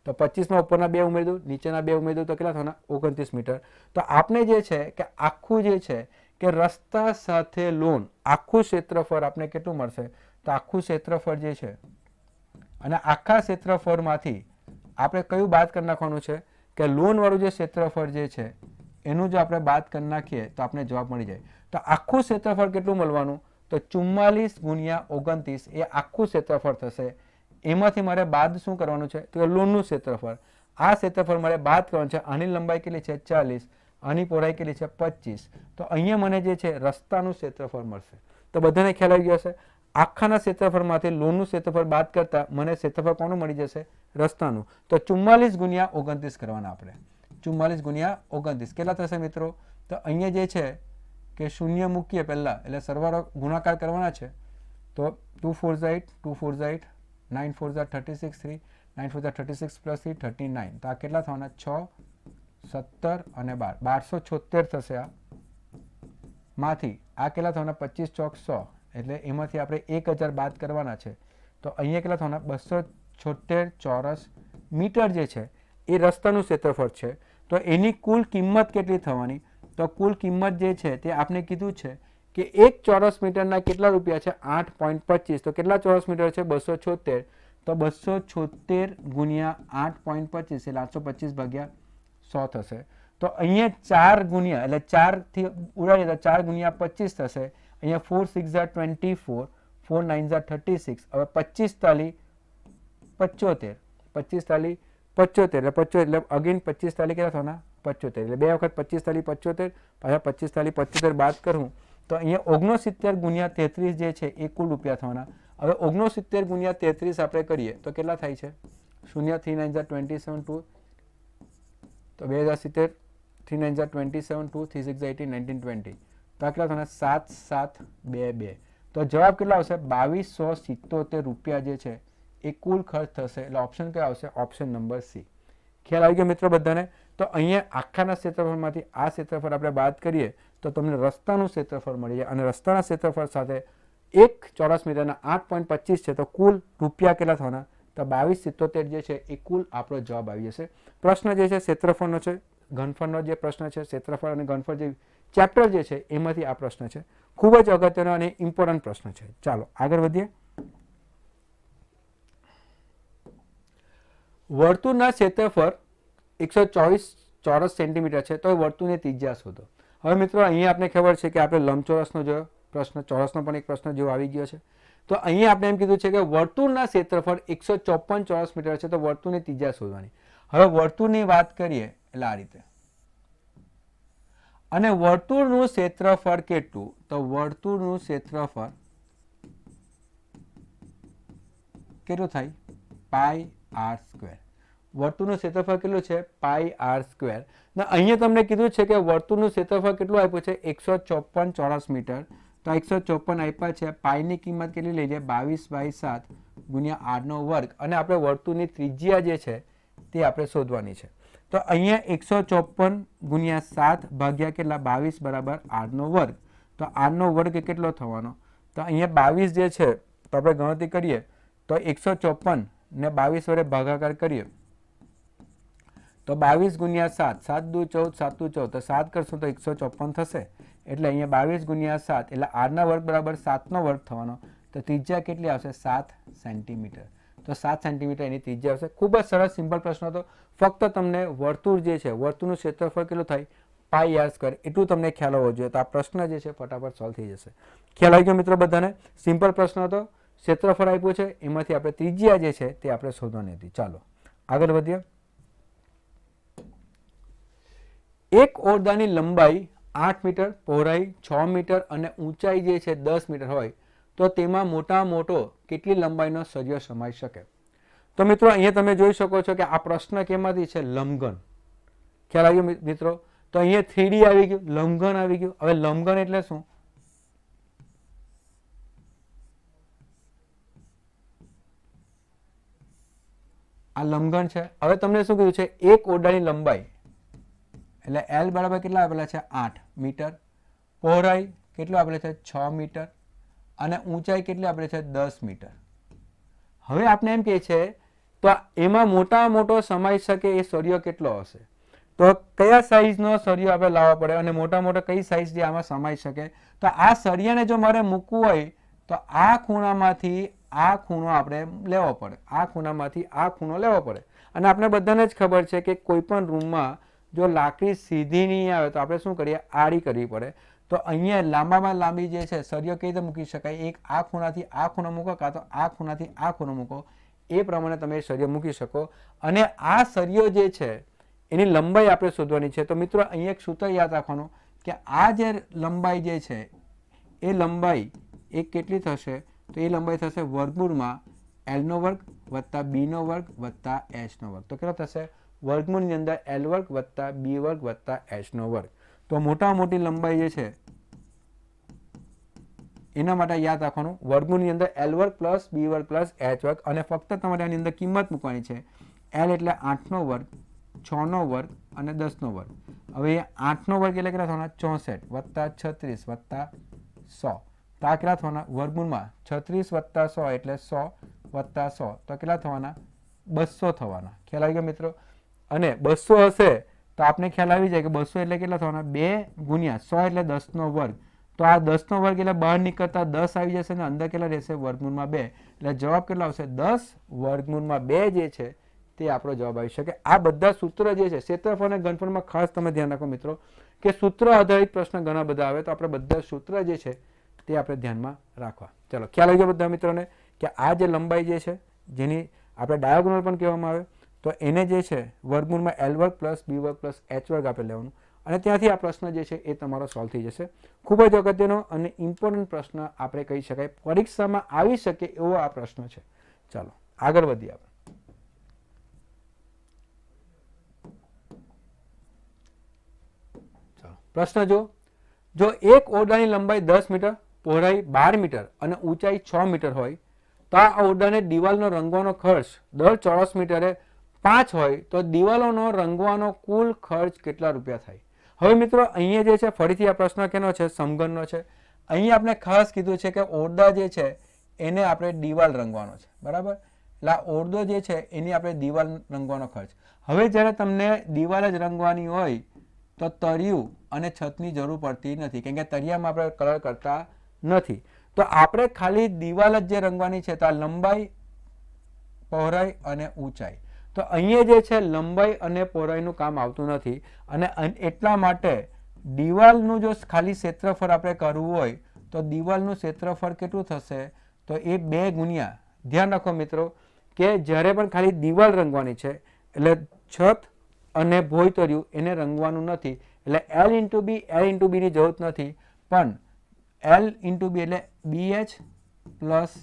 તો 25માં ઉપરના 2 ઉમેરી દઉં, નીચેના 2 ઉમેરી દઉં તો કેટલા થવાના? 29 મીટર. તો આપણે જે છે કે આખું જે છે કે રસ્તા સાથે લોન આખું ક્ષેત્રફળ આપણે કેટલું મળશે? તો આખું ક્ષેત્રફળ જે છે, અને આખા ક્ષેત્રફળમાંથી આપણે કયું બાદ કરી નાખવાનું છે? કે લોન વાળું જે ક્ષેત્રફળ જે છે એનું જો આપણે બાદ કરી નાખીએ તો આપણે જવાબ મળી જાય. તો આખું ક્ષેત્રફળ કેટલું મળવાનું? તો 44 ગુણ્યા 29 એ આખું ક્ષેત્રફળ થશે. એમાંથી મારે બાદ શું કરવાનું છે? તો લોનનું ક્ષેત્રફળ. આ ક્ષેત્રફળ મારે બાદ કરવાનું છે. આની લંબાઈ કેટલી છે? 40, આની પહોળાઈ કેટલી છે? 25. તો અહીંયા મને જે છે રસ્તાનું ક્ષેત્રફળ મળશે. તો બધાને ખ્યાલ આવી ગયો હશે. આખાના ક્ષેત્રફળમાંથી લોનનું ક્ષેત્રફળ બાદ કરતા મને ક્ષેત્રફળ કોનું મળી જશે? રસ્તાનું. તો 44 ગુણ્યા 29 કરવાના આપણે. 44 ગુણ્યા 29 કેટલા થશે મિત્રો? તો અહીંયા જે છે કે શૂન્ય મૂકીએ પહેલાં, એટલે સરવાળો ગુણાકાર કરવાના છે. તો 2 4 8, 2 4 8, 9 4 36, 3 9 4 36 પ્લસ 3 39. તો આ કેટલા થવાના? 6 17 અને 12 1276 થશે. આ માંથી આ કેટલા થવાના? 25 ચોક 100, એટલે એમાંથી આપણે 1000 બાદ કરવાના છે. તો અહીંયા કેટલા થવાના? 276 ચોરસ મીટર જે છે એ રસ્તાનું ક્ષેત્રફળ છે. તો એની કુલ કિંમત કેટલી થવાની? તો કુલ કિંમત જે છે તે આપણે કીધું છે કે 1 ચોરસ મીટરના કેટલા રૂપિયા છે? 8.25. તો કેટલા ચોરસ મીટર છે? 276. તો 276 ગુણ્યા 8.25 એટલે 825 ભાગ્યા 100 થશે. તો અહીંયા 4 ગુણ્યા એટલે 4 થી ઉડાડીએ તો 4 ગુણ્યા 25 થશે. અહીંયા 4 6 24, 4 9 36. હવે 25 તાલી 75, 25 તાલી 75 એટલે 75 એટલે અગેન 25 તાલી કેટલા થવાના? 75. એટલે 2 વખત 25 તાલી 75, પાછા 25 તાલી 75 બાદ કરું તો અહીંયા 69 ગુણ્યા 33 જે છે એ કુલ રૂપિયા થવાના. હવે 69 ગુણ્યા 33 આપણે કરીએ તો કેટલા થાય છે? 0 3 9 27 2, તો 2070 3 9 27 2 3 6 18 19 20. તો આ કેટલા થવાના 7722 તો જવાબ કેટલો આવશે 2277 રૂપિયા જે છે એ કુલ ખર્ચ થશે એટલે ઓપ્શન કયો આવશે ઓપ્શન નંબર સી ખ્યાલ આવી ગયો મિત્રો બધાને તો અહીંયા આખાના ક્ષેત્રફળમાંથી આ ક્ષેત્રફળ આપણે બાદ કરીએ તો તમને રસ્તાનું ક્ષેત્રફળ મળી જાય અને રસ્તાના ક્ષેત્રફળ સાથે 1 ચોરસ મીટરના 8.25 છે તો કુલ રૂપિયા કેટલા થવાના તો 2277 જે છે એ કુલ આપણો જવાબ આવી જશે પ્રશ્ન જે છે ક્ષેત્રફળનો છે ઘનફળનો જે પ્રશ્ન છે ક્ષેત્રફળ અને ઘનફળ જે ચેપ્ટર જે છે એમાંથી આ પ્રશ્ન છે ખૂબ જ અગત્યનો અને ઇમ્પોર્ટન્ટ પ્રશ્ન છે ચાલો આગળ વધીએ વર્તુળના ક્ષેત્રફળ 124 ચોરસ સેન્ટીમીટર છે તો વર્તુળની ત્રિજ્યા શોધો હવે મિત્રો અહીંયા આપણે ખબર છે કે આપણે લંબચોરસનો જોયો પ્રશ્ન ચોરસનો પણ એક પ્રશ્ન જેવો આવી ગયો છે તો અહીંયા આપણે એમ કીધું છે કે વર્તુળના ક્ષેત્રફળ 154 ચોરસ મીટર છે તો વર્તુળની ત્રિજ્યા શોધવાની હવે વર્તુળની વાત કરીએ એટલે આ રીતે અને વર્તુળનું ક્ષેત્રફળ કેટલું તો વર્તુળનું ક્ષેત્રફળ કેટલું થાય પાઈ આર સ્ક્વેર વર્તુળનું ક્ષેત્રફળ કેટલું છે પાઈ આર સ્ક્વેર ને અહીંયા તમને કીધું છે કે વર્તુળનું ક્ષેત્રફળ કેટલું આપ્યું છે 154 ચોરસ મીટર તો 154 આપ્યા છે પાઈની કિંમત કેટલી લઈ લે 22/7 ગુણ્યા r નો વર્ગ અને આપણે વર્તુળની ત્રિજ્યા જે છે તે આપણે શોધવાની છે તો અહીંયા 154 ગુણ્યા 7 ભાગ્યા કેટલા 22 બરાબર r નો વર્ગ તો r નો વર્ગ કેટલો થવાનો તો અહીંયા 22 જે છે તો આપણે ગણતરી કરીએ તો 154 ને 22 વડે ભાગાકાર કરીએ તો 22 ગુણ્યા 7 7 દુ 14 7 દુ 14 તો 7 કરશું તો 154 થશે એટલે અહીંયા 22 ગુણ્યા 7 એટલે r ના વર્ગ બરાબર 7 નો વર્ગ થવાનો તો ત્રિજ્યા કેટલી આવશે 7 સેન્ટીમીટર તો 7 સેન્ટીમીટર એની ત્રિજ્યા આવશે ખૂબ જ સરસ સિમ્પલ પ્રશ્ન હતો ફક્ત તમને વર્તુળ જે છે વર્તુળનું ક્ષેત્રફળ કેટલું થાય પાઈ આર સ્ક્વેર એટલું તમને ખ્યાલ હોવો જોઈએ તો આ પ્રશ્ન જે છે ફટાફટ સોલ્વ થઈ જશે ખ્યાલ આવી ગયો મિત્રો બધાને સિમ્પલ પ્રશ્ન હતો ક્ષેત્રફળ આપ્યું છે એમાંથી આપણે ત્રિજ્યા જે છે તે આપણે શોધવાની હતી ચાલો આગળ વધીએ એક ઓરડાની લંબાઈ 8 મીટર પહોળાઈ 6 મીટર અને ઊંચાઈ જે છે 10 મીટર હોય તો તેમાં મોટા મોટો કેટલી લંબાઈનો સળિયો સમાઈ શકે તો મિત્રો અહીંયા તમે જોઈ શકો છો કે આ પ્રશ્ન કેમાંથી છે લંબઘન ખ્યાલ આવ્યો મિત્રો તો અહીંયા 3D આવી ગયું લંબઘન આવી ગયું હવે લંબઘન એટલે શું આ લંબઘન છે હવે તમને શું કીધું છે એક ઓરડાની લંબાઈ એટલે L બરાબર કેટલા આપેલા છે 8 મીટર પહોળાઈ કેટલું આપેલું છે 6 મીટર અને ઊંચાઈ કેટલી આપેલી છે 10 મીટર હવે આપણે એમ કહે છે તો એમાં મોટા મોટો સમાઈ શકે એ સળિયો કેટલો હશે તો કયા સાઈઝનો સળિયો આપણે લાવવા પડે અને મોટા મોટા કઈ સાઈઝ જે આમાં સમાઈ શકે તો આ સળિયાને જો મારે મૂકવું હોય તો આ ખૂણામાંથી આ ખૂણો આપણે લેવો પડે આ ખૂણામાંથી આ ખૂણો લેવો પડે અને આપણે બધાને જ ખબર છે કે કોઈ પણ રૂમમાં જો લાકડી સીધી નહીં આવે તો આપણે શું કરીએ આડી કરવી પડે તો અહીંયા લાંબામાં લાંબી જે છે સળિયો કઈ રીતે મૂકી શકાય એક આ ખૂણાથી આ ખૂણો મૂકો કાં તો આ ખૂણાથી આ ખૂણો મૂકો એ પ્રમાણે તમે સળિયો મૂકી શકો અને આ સળિયો જે છે એની લંબાઈ આપણે શોધવાની છે તો મિત્રો અહીંયા એક સૂત્ર યાદ રાખવાનું કે આ જે લંબાઈ જે છે એ લંબાઈ એ કેટલી થશે તો એ લંબાઈ થશે વર્ગમૂળમાં L નો વર્ગ વત્તા B નો વર્ગ વત્તા H નો વર્ગ તો કેટલો થશે વર્ગમૂળની અંદર L વર્ગ વત્તા B વર્ગ વત્તા H નો વર્ગ તો મોટા મોટી લંબાઈ જે છે એના માટે યાદ રાખવાનું વર્ગમૂળની અંદર L વર્ગ પ્લસ B વર્ગ પ્લસ H વર્ગ અને ફક્ત તમારે આની અંદર કિંમત મૂકવાની છે L એટલે 8 નો વર્ગ 6 નો વર્ગ અને 10 નો વર્ગ હવે 8 નો વર્ગ એટલે કેટલા થવાના 64 વત્તા 36 વત્તા 100 તો આ કેટલા થવાના વર્ગમૂળમાં 36 વત્તા 100 એટલે 100 વત્તા 100 તો કેટલા થવાના 200 થવાના ખ્યાલ આવી ગયો મિત્રો અને 200 હશે તો આપણે ખ્યાલ આવી જાય કે 200 એટલે કેટલા થવાના 2 ગુણ્યા 100 એટલે 10 નો વર્ગ તો આ 10 નો વર્ગ એટલે બહાર નીકળતા 10 આવી જશે અને અંદર કેટલા રહેશે વર્ગમૂળમાં 2 એટલે જવાબ કેટલો આવશે 10 વર્ગમૂળમાં 2 જે છે તે આપણો જવાબ આવી શકે આ બધા સૂત્ર જે છે ક્ષેત્રફળ અને ઘનફળમાં ખાસ તમે ધ્યાન રાખો મિત્રો કે સૂત્ર આધારિત પ્રશ્ન ઘણા બધા આવે તો આપણે બધા સૂત્ર જે છે તે આપણે ધ્યાનમાં રાખવા ચલો ખ્યાલ આવી ગયો બધા મિત્રોને કે આ જે લંબાઈ જે છે જેની આપણે ડાયાગોનલ પણ કહેવામાં આવે તો એને જે છે વર્ગમૂળમાં L વર્ગ પ્લસ B વર્ગ પ્લસ H વર્ગ આપણે લેવાનું અને ત્યાંથી આ પ્રશ્ન જે છે એ તમારો સોલ્વ થઈ જશે ખૂબ જ અગત્યનો અને ઇમ્પોર્ટન્ટ પ્રશ્ન આપણે કહી શકાય પરીક્ષામાં આવી શકે એવો આ પ્રશ્ન છે ચાલો આગળ વધીએ આપણે ચાલો પ્રશ્ન જો એક ઓરડાની લંબાઈ 10 મીટર, પહોળાઈ 12 મીટર અને ઊંચાઈ 6 મીટર હોય તો આ ઓરડાને દિવાલનો રંગવાનો ખર્ચ દર ચોરસ મીટરે 5 હોય તો દિવાલોનો રંગવાનો કુલ ખર્ચ કેટલા રૂપિયા થાય? હવે મિત્રો અહીંયા જે છે ફરીથી આ પ્રશ્ન કેનો છે? સમઘનનો છે. અહીં આપણે ખાસ કીધું છે કે ઓરડા જે છે એને આપણે દિવાલ રંગવાનો છે, બરાબર? એટલે આ ઓરડો જે છે એની આપણે દિવાલ રંગવાનો ખર્ચ. હવે જ્યારે તમને દિવાલ જ રંગવાની હોય તો તળિયું અને છતની જરૂર પડતી નથી, કેમ કે તળિયામાં આપણે કલર કરતા નથી. તો આપણે ખાલી દિવાલ જ જે રંગવાની છે તો આ લંબાઈ, પહોળાઈ અને ઊંચાઈ. તો અહીંયા જે છે લંબાઈ અને પહોળાઈનું કામ આવતું નથી અને એટલા માટે દિવાલનું જો ખાલી ક્ષેત્રફળ આપણે કરવું હોય તો દિવાલનું ક્ષેત્રફળ કેટલું થશે? તો એ 2 ગુણ્યા, ધ્યાન રાખો મિત્રો કે જ્યારે પણ ખાલી દિવાલ રંગવાની છે એટલે છત અને ભોંયતળિયું એને રંગવાનું નથી, એટલે L into B, L into બીની જરૂર નથી, પણ L ઇન્ટુ બી એટલે BH પ્લસ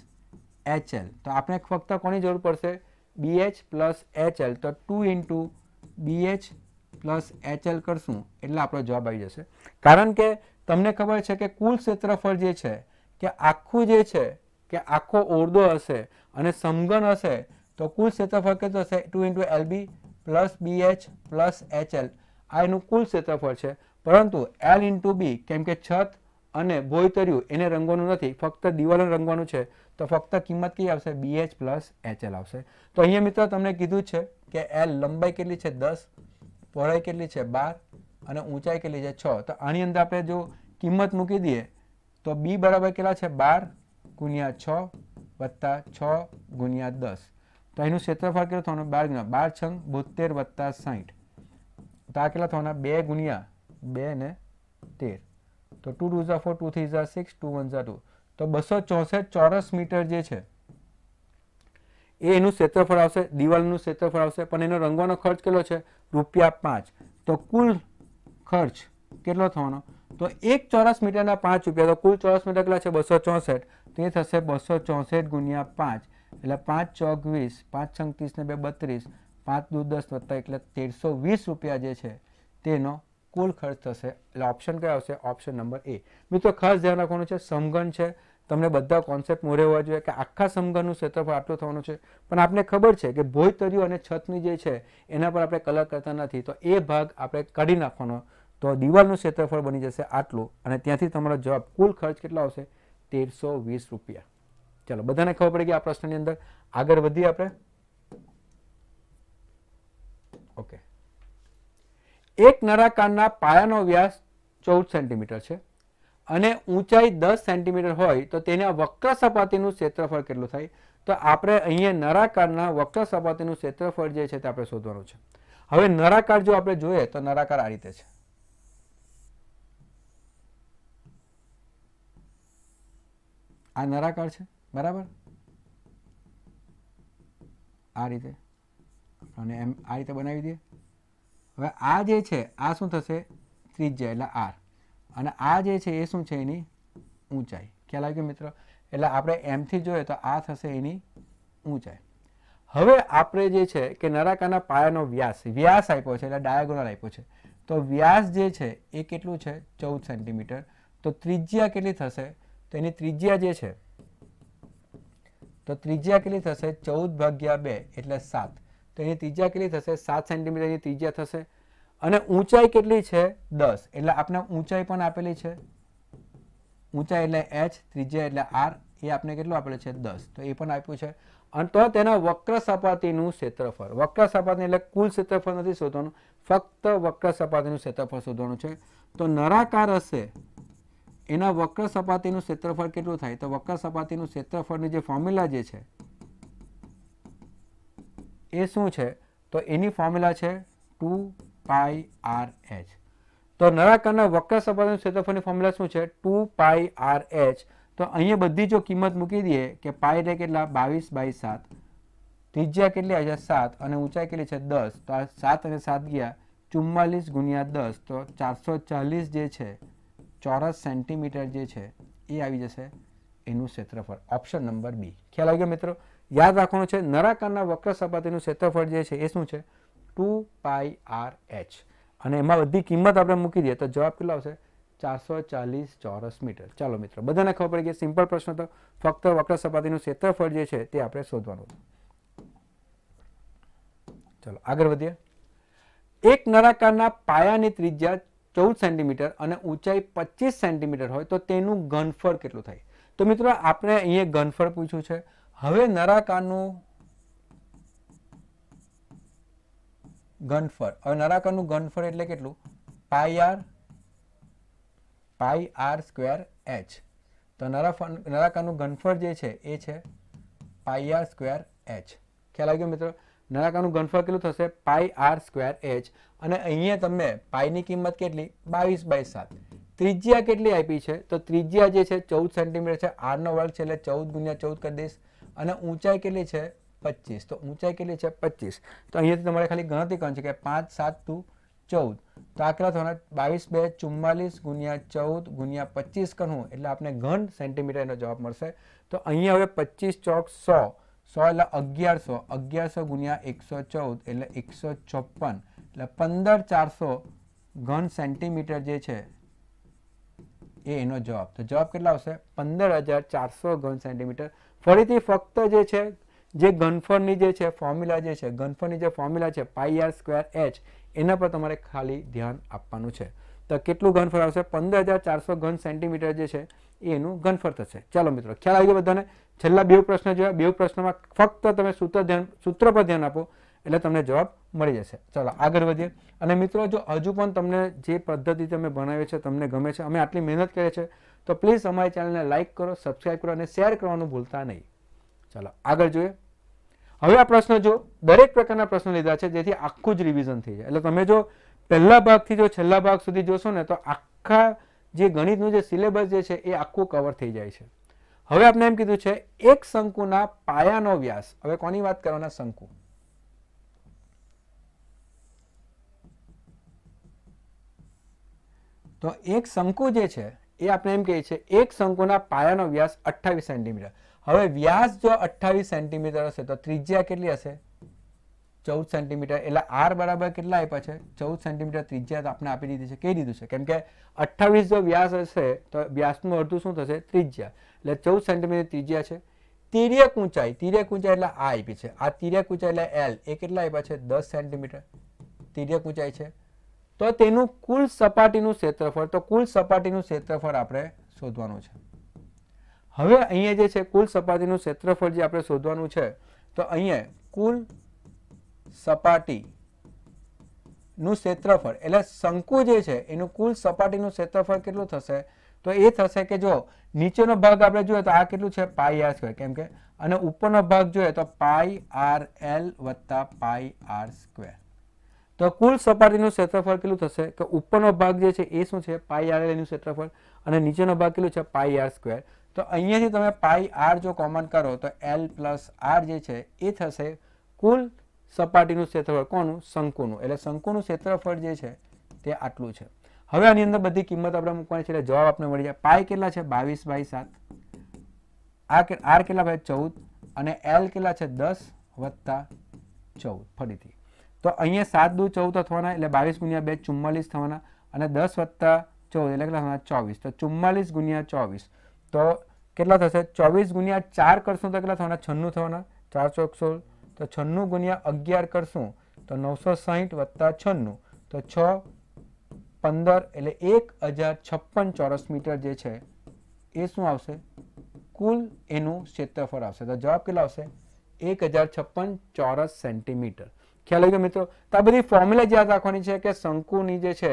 HL. તો આપણે ફક્ત કોની જરૂર પડશે? BH plus HL. તો 2 ઇન્ટુ BH પ્લસ HL કરશું એટલે આપણો જવાબ આવી જશે. કારણ કે તમને ખબર છે કે કુલ ક્ષેત્રફળ જે છે કે આખું જે છે કે આખો ઓરડો હશે અને સમઘન હશે તો કુલ ક્ષેત્રફળ કેટલું હશે? 2 into LB plus BH plus HL. આ એનું કુલ ક્ષેત્રફળ છે. પરંતુ L ઇન્ટુ બી, કેમ કે છત અને ભોંયતળિયું એને રંગવાનું નથી, ફક્ત દિવાલને રંગવાનું છે, તો ફક્ત કિંમત કઈ આવશે? BH પ્લસ HL આવશે. તો અહીંયા મિત્રો તમને કીધું છે કે L લંબાઈ કેટલી છે? 10, પહોળાઈ કેટલી છે? 12 અને ઊંચાઈ કેટલી છે? 6. તો આની અંદર આપણે જો કિંમત મૂકી દઈએ તો B બરાબર કેટલા છે? 12 ગુણ્યા 6 વત્તા 6 ગુણ્યા 10. તો એનું ક્ષેત્રફળ કેટલું થવાનું? 12 ગુણ્યા 12 6 72 વત્તા 60. તો આ કેટલા થવાના? 2 ગુણ્યા 2 ને 13. તો 2 2 4, 2 3 6, 2 1 2. તો 264 ચોરસ મીટર જે છે એ એનું ક્ષેત્રફળ આવશે, દિવાલનું ક્ષેત્રફળ આવશે. પણ એનો રંગવાનો ખર્ચ કેટલો છે? ₹5. તો કુલ ખર્ચ કેટલો થવાનો? તો 1 ચોરસ મીટરના ₹5. તો કુલ ચોરસ મીટર કેટલા છે? 264. તો એ થશે 264 ગુણ્યા 5 એટલે 5 ચોક 20, 5 છંગ 30 ને 2 32, 5 દુ 10 વત્તા એટલે ₹1320 જે છે તેનો કુલ ખર્ચ થશે. એટલે ઓપ્શન કયો આવશે? ઓપ્શન નંબર એ. મિત્રો ખાસ ધ્યાન રાખવાનું છે, સમઘન છે, તમને બધા કોન્સેપ્ટ મોરે હોવા જોઈએ કે આખા સમઘનનું ક્ષેત્રફળ આટલું થવાનું છે. પણ આપણે ખબર છે કે ભોંયતળિયું અને છતની જે છે એના પર આપણે કલર કરતા નથી, તો એ ભાગ આપણે કાઢી નાખવાનો. તો દિવાલનું ક્ષેત્રફળ બની જશે આટલું અને ત્યાંથી તમારો જવાબ કુલ ખર્ચ કેટલો આવશે? ₹1320. ચાલો, બધાને ખબર પડી ગઈ આ પ્રશ્નની અંદર. આગળ વધીએ આપણે. ઓકે, એક નળાકારના પાયાનો વ્યાસ 14 સેન્ટીમીટર છે અને ઊંચાઈ 10 સેન્ટીમીટર હોય તો તેના વક્ર સપાટીનું ક્ષેત્રફળ કેટલું થાય? તો આપણે અહીંયા નળાકારના વક્ર સપાટીનું ક્ષેત્રફળ જે છે તે આપણે શોધવાનું છે. હવે નળાકાર જો આપણે જોઈએ તો નળાકાર આ રીતે છે. આ નળાકાર છે, બરાબર? આ રીતે અને એમ આ રીતે બનાવી દઈએ. હવે આ જે છે આ શું થશે? ત્રિજ્યા એટલે R, અને આ જે છે એ શું છે? એની ઊંચાઈ. ખ્યાલ આવી ગયો મિત્રો? એટલે આપણે એમથી જોઈએ તો આ થશે એની ઊંચાઈ. હવે આપણે જે છે કે નળાકારના પાયાનો વ્યાસ આપ્યો છે એટલે ડાયાગોનલ આપ્યો છે. તો વ્યાસ જે છે એ કેટલું છે? 14 સેન્ટીમીટર. તો ત્રિજ્યા કેટલી થશે? તો એની ત્રિજ્યા જે છે તો ત્રિજ્યા કેટલી થશે? 14/2 એટલે 7. તો એની ત્રિજ્યા કેટલી થશે? 7 સેન્ટીમીટરની ત્રિજ્યા થશે. અને ઊંચાઈ કેટલી છે? 10. એટલે આપણે ઊંચાઈ પણ આપેલી છે. ઊંચાઈ એટલે h, ત્રિજ્યા એટલે r, એ આપણે કેટલું આપેલું છે? 10. તો એ પણ આપ્યું છે. અને તો તેના વક્ર સપાટીનું ક્ષેત્રફળ, વક્ર સપાટી એટલે કુલ ક્ષેત્રફળ નથી શોધવાનું, ફક્ત વક્ર સપાટીનું ક્ષેત્રફળ શોધવાનું છે. તો નળાકાર હશે એના વક્ર સપાટીનું ક્ષેત્રફળ કેટલું થાય? તો વક્ર સપાટીનું ક્ષેત્રફળની જે ફોર્મ્યુલા જે છે એ શું છે? તો એની ફોર્મ્યુલા છે 2πrh. તો નળાકારના વક્ર સપાટીનું ક્ષેત્રફળની ફોર્મ્યુલા શું છે? 2πrh. તો અહીંયા બધી જો કિંમત મૂકી દઈએ કે પાઈ એટલે કેટલા? 22/7, ત્રિજ્યા કેટલી આવે છે? 7, અને ઊંચાઈ કેટલી છે? 10. તો આ 7 અને 7 ગયા 44 ગુણ્યા 10, તો 440 જે છે ચોરસ સેન્ટીમીટર જે છે એ આવી જશે એનું ક્ષેત્રફળ. Option number B. ખ્યાલ આવી ગયો મિત્રો? યાદ રાખવાનું છે, નળાકારના વક્ર સપાટીનું ક્ષેત્રફળ જે છે એ શું છે? 2πrh. અને એમાં બધી કિંમત આપણે મૂકી દઈએ તો જવાબ કેટલો આવશે? 440 ચોરસ મીટર. ચાલો મિત્રો, બધાને ખબર પડી ગઈ. સિમ્પલ પ્રશ્ન હતો, ફક્ત વક્ર સપાટીનું ક્ષેત્રફળ જે છે તે આપણે શોધવાનું હતું. ચલો આગળ વધીએ. એક નળાકારના પાયાની ત્રિજ્યા 14 સેન્ટીમીટર અને ઊંચાઈ 25 સેન્ટીમીટર હોય તો તેનું ઘનફળ કેટલું થાય? તો મિત્રો આપણે અહીંયા ઘનફળ પૂછ્યું છે. હવે નળાકારનું ઘનફળ, હવે નળાકારનું ઘનફળ એટલે કેટલું? પાઈ આર સ્ક્વેર એચ. તો નળાકારનું ઘનફળ જે છે એ છે પાઈ આર સ્ક્વેર એચ. ખ્યાલ આવી ગયો મિત્રો? નળાકારનું ઘનફળ કેટલું થશે? પાઈ આર સ્ક્વેર એચ. અને અહીંયા તમને પાઈની કિંમત કેટલી? 22/7. ત્રિજ્યા કેટલી આપી છે? તો ત્રિજ્યા જે છે 14 સેન્ટીમીટર છે. આરનો વર્ગ છે એટલે 14 × 14 કરી દઈશ. અને ઊંચાઈ કેટલી છે? 25. તો ઊંચાઈ કેટલી છે? 25. તો અહીંયાથી તમારે ખાલી ગણતરી કરવાની છે કે 5 7 × 14. તો આ કેટલા થવાના? 22 × 2 = 44 × 14 × 25 કરવું એટલે આપણે ઘન સેન્ટીમીટર એનો જવાબ મળશે. તો અહીંયા હવે 25 ચોક 100, 100 એટલે 1100, 1100 × 114 એટલે 154, એટલે 15400 ઘન સેન્ટીમીટર જે છે એ એનો જવાબ. તો જવાબ કેટલા આવશે? 15400 ઘન સેન્ટીમીટર. ફરીથી ફક્ત જે છે જે ઘનફળની જે છે ફોર્મ્યુલા જે છે, ઘનફળની જે ફોર્મ્યુલા છે પાઈ આર સ્ક્વેર એચ, એના પર તમારે ખાલી ધ્યાન આપવાનું છે. તો કેટલું ઘનફળ આવશે? 15400 ઘન સેન્ટીમીટર જે છે એ એનું ઘનફળ થશે. ચાલો મિત્રો, ખ્યાલ આવી ગયો બધાને? છેલ્લા 2 પ્રશ્ન જોયા. 2 પ્રશ્નમાં ફક્ત તમે સૂત્ર પર ધ્યાન આપો એટલે તમને જવાબ મળી જશે. ચાલો આગળ વધીએ. અને મિત્રો, જો હજુ પણ તમને જે પદ્ધતિ તમે ભણાવી છે તમને ગમે છે, અમે આટલી મહેનત કરીએ છીએ, તો પ્લીઝ અમારી ચેનલને લાઇક કરો, સબસ્ક્રાઇબ કરો અને શેર કરવાનું ભૂલતા નહીં. ચાલો આગળ જોઈએ. હવે આ પ્રશ્ન જો દરેક પ્રકારના પ્રશ્નો લીધા છે જેથી આખું જ રિવિઝન થઈ જાય. એટલે તમે જો પહેલા ભાગથી જો છેલ્લા ભાગ સુધી જોશો ને તો આખા જે ગણિતનું જે સિલેબસ જે છે એ આખું કવર થઈ જાય છે. હવે આપણે એમ કીધું છે એક શંકુના પાયાનો વ્યાસ. હવે કોની વાત કરવાના? શંકુ. તો એક શંકુ જે છે એ આપણે એમ કહીએ છીએ એક શંકુના પાયાનો વ્યાસ 28 સેન્ટીમીટર. હવે વ્યાસ જો 28 સેન્ટીમીટર હશે તો ત્રિજ્યા કેટલી હશે? 14 સેન્ટીમીટર. એટલે આર બરાબર કેટલા આપ્યા છે? 14 સેન્ટીમીટર ત્રિજ્યા તો આપણે આપી દીધી છે. કહી દીધું છે કેમ કે 28 જો વ્યાસ હશે તો વ્યાસનું અડધું શું થશે? ત્રિજ્યા. એટલે 14 સેન્ટીમીટર ત્રિજ્યા છે. તિર્યક ઊંચાઈ એટલે આ આપી છે. આ તિર્યક ઊંચાઈ એટલે એલ, એ કેટલા આપ્યા છે? 10 સેન્ટીમીટર તિર્યક ઊંચાઈ છે. તો તેનું કુલ સપાટીનું ક્ષેત્રફળ, તો કુલ સપાટીનું ક્ષેત્રફળ આપણે શોધવાનું છે. હવે અહીંયા જે છે કુલ સપાટીનું ક્ષેત્રફળ જે આપણે શોધવાનું છે, તો અહીંયા કુલ સપાટીનું ક્ષેત્રફળ એટલે શંકુ જે છે એનું કુલ સપાટીનું ક્ષેત્રફળ કેટલું થશે? તો એ થશે કે જો નીચેનો ભાગ આપણે જોઈએ તો આ કેટલું છે? પાઈ આર સ્ક્વેર. કેમ કે અને ઉપરનો ભાગ જોઈએ તો પાઈ આર એલ વત્તા પાઈ આર સ્ક્વેર. તો કુલ સપાટીનું ક્ષેત્રફળ કેટલું થશે? કે ઉપરનો ભાગ જે છે એ શું છે? પાઈ આર એલ એનું ક્ષેત્રફળ, અને નીચેનો ભાગ કેટલું છે? પાઈ આર સ્ક્વેર. તો અહીંયાથી તમે પાઈ આર જો કોમન કરો તો એલ પ્લસ આર જે છે એ થશે કુલ સપાટીનું ક્ષેત્રફળ. કોનું? શંકુનું. એટલે શંકુનું ક્ષેત્રફળ જે છે તે આટલું છે. હવે આની અંદર બધી કિંમત આપણે મૂકવાની છે એટલે જવાબ આપણે મળી જાય. પાઈ કેટલા છે? 22/7. આર કેટલા ભાઈ? 14. અને એલ કેટલા છે? 10 વત્તા 14. ફરીથી તો અહીંયા 7 દુ 14 થવાના એટલે 22 × 2 44 થવાના, અને 10 વત્તા 14 એટલે કેટલા થવાના? 24. તો 44 × 24 તો કેટલા થશે? 24 × 4 કરશું તો કેટલા થવાના? 96 થવાના. 4 ચોક 16. તો 96 × 11 કરશું તો 960 વત્તા 96 તો 6 15 એટલે 1056 ચોરસ મીટર જે છે એ શું આવશે? કુલ એનું ક્ષેત્રફળ આવશે. તો જવાબ કેટલા આવશે? 1056 ચોરસ સેન્ટીમીટર. ખ્યાલ આવી ગયો મિત્રો? તો આ બધી ફોર્મ્યુલા યાદ રાખવાની છે કે શંકુની જે છે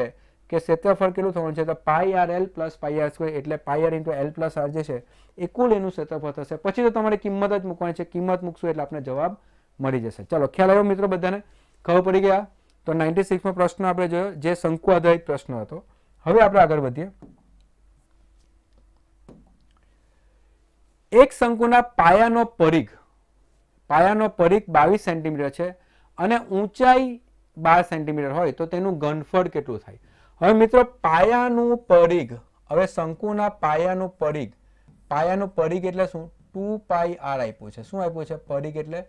કે ક્ષેત્રફળ કેટલું થવાનું છે? તો pi R L plus pi R square એટલે pi R into L plus R જે છે એ કુલ એનું ક્ષેત્રફળ થશે. પછી તો તમારે કિંમત જ મૂકવાની છે. કિંમત મૂકશું એટલે આપણે જવાબ મળી જશે. ચલો ખ્યાલ આવ્યો મિત્રો? બધાને ખબર પડી ગયા? તો 96મો પ્રશ્ન આપણે જોયો જે શંકુ આધારિત પ્રશ્ન હતો. હવે આપણે આગળ વધીએ. એક શંકુના પાયાનો પરિઘ 22 સેન્ટીમીટર છે અને ઊંચાઈ 12 સેન્ટીમીટર હોય તો તેનું ઘનફળ કેટલું થાય? હવે મિત્રો પાયાનું પરિઘ, હવે શંકુના પાયાનું પરિઘ એટલે શું? 2 પાઈ આર આપ્યું છે. શું આપ્યું છે? પરિઘ એટલે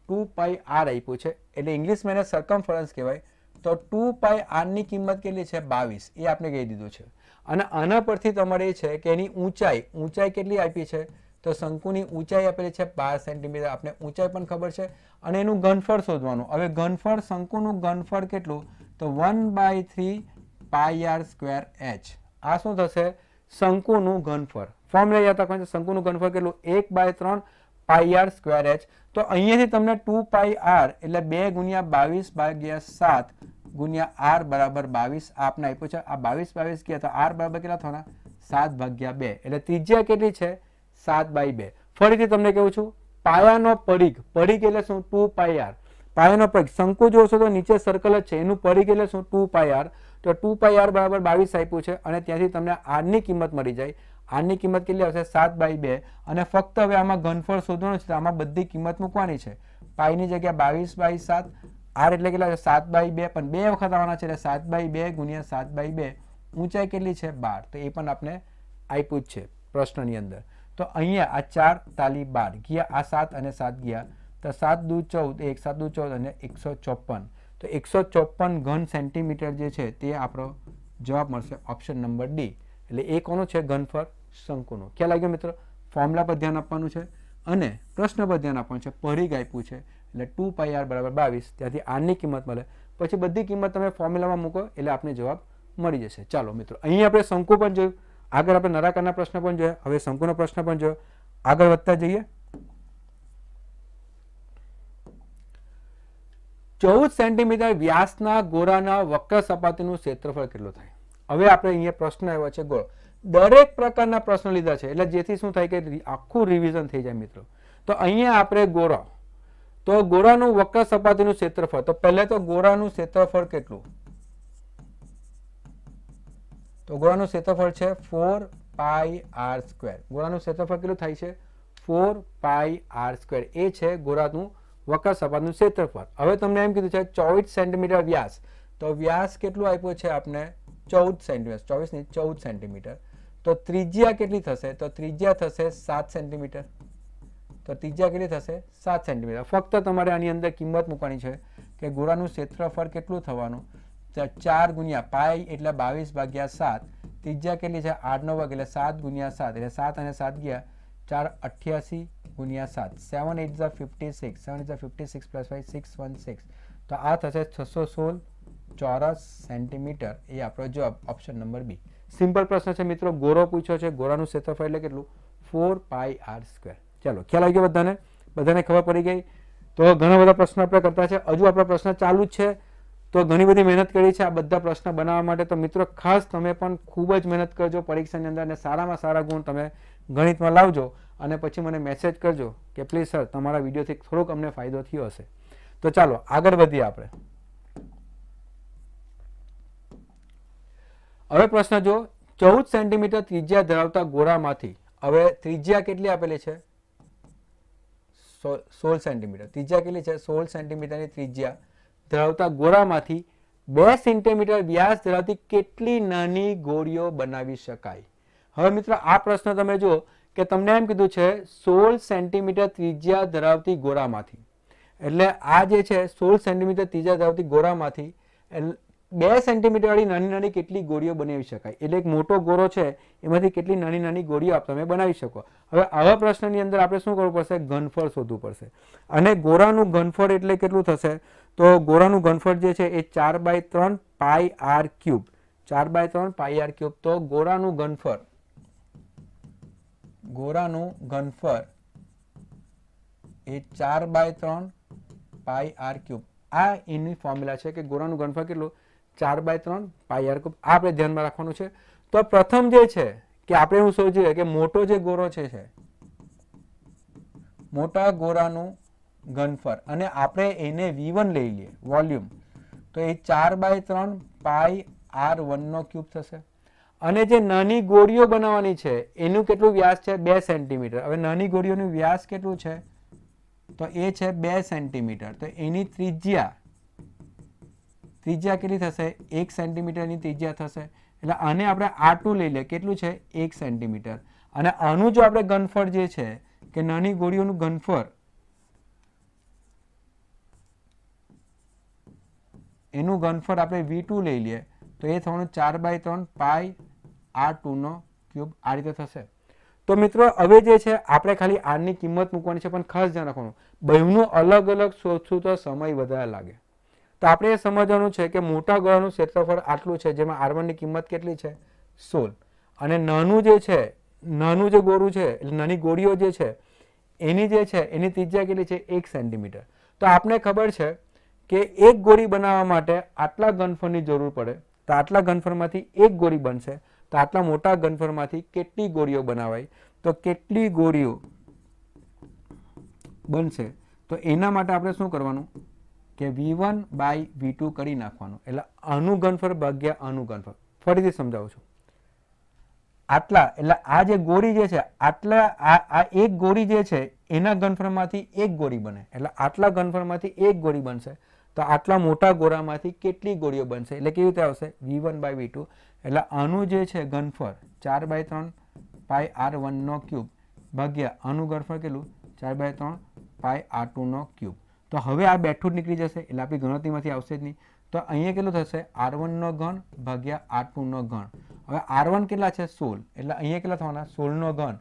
2 પાઈ આર આપ્યું છે. એટલે ઇંગ્લિશમાં એને સર્કમફરન્સ કહેવાય. તો 2 પાઈ આર ની કિંમત કેટલી છે? 22. એ આપણે કહી દીધું છે. અને આના પરથી તમારે એ છે કે એની ઊંચાઈ કેટલી આપી છે, તો શંકુની ઊંચાઈ આપેલી છે 12 સેન્ટીમીટર. આપણે ઊંચાઈ પણ ખબર છે અને એનું ઘનફળ શોધવાનું. હવે ઘનફળ, શંકુનું ઘનફળ કેટલું, તો 1/3 પાઈ આર સ્ક્વેર એચ. આ શું થશે, શંકુનું ઘનફળ. ફોર્મ્યુલા યાદ રાખવાનું છે, શંકુનું ઘનફળ કેટલું, 1/3 પાઈ આર સ્ક્વેર એચ. તો અહીંયાથી તમને 2 પાઈ આર એટલે 2 ગુણ્યા 22/7 ગુણ્યા આર બરાબર 22 આપને આપ્યું છે. આ 22 ગયા તો આર બરાબર કેટલા થવાના, 7/2. એટલે ત્રિજ્યા કેટલી છે, 7/2. ફરીથી તમને કહું છું, પાયાનો પરિઘ, પરિઘ એટલે શું, 2 પાઈ આર. પાયાનો પરિઘ, શંકુ જોશો તો નીચે સર્કલ જ છે, એનું પરિઘ એટલે શું, 2 પાઈ આર. તો 2 પાઈ આર બરાબર 22 આપ્યું છે અને ત્યાંથી તમને આર ની કિંમત મળી જાય. આર ની કિંમત કેટલી આવશે, 7/2. અને ફક્ત હવે આમાં ઘનફળ શોધવાનું છે, તો આમાં બધી કિંમત મૂકવાની છે. પાઈની જગ્યા 22/7, આર એટલે કેટલા છે, 7/2, પણ 2 વખત આવવાના છે એટલે 7/2 ગુણ્યા 7/2. ઊંચાઈ કેટલી છે, 12. તો એ પણ આપણે આપ્યું જ છે પ્રશ્નની અંદર. તો અહીંયા આ 4 તાલી 12 ગયા, આ 7 અને 7 ગયા, તો 7 દુ 14, 1 7 દુ 14 અને 154. તો 154 ઘન સેન્ટીમીટર જે છે તે આપણો જવાબ મળશે, ઓપ્શન નંબર ડી. એટલે એ કોનું છે, ઘનફળ શંકુનું. ખ્યાલ આવી ગયો મિત્રો? ફોર્મ્યુલા પર ધ્યાન આપવાનું છે અને પ્રશ્ન પર ધ્યાન આપવાનું છે. પરિઘ આપ્યું છે એટલે 2 પાઈ આર બરાબર 22, ત્યાંથી આરની કિંમત મળે, પછી બધી કિંમત તમે ફોર્મ્યુલામાં મૂકો એટલે આપણે જવાબ મળી જશે. ચાલો મિત્રો, અહીં આપણે શંકુ પણ જોયું, આગળ આપણે નળાકારના પ્રશ્ન પણ જોયા, હવે શંકુનો પ્રશ્ન પણ જોયો. આગળ વધતા જઈએ. 14 સેન્ટીમીટર વ્યાસના ગોળાના વક્ર સપાટીનું ક્ષેત્રફળ કેટલું થાય? હવે આપણે અહીંયા પ્રશ્ન આવ્યો છે ગોળ. દરેક પ્રકારના પ્રશ્નો લીધા છે એટલે જેથી શું થાય કે આખું રિવિઝન થઈ જાય મિત્રો. તો અહીંયા આપણે ગોળો, તો ગોળાનું વક્ર સપાટીનું ક્ષેત્રફળ, તો પહેલા તો ગોળાનું ક્ષેત્રફળ કેટલું, તો ગોળાનું ક્ષેત્રફળ છે 4 પાઈ આર સ્ક્વેર. ગોળાનું ક્ષેત્રફળ કેટલું થાય છે, 4 પાઈ આર સ્ક્વેર. એ છે ગોળાનું વક્ર સપાટીનું ક્ષેત્રફળ. હવે તમને એમ કીધું છે 24 સેન્ટીમીટર વ્યાસ, તો વ્યાસ કેટલું આપ્યું છે આપણે, 14 સેન્ટીમીટર, 24 નહીં 14 સેન્ટીમીટર. તો ત્રિજ્યા કેટલી થશે, તો ત્રિજ્યા થશે 7 સેન્ટીમીટર. તો ત્રિજ્યા કેટલી થશે, 7 સેન્ટીમીટર. ફક્ત તમારે આની અંદર કિંમત મૂકવાની છે કે ગોળાનું ક્ષેત્રફળ કેટલું થવાનું, 4 ગુણ્યા પાઈ એટલે 22/7. ત્રિજ્યા કેટલી છે, 8 નો વર્ગ એટલે 7 ગુણ્યા 7 એટલે 7 અને 7 ગયા, 4 88 ગુણ્યા 7, 7 8 56, 7 8 56 પ્લસ 5 616. તો આ થશે 616 ચોરસ સેન્ટીમીટર. એ આપણો જવાબ, ઓપ્શન નંબર બી. સિમ્પલ પ્રશ્ન છે મિત્રો, ગોળો પૂછ્યો છે, ગોળાનું ક્ષેત્રફળ એટલે કેટલું, 4 પાઈ આર સ્ક્વેર. ચાલો, ખ્યાલ આવી ગયો બધાને? બધાને ખબર પડી ગઈ? તો ઘણા બધા પ્રશ્નો આપણે કરતા છે, હજુ આપણા પ્રશ્ન ચાલુ જ છે. તો ઘણી બધી મહેનત કરી છે આ બધા પ્રશ્ન બનાવવા માટે. તો મિત્રો ખાસ તમે પણ ખૂબ જ મહેનત કરજો પરીક્ષાની અંદર અને સારામાં સારા ગુણ તમે ગણિતમાં લાવજો અને પછી મને મેસેજ કરજો કે પ્લીઝ સર તમારા વિડીયોથી થોડોક અમને ફાયદો થયો હશે. તો ચાલો આગળ વધીએ આપણે. હવે પ્રશ્ન જો, 14 સેન્ટીમીટર ત્રિજ્યા ધરાવતા ગોળામાંથી, હવે ત્રિજ્યા કેટલી આપેલી છે, 16 સેન્ટીમીટર. ત્રિજ્યા કેટલી છે, 16 સેન્ટીમીટરની ત્રિજ્યા ધરાવતા ગોળામાંથી 2 સેન્ટીમીટર વ્યાસ ધરાવતી કેટલી નાની ગોળીઓ બનાવી શકાય? હવે મિત્રો આ પ્રશ્ન તમે જુઓ કે તમને એમ કીધું છે 16 સેન્ટીમીટર ત્રિજ્યા ધરાવતી ગોળામાંથી, એટલે આ જે છે 16 સેન્ટીમીટર ત્રિજ્યા ધરાવતી ગોળામાંથી 2 સેન્ટીમીટર વાળી નાની નાની કેટલી ગોળીઓ બનાવી શકાય, એટલે એક મોટો ગોળો છે એમાંથી કેટલી નાની નાની ગોળીઓ તમે બનાવી શકો. હવે આવા પ્રશ્નની અંદર આપણે શું કરવું પડશે, ઘનફળ શોધવું પડશે. અને ગોળાનું ઘનફળ એટલે કેટલું થશે, તો ગોળાનું ઘનફળ જે છે એ 4/3 પાઈ આર ક્યુબ, 4/3 પાઈ આર ક્યુબ. તો ગોળાનું ઘનફળ એ 4/3 પાઈ આર ક્યુબ. આ એની ફોર્મ્યુલા છે કે ગોળાનું ઘનફળ કેટલું, 4/3 પાઈ આર ક્યુબ. આ આપણે ધ્યાનમાં રાખવાનું છે. તો પ્રથમ જે છે કે આપણે એવું સોચીએ કે મોટો જે ગોળો છે મોટા ગોળાનું ઘનફળ અને આપણે એને V1 લઈ લઈએ, વોલ્યુમ, તો એ 4/3 પાઈ R1 નો ક્યુબ થશે. અને જે નાની ગોળીઓ બનાવવાની છે એનું કેટલું વ્યાસ છે, 2 સેન્ટીમીટર. હવે નાની ગોળીઓનું વ્યાસ કેટલું છે, તો એ છે 2 સેન્ટીમીટર. તો એની ત્રિજ્યા કેટલી થશે, 1 સેન્ટીમીટરની ત્રિજ્યા થશે. એટલે આને આપણે R2 લઈ લે, કેટલું છે, 1 સેન્ટીમીટર. અને આનું જો આપણે ઘનફળ જે છે કે નાની ગોળીઓનું ઘનફળ, એનું ઘનફળ આપણે V2 લઈ લઈએ તો એ થવાનું 4/3 પાઈ r2 નો ક્યુબ આ રીતે થશે. તો મિત્રો હવે જે છે આપણે ખાલી r ની કિંમત મૂકવાની છે, પણ ખાસ ધ્યાન રાખવાનું બેવનું અલગ અલગ શોધશું તો સમય વધારે લાગે. તો આપણે એ સમજવાનું છે કે મોટા ગોળાનું ક્ષેત્રફળ આટલું છે, જેમાં r1 ની કિંમત કેટલી છે 16, અને નાનું જે છે, નાનું જે ગોળું છે એટલે નાની ગોળીઓ જે છે એની જે છે એની ત્રિજ્યા કેટલી છે 1 સેન્ટીમીટર. તો આપણે ખબર છે કે એક ગોળી બનાવવા માટે આટલા ઘનફળની જરૂર પડે, તો આટલા ઘનફળમાંથી એક ગોળી બનશે, તો આટલા મોટા ઘનફળમાંથી કેટલી ગોળીઓ બનાવાય, તો કેટલી ગોળીઓ બનશે, તો એના માટે આપણે શું કરવાનું કે v1/v2 કરી નાખવાનું, એટલે આનું ઘનફળ ભાગ્યા આનું ઘનફળ. ફરીથી સમજાવું છું. આટલા એટલે આ જે ગોળી જે છે આટલા આ એક ગોળી જે છે એના ઘનફળમાંથી એક ગોળી બને, એટલે આટલા ઘનફળમાંથી એક ગોળી બનશે, તો આટલા મોટા ગોળામાંથી કેટલી ગોળીઓ બનશે, એટલે કેવી રીતે આવશે v1/v2, એટલે આનું જે છે ઘનફળ 4/3 પાઈ r1 નો ક્યુબ ભાગ્યા આનું ઘનફળ કેટલું 4/3 પાઈ r2 નો ક્યુબ. તો હવે આ બેઠું જ નીકળી જશે, એટલે આપણી ગણતરીમાંથી આવશે જ નહીં. તો અહીંયા કેટલું થશે r1 નો ઘન ભાગ્યા r2 નો ઘન. હવે r1 કેટલા છે 16, એટલે અહીંયા કેટલા થવાના 16 નો ઘન,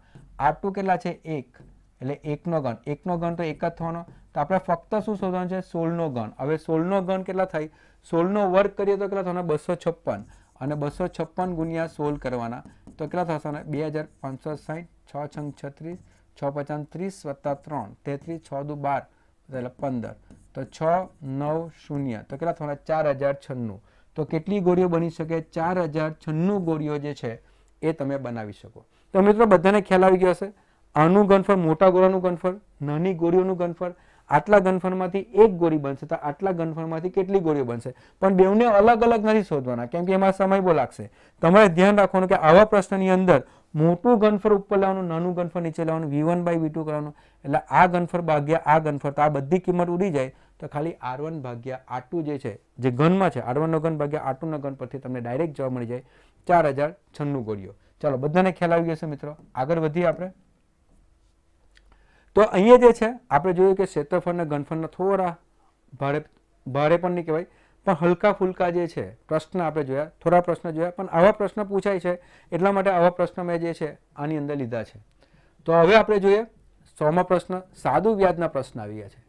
r2 કેટલા છે 1, એટલે 1 નો ઘન, 1 નો ઘન તો 1 જ થવાનો. તો આપણે ફક્ત શું શોધવાનું છે 16 નો ઘન. હવે 16 નો ઘન કેટલા થાય, 16 નો વર્ગ કરીએ તો કેટલા થવાના 256, અને 256 ગુણ્યા 16 કરવાના તો કેટલા થશે 2560, 6 છંગ 36, 6 55 30 વત્તા 3 33, 6 દુ 12 એટલે 15, તો 6 9 0 તો કેટલા થવાના 4096. તો કેટલી ગોળીઓ બની શકે 4096 ગોળીઓ જે છે એ તમે બનાવી શકો. તો મિત્રો બધાને ખ્યાલ આવી ગયો હશે. આનું ઘનફળ મોટા ગોળાનું ઘનફળ, નાની ગોળીઓનું ઘનફળ, આટલા ઘનફળમાંથી એક ગોળી બનશે, તો આટલા ઘનફળમાંથી કેટલી ગોળીઓ બનશે, પણ બેવને અલગ અલગ નથી શોધવાના, કેમ કે એમાં સમય બહુ લાગશે. તમારે ધ્યાન રાખવાનું કે આવા પ્રશ્નની અંદર મોટું ઘનફળ ઉપર લાવવાનું, નાનું ઘનફળ નીચે લાવવાનું, v1/v2 કરવાનું, એટલે આ ઘનફળ ભાગ્યા આ ઘનફળ, તો આ બધી કિંમત ઉડી જાય તો ખાલી r1 ભાગ્યા r2 જે છે જે ઘનમાં છે, r1 નો ઘન ભાગ્યા r2 નો ઘન પરથી તમને ડાયરેક્ટ જવાબ મળી જાય 4096 ગોળીઓ. ચાલો બધાને ખ્યાલ આવી ગયો છે મિત્રો, આગળ વધીએ આપણે. તો અહીંયા જે છે આપણે જોયું કે ક્ષેત્રફળ અને ઘનફળના થોડા ભારે પણ નહીં કહેવાય, પણ હલકા ફુલકા જે છે પ્રશ્ન આપણે જોયા, થોડા પ્રશ્ન જોયા, પણ આવા પ્રશ્ન પૂછાય છે એટલા માટે આવા પ્રશ્ન મેં જે છે આની અંદર લીધા છે. તો હવે આપણે જોઈએ 100મો પ્રશ્ન, સાદું વ્યાજના પ્રશ્ન આવી ગયા છે.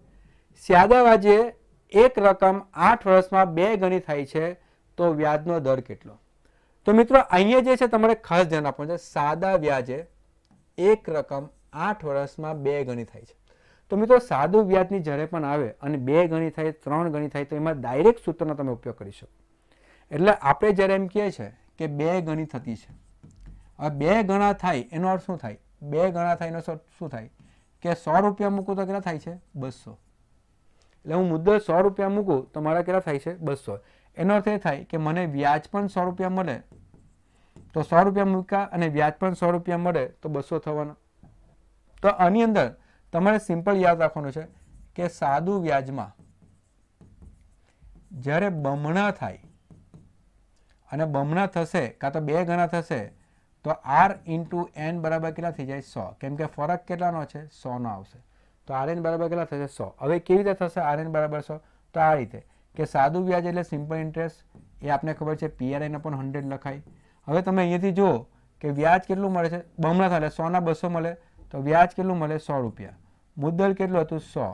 સાદા વ્યાજે એક રકમ 8 વર્ષમાં 2 ગણી થાય છે તો વ્યાજનો દર કેટલો? તો મિત્રો અહીંયા જે છે તમારે ખાસ ધ્યાન આપવાનું છે, સાદા વ્યાજે એક રકમ 8 વર્ષમાં 2 ગણી થાય છે. તો મિત્રો સાદું વ્યાજની જ્યારે પણ આવે અને 2 ગણી થાય, 3 ગણી થાય, તો એમાં ડાયરેક્ટ સૂત્રનો તમે ઉપયોગ કરી શકો. એટલે આપણે જ્યારે એમ કહીએ છીએ કે 2 ગણી થતી છે, હવે 2 ગણા થાય એનો અર્થ શું થાય, 2 ગણા થાય એનો અર્થ શું થાય કે 100 રૂપિયા મૂકું તો કેટલા થાય છે 200, એટલે હું મુદ્દલ 100 રૂપિયા મૂકું તો મારા કેટલા થાય છે 200. એનો અર્થ એ થાય કે મને વ્યાજ પણ 100 રૂપિયા મળે તો 100 રૂપિયા મૂક્યા અને વ્યાજ પણ 100 રૂપિયા મળે તો 200 થવાનો. તો આની અંદર તમારે સિમ્પલ યાદ રાખવાનું છે કે સાદું વ્યાજમાં જ્યારે બમણા થાય અને બમણા થશે કાં તો 2 ગણા થશે તો r ઇન્ટુ n બરાબર કેટલા થઈ જાય 100, કેમ કે ફરક કેટલાનો છે 100 નો આવશે, તો rn બરાબર કેટલા થશે 100. હવે કેવી રીતે થશે rn બરાબર 100? તો આ રીતે કે સાદું વ્યાજ એટલે સિમ્પલ ઇન્ટરેસ્ટ, એ આપણે ખબર છે PRN/100 લખાય. હવે તમે અહીંયાથી જુઓ કે વ્યાજ કેટલું મળે છે, બમણા થાય એટલે 100 ના 200 મળે, તો વ્યાજ કેટલું મળે 100 રૂપિયા, મુદ્દલ કેટલું હતું 100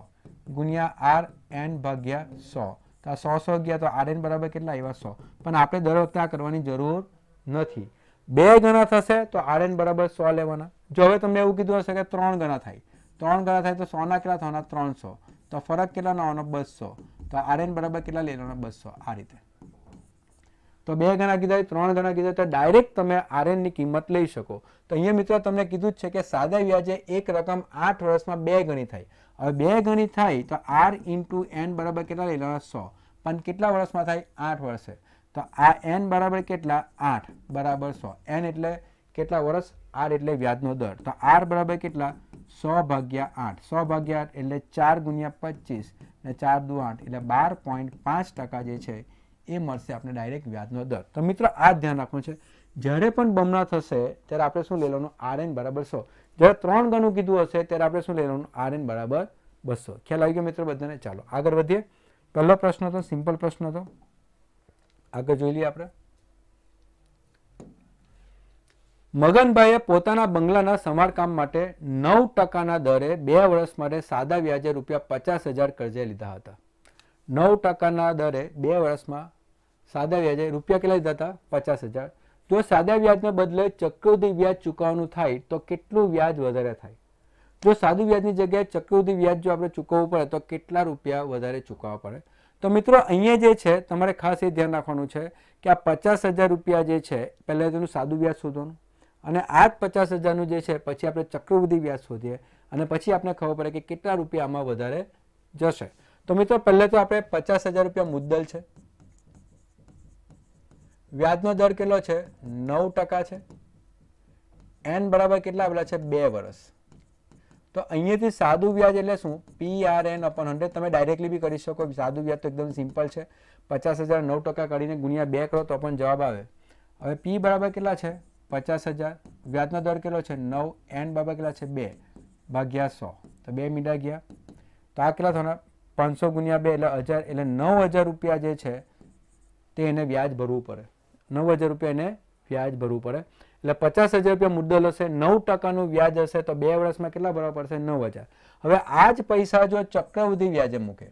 ગુણ્યા rn ભાગ્યા 100, તો આ 100 ગયા તો rn બરાબર કેટલા આવ્યા 100. પણ આપણે દર વખતે આ કરવાની જરૂર નથી. 2 ગણા થશે તો rn બરાબર 100 લેવાના. જો હવે તમને એવું કીધું હશે કે 3 ગણા થાય, 3 ગણા થાય તો 100 ના કેટલા થવાના 300, તો ફરક કેટલાનો આવવાનો 200, તો rn બરાબર કેટલા લેવાના 200. આ રીતે તો 2 ગણા કીધા, 3 ગણા કીધા, તો ડાયરેક્ટ તમે rn ની કિંમત લઈ શકો. તો અહીંયા મિત્રો તમને કીધું જ છે કે સાદા વ્યાજે એક રકમ 8 વર્ષમાં 2 ગણી થાય. હવે 2 ગણી થાય તો r ઇન્ટુ n બરાબર કેટલા લઈ લેવાના 100, પણ કેટલા વર્ષમાં થાય 8 વર્ષે, તો આ n બરાબર કેટલા 8 બરાબર 100, n એટલે કેટલા વર્ષ, r એટલે વ્યાજનો દર, તો r બરાબર કેટલા 100 ભાગ્યા 8, 100 ભાગ્યા 8 એટલે 4 ગુણ્યા 25 ને 4 દુ 8 એટલે 12.5% જે છે એ મળશે આપણે ડાયરેક્ટ વ્યાજનો દર. તો મિત્રો આ ધ્યાન રાખવું છે, જ્યારે પણ બમણા થશે ત્યારે આપણે શું લઈ લેવાનું rn બરાબર 100, જ્યારે 3 ગણું કીધું હશે ત્યારે આપણે શું લઈ લેવાનું rn બરાબર 200. ખ્યાલ આવી ગયો મિત્રો બધાને? ચાલો આગળ વધીએ. પહેલો પ્રશ્ન હતો સિમ્પલ પ્રશ્ન હતો, આગળ જોઈ લઈએ આપણે. મગનભાઈએ પોતાના બંગલાના સમારકામ માટે 9%ના દરે 2 વર્ષ માટે સાદા વ્યાજે ₹50,000 કર્જે લીધા હતા. 9%ના દરે 2 વર્ષમાં સાદા વ્યાજે રૂપિયા કેટલા લીધા હતા? 50,000. જો સાદા વ્યાજને બદલે ચક્રવૃદ્ધિ વ્યાજ ચૂકવવાનું થાય તો કેટલું વ્યાજ વધારે થાય? જો સાદું વ્યાજની જગ્યાએ ચક્રવૃદ્ધિ વ્યાજ જો આપણે ચૂકવવું પડે તો કેટલા રૂપિયા વધારે ચૂકવવા પડે? તો મિત્રો અહીંયા જે છે તમારે ખાસ એ ધ્યાન રાખવાનું છે કે આ 50,000 રૂપિયા જે છે પહેલાં તેનું સાદું વ્યાજ શોધવાનું અને આ જ 50,000નું જે છે પછી આપણે ચક્રવૃદ્ધિ વ્યાજ શોધીએ અને પછી આપણે ખબર પડે કે કેટલા રૂપિયા આમાં વધારે જશે. તો મિત્રો પહેલાં તો આપણે 50,000 રૂપિયા મુદ્દલ છે, વ્યાજનો દર કેટલો છે? 9% છે. એન બરાબર કેટલા આપેલા છે? 2 વર્ષ. તો અહીંયાથી સાદું વ્યાજ એટલે શું? PRN/100. તમે ડાયરેક્ટલી બી કરી શકો. સાદું વ્યાજ તો એકદમ સિમ્પલ છે. 50,000 9% કરીને ગુણ્યા 2 કરો તો પણ જવાબ આવે. હવે P બરાબર કેટલા છે? 50,000. વ્યાજનો દર કેટલો છે? 9. એન બરાબર કેટલા છે? 2 ભાગ્યા 100. તો 2 મીંડા ગયા. તો આ કેટલા થવાના? 500 ગુણ્યા 2 એટલે 1000. એટલે 9,000 રૂપિયા જે છે તે એને વ્યાજ ભરવું પડે. 9,000 રૂપિયા એને વ્યાજ ભરવું પડે. એટલે 50,000 રૂપિયા મુદ્દલ હશે, 9%નું વ્યાજ હશે તો 2 વર્ષમાં કેટલા ભરવા પડશે? 9,000. હવે આ જ પૈસા જો ચક્રવૃદ્ધિ વ્યાજે મૂકે,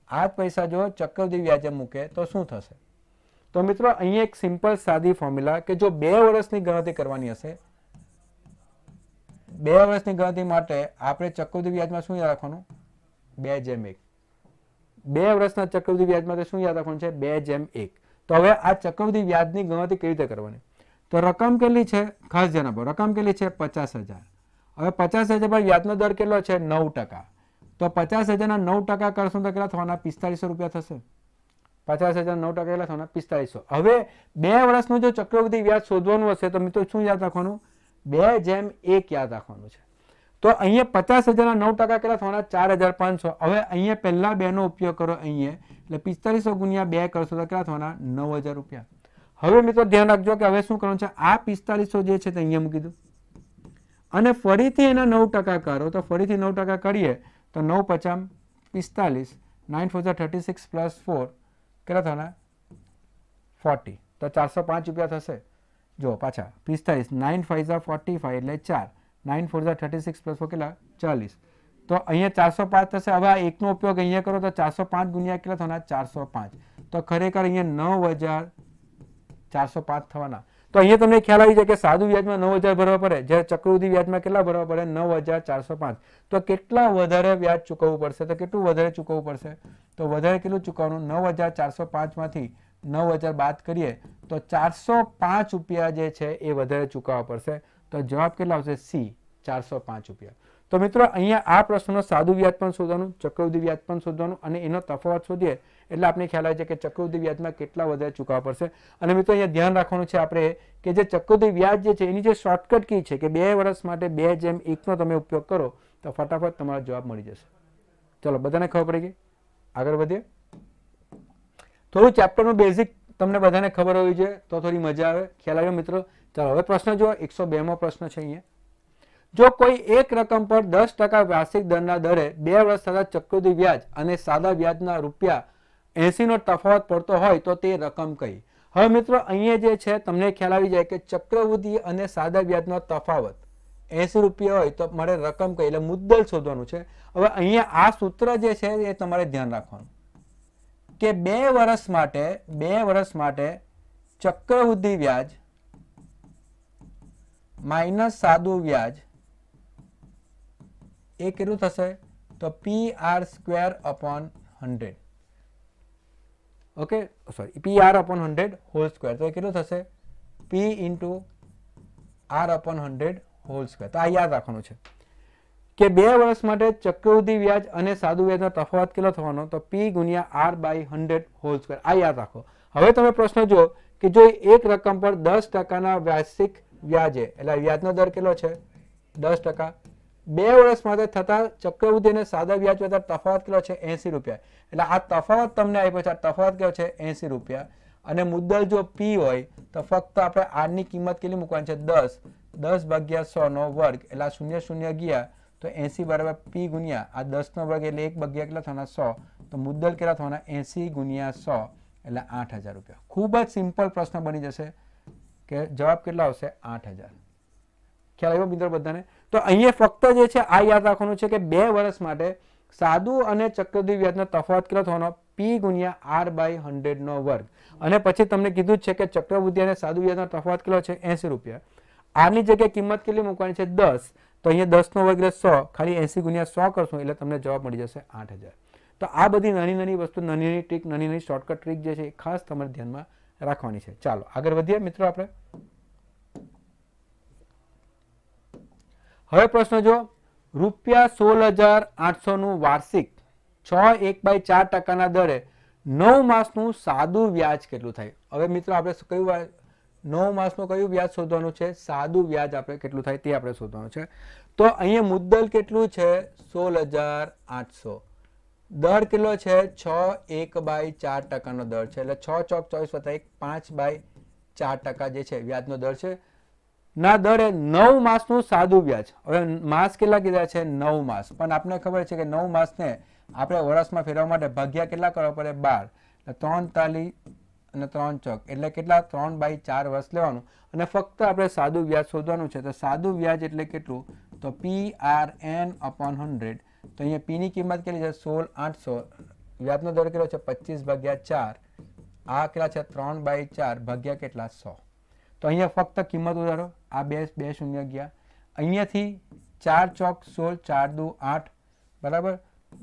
આ જ પૈસા જો ચક્રવૃદ્ધિ વ્યાજે મૂકે તો શું થશે? તો મિત્રો અહીંયા એક સિમ્પલ સાદી ફોર્મ્યુલા કે જો 2 વર્ષની ગણતરી કરવાની હશે, 2 વર્ષની ગણતરી માટે આપણે ચક્રવૃદ્ધિ વ્યાજમાં શું યાદ રાખવાનું? 2/1. 2 વર્ષના ચક્રવૃદ્ધિ વ્યાજ માટે શું યાદ રાખવાનું છે? 2/1. તો હવે આ ચક્રવૃદ્ધિ વ્યાજની ગણતરી કેવી રીતે કરવાની? તો રકમ કેટલી છે? ખાસ ધ્યાન આપો. રકમ કેટલી છે? 50,000. હવે 50,000 પર વ્યાજનો દર કેટલો છે? 9%. તો 50,000ના 9% કરશો તો કેટલા થવાના? 4500 રૂપિયા થશે. 50,000 9% કેટલા થવાના? 4500. હવે 2 વર્ષનું જો ચક્રવૃદ્ધિ વ્યાજ શોધવાનું હશે તો મિત્રો શું યાદ રાખવાનું? 2/1 યાદ રાખવાનું છે. તો અહીંયા 50,000ના 9% કેટલા થવાના? 4,500. હવે અહીંયા પહેલા 2 નો ઉપયોગ કરો અહીંયા, એટલે 4500 ગુણ્યા 2 કરશો તો કેટલા થવાના? 9,000 રૂપિયા. હવે મિત્રો ધ્યાન રાખજો કે હવે શું કરવાનું છે? આ 4500 જે છે તે અહીંયા મૂકી દો અને ફરીથી એના 9% કરો. તો ફરીથી 9% કરીએ તો 9 × 45, 9 × 4 36 + 4 કેટલા થવાના? 40. તો 405 રૂપિયા થશે. જો પાછા 45, 9 × 5 = 45 એટલે 4, 9 × 4 = 36 + 4 કેટલા? 40. તો અહીંયા 405 થશે. હવે આ એકનો ઉપયોગ અહીંયા કરો તો 405 ગુણ્યા કેટલા થવાના? 405. તો ખરેખર અહીંયા 9,405 થવાના. તો અહીંયા તમને ખ્યાલ આવી જાય કે સાદું વ્યાજમાં 9,000 ભરવા પડે, જ્યારે ચક્રવૃદ્ધિ વ્યાજમાં કેટલા ભરવા પડે? 9,405. તો કેટલા વધારે વ્યાજ ચૂકવવું પડશે? તો કેટલું વધારે ચૂકવવું પડશે? તો વધારે કેટલું ચૂકવવાનું? 9,405 માંથી 9,000 બાદ કરીએ તો 405 રૂપિયા જે છે એ વધારે ચૂકવવા પડશે. તો જવાબ કેટલા આવશે? C, 405 રૂપિયા. તો મિત્રો અહીંયા આ પ્રશ્નનો સાદું વ્યાજ પણ શોધવાનું, ચક્રવૃદ્ધિ વ્યાજ પણ શોધવાનું અને એનો તફાવત શોધીએ એટલે આપણે ખ્યાલ આવે છે કે ચક્રવૃદ્ધિ વ્યાજમાં કેટલા વધારે ચૂકવવા પડશે. અને મિત્રો અહીંયા ધ્યાન રાખવાનું છે આપણે કે જે ચક્રવૃદ્ધિ વ્યાજ જે છે એની જે શોર્ટકટ કી છે કે 2 વર્ષ માટે 2/1નો તમે ઉપયોગ કરો તો ફટાફટ તમારો જવાબ મળી જશે. ચલો, બધાને ખબર પડી ગઈ? આગળ વધીએ. થોડું ચેપ્ટરનું બેઝિક તમને બધાને ખબર હોવી જોઈએ તો થોડી મજા આવે. ખ્યાલ આવ્યો મિત્રો? ચાલો હવે પ્રશ્ન જુઓ. 102મો પ્રશ્ન છે અહીંયા. જો કોઈ એક રકમ પર 10% વાર્ષિક દરના દરે 2 વર્ષ થતા ચક્રવૃદ્ધિ વ્યાજ અને સાદા વ્યાજના ₹80 નો તફાવત પડતો હોય તો તે રકમ કઈ? હવે મિત્રો અહીંયા જે છે તમને ખ્યાલ આવી જાય કે ચક્રવૃદ્ધિ અને સાદા વ્યાજનો તફાવત ₹80 હોય તો મારે રકમ કઈ, એટલે મુદ્દલ શોધવાનું છે. હવે અહીંયા આ સૂત્ર જે છે એ તમારે ધ્યાન રાખવાનું કે 2 વર્ષ માટે ચક્રવૃદ્ધિ વ્યાજ માઇનસ સાદું વ્યાજ એ કેટલું થશે? તો PR²/100. Okay, sorry, PR/100 whole square. તો એ કેટલું થશે? P × R/100 whole square. તો આ યાદ રાખવાનું છે કે 2 વર્ષ માટે ચક્રવૃદ્ધિ વ્યાજ અને સાદું વ્યાજનો તફાવત કેટલો થવાનો? તો P × R/100 હોલ સ્ક્વેર. આ યાદ રાખો. હવે તમે પ્રશ્ન જુઓ કે જો એક રકમ પર 10%ના વાર્ષિક વ્યાજે, એટલે વ્યાજનો દર કેટલો છે? 10%. 2 વર્ષ માટે થતા ચક્રવૃદ્ધિ અને સાદા વ્યાજ વચ્ચે તફાવત કેટલો છે? ₹80. એટલે આ તફાવત તમને આપ્યો છે. આ તફાવત કેટલો છે? ₹80. અને મુદ્દલ જો P હોય તો ફક્ત આપણે R ની કિંમત કેટલી મૂકવાની છે? 10. 10 ભાગ્યા 100 નો વર્ગ એટલે આ 0 0 ગયા તો 80 બરાબર P ગુણ્યા આ 10 નો વર્ગ એટલે 1 ભાગ્યા કેટલા થવાના? 100. તો મુદ્દલ કેટલા થવાના? 80 ગુણ્યા 100 એટલે ₹8,000. ખૂબ જ સિમ્પલ પ્રશ્ન બની જશે કે જવાબ કેટલા આવશે? 8,000. ખ્યાલ આવ્યો મિત્રો બધાને? તો અહીંયા ફક્ત જે છે આ યાદ રાખવાનું છે કે 2 વર્ષ માટે સાદું અને ચક્રવૃદ્ધિ વ્યાજનો તફાવત કેટલો થવાનો? P ગુણ્યા R/100 નો વર્ગ. અને પછી તમને કીધું જ છે કે ચક્રવૃદ્ધિ અને સાદું વ્યાજનો તફાવત કેટલો છે? 80 રૂપિયા. આની જગ્યાએ કિંમત કેટલી મૂકવાની છે? 10. તો અહીંયા 10 નો વર્ગ એટલે 100. ખાલી 80 ગુણ્યા 100 કરશું એટલે તમને જવાબ મળી જશે 8000. તો આ બધી નાની નાની વસ્તુ, નાની નાની ટ્રીક, નાની નાની શોર્ટકટ ટ્રીક જે છે એ ખાસ તમારે ધ્યાનમાં રાખવાની છે. ચાલો આગળ વધીએ મિત્રો આપણે. હવે પ્રશ્ન જો, રૂપિયા 16,800 નું વાર્ષિક 6.1/4% ના દરે 9 માસનું સાદું વ્યાજ કેટલું થાય? હવે મિત્રો આપણે કયું 9 માસનું કયું વ્યાજ શોધવાનું છે? સાદું વ્યાજ આપણે કેટલું થાય તે આપણે શોધવાનું છે. તો અહીંયા મુદ્દલ કેટલું છે? 16,800. દર કેટલો છે? 6.1/4% નો દર છે, એટલે 6 ચોક 24 વત્તા 1 5/4% જે છે વ્યાજનો દર છે. ના દરે 9 માસનું સાદું વ્યાજ. હવે માસ કેટલા કીધા છે? 9 માસ. પણ આપણે ખબર છે કે 9 માસને આપણે વર્ષમાં ફેરવવા માટે ભાગ્યા કેટલા કરવા પડે? 12. 3 તાલી અને 3 ચોક એટલે કેટલા? 3/4 વર્ષ લેવાનું અને ફક્ત આપણે સાદું વ્યાજ શોધવાનું છે. તો સાદું વ્યાજ એટલે કેટલું? તો PRN/100. તો અહીંયા P ની કિંમત કેટલી છે? 16,800. વ્યાજનો દર કેટલો છે? 25/4. આ કેટલા છે? 3/4 ભાગ્યા કેટલા? 100. તો અહીંયા ફક્ત કિંમત ઉધારો, આ બે શૂન્ય ગયા. અહીંયાથી 4 ચોક 16, 4 દુ 8 બરાબર.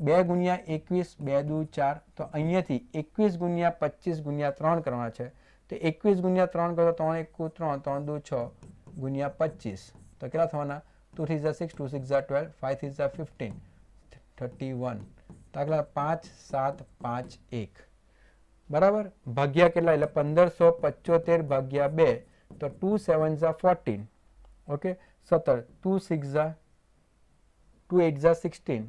2 ગુણ્યા 21, 2 દુ 4. તો અહીંયાથી 21 ગુણ્યા 25 ગુણ્યા 3 કરવાના છે. તો 21 ગુણ્યા 3 કરો તો 3 1 3, 3 દુ 6 ગુણ્યા 25. તો કેટલા થવાના? 2 3 6, 2 6 12, 5 3 15, 31. તો આગળ 5 7 5 1 બરાબર. ભાગ્યા કેટલા? એટલે 1575 ભાગ્યા 2. તો 2 7 14. ઓકે. 17. 2 6 2 8 16,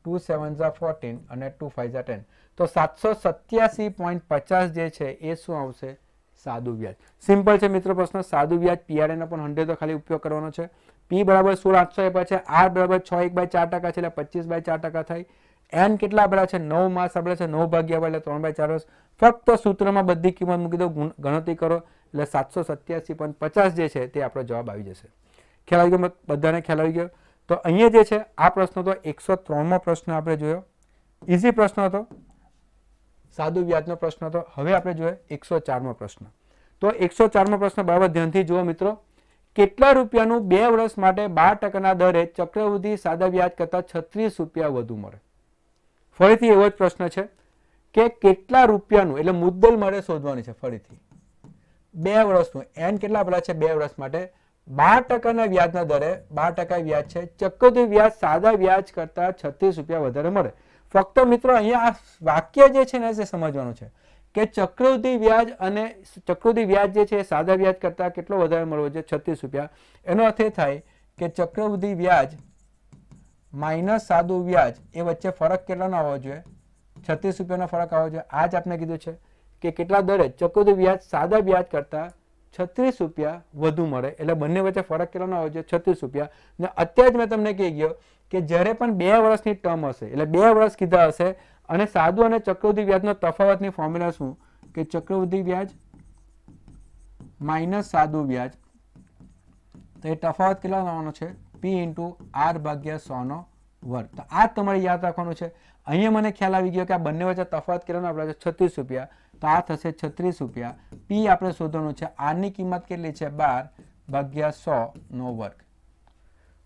2 7 14 અને 2 5 10. તો 787.50 જે છે એ શું આવશે? સાદું વ્યાજ. સિમ્પલ છે મિત્રો પ્રશ્ન. સાદું વ્યાજ PRN/100 તો ખાલી ઉપયોગ કરવાનો છે. P બરાબર 16,800 આપ્યા છે, R બરાબર 6.1/4% છે એટલે 25/4% થાય. N કેટલા આપેલા છે? 9 માસ આપેલા છે, 9 ભાગ્યા એટલે 3/4 વર્ષ. ફક્ત સૂત્રમાં બધી કિંમત મૂકી દો, ગણતરી કરો એટલે 787.50 જે છે તે આપણો જવાબ આવી જશે. ખ્યાલ આવી ગયો? બધાને ખ્યાલ આવી ગયો? તો અહીંયા જે છે આ પ્રશ્ન તો 103મો પ્રશ્ન આપણે જોયો. ઇઝી પ્રશ્ન હતો, સાદું વ્યાજનો પ્રશ્ન હતો. હવે આપણે જોઈએ 104મો પ્રશ્ન. તો 104મો પ્રશ્ન બરાબર ધ્યાનથી જુઓ મિત્રો. કેટલા રૂપિયાનું 2 વર્ષ માટે 12%ના દરે ચક્રવૃદ્ધિ સાદા વ્યાજ કરતા 36 રૂપિયા વધુ મળે? ફરીથી એવો જ પ્રશ્ન છે કે કેટલા રૂપિયાનું, એટલે મુદ્દલ મારે શોધવાની છે. ફરીથી 2 વર્ષનું એન કેટલા આપેલા છે? 2 વર્ષ માટે 12%ના વ્યાજના દરે 12% વ્યાજ છે, ચક્રવૃદ્ધિ વ્યાજ સાદા વ્યાજ કરતા 36 રૂપિયા વધારે મળે. ફક્ત મિત્રો અહીંયા આ વાક્ય જે છે ને તે સમજવાનું છે કે ચક્રવૃદ્ધિ વ્યાજ અને ચક્રવૃદ્ધિ વ્યાજ જે છે સાદા વ્યાજ કરતા કેટલો વધારે મળવો છે? 36 રૂપિયા. એનો અર્થ એ થાય કે ચક્રવૃદ્ધિ વ્યાજ માઇનસ સાદું વ્યાજ એ વચ્ચે ફરક કેટલાનો આવવો જોઈએ? 36 રૂપિયાનો ફરક આવવો જોઈએ. આ જ આપણે કીધું છે કે કેટલા દરે ચક્રવૃદ્ધિ વ્યાજ સાદા વ્યાજ કરતા 36 રૂપિયા વધુ મળે, એટલે બંને વચ્ચે ફરક કેટલાનો આવવો જોઈએ? 36 રૂપિયા. ને અત્યારે જ મેં તમને કહી ગયો કે જ્યારે પણ 2 વર્ષની ટર્મ હશે, એટલે 2 વર્ષ કીધા હશે અને સાદું અને ચક્રવૃદ્ધિ વ્યાજનો તફાવતની ફોર્મ્યુલા શું? કે ચક્રવૃદ્ધિ વ્યાજ માઇનસ સાદું વ્યાજ. તો એ તફાવત કેટલા આવવાનો છે? P × R/100 નો વર્ગ. તો આ તમારે યાદ રાખવાનું છે. અહીંયા મને ખ્યાલ આવી ગયો કે આ બંને વચ્ચે તફાવત કેટલાનો આપણે 36 રૂપિયા. તો આ થશે 36 રૂપિયા. P આપણે શોધવાનું છે. R ની કિંમત કેટલી છે? 12/100 નો વર્ગ.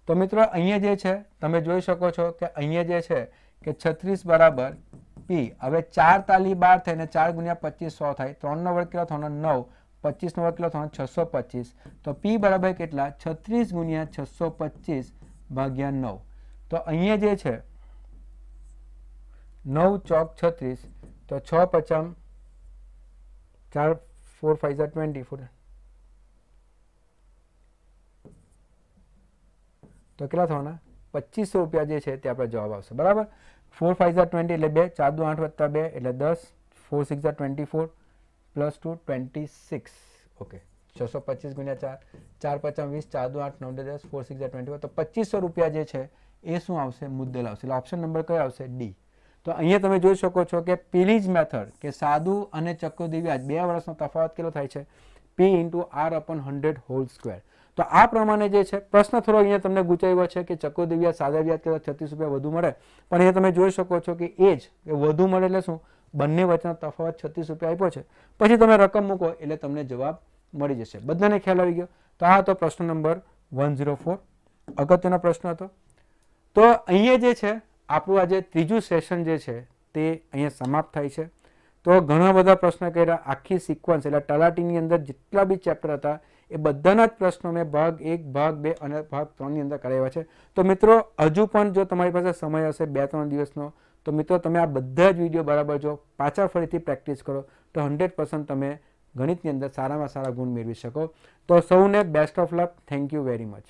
તો મિત્રો અહીંયા જે છે તમે જોઈ શકો છો કે અહીંયા જે છે કે 36 બરાબર P. હવે 4 તાલી 12 થઈને 4 ગુણ્યા 25 100 થાય. 3 નો વર્ગ કેટલો થવાનો? 9. 25 નો વર્ગ કેટલો થવાનો? 625. તો P બરાબર કેટલા? 36 ગુણ્યા 625 ભાગ્યા 9. તો અહીંયા જે છે 9 ચોક 36. તો 6 5 4 4 5 24. તો કેટલા થવાના? 2500 રૂપિયા જે છે તે આપણે જવાબ આવશે. બરાબર. 4 5 20 એટલે 2, 4 દુ 8 વત્તા 2 એટલે 10, 4 6 24 પ્લસ 2 26. ઓકે. 625 ગુણ્યા 4, 4 5 20, 4 દુ 8 9 10, 4 6 24. તો 2500 રૂપિયા જે છે એ શું આવશે? મુદ્દલ આવશે. એટલે ઓપ્શન નંબર કયો આવશે? ડી. તો અહીંયા તમે જોઈ શકો છો કે પેલી જ મેથડ કે સાદું અને ચક્રવૃદ્ધિ વ્યાજ 2 વર્ષનો તફાવત કેટલો થાય છે? P × R/100 whole square. તો આ પ્રમાણે જે છે પ્રશ્ન થોડો અહીંયા તમને ગૂંચાવ્યો છે કે ચક્રવૃદ્ધિ વ્યાજ સાદા વ્યાજ કરતાં 36 રૂપિયા વધુ મળે, પણ અહીંયા તમે જોઈ શકો છો કે એ જ વધુ મળે એટલે શું, બંને વચ્ચેનો તફાવત 36 રૂપિયા આપ્યો છે, પછી તમે રકમ મૂકો એટલે તમને જવાબ મળી જશે. બધાને ખ્યાલ આવી ગયો? તો આ હતો પ્રશ્ન નંબર 104, અગત્યનો પ્રશ્ન હતો. તો અહીંયા જે છે આપણું આજે ત્રીજું સેશન જે છે તે અહીંયા સમાપ્ત થાય છે. તો ઘણા બધા પ્રશ્ન કર્યા, આખી સિક્વન્સ એટલે તલાટીની અંદર જેટલા બી ચેપ્ટર હતા એ બધાના જ પ્રશ્નો મેં ભાગ 1, ભાગ 2 અને ભાગ 3 ની અંદર કરાવ્યા છે. તો મિત્રો હજુ પણ જો તમારી પાસે સમય હશે 2-3 દિવસનો, તો મિત્રો તમે આ બધા જ વિડીયો બરાબર જો, પાછા ફરીથી પ્રેક્ટિસ કરો તો 100% તમે ગણિતની અંદર સારામાં સારા ગુણ મેળવી શકો. તો સૌને best of luck. Thank you very much.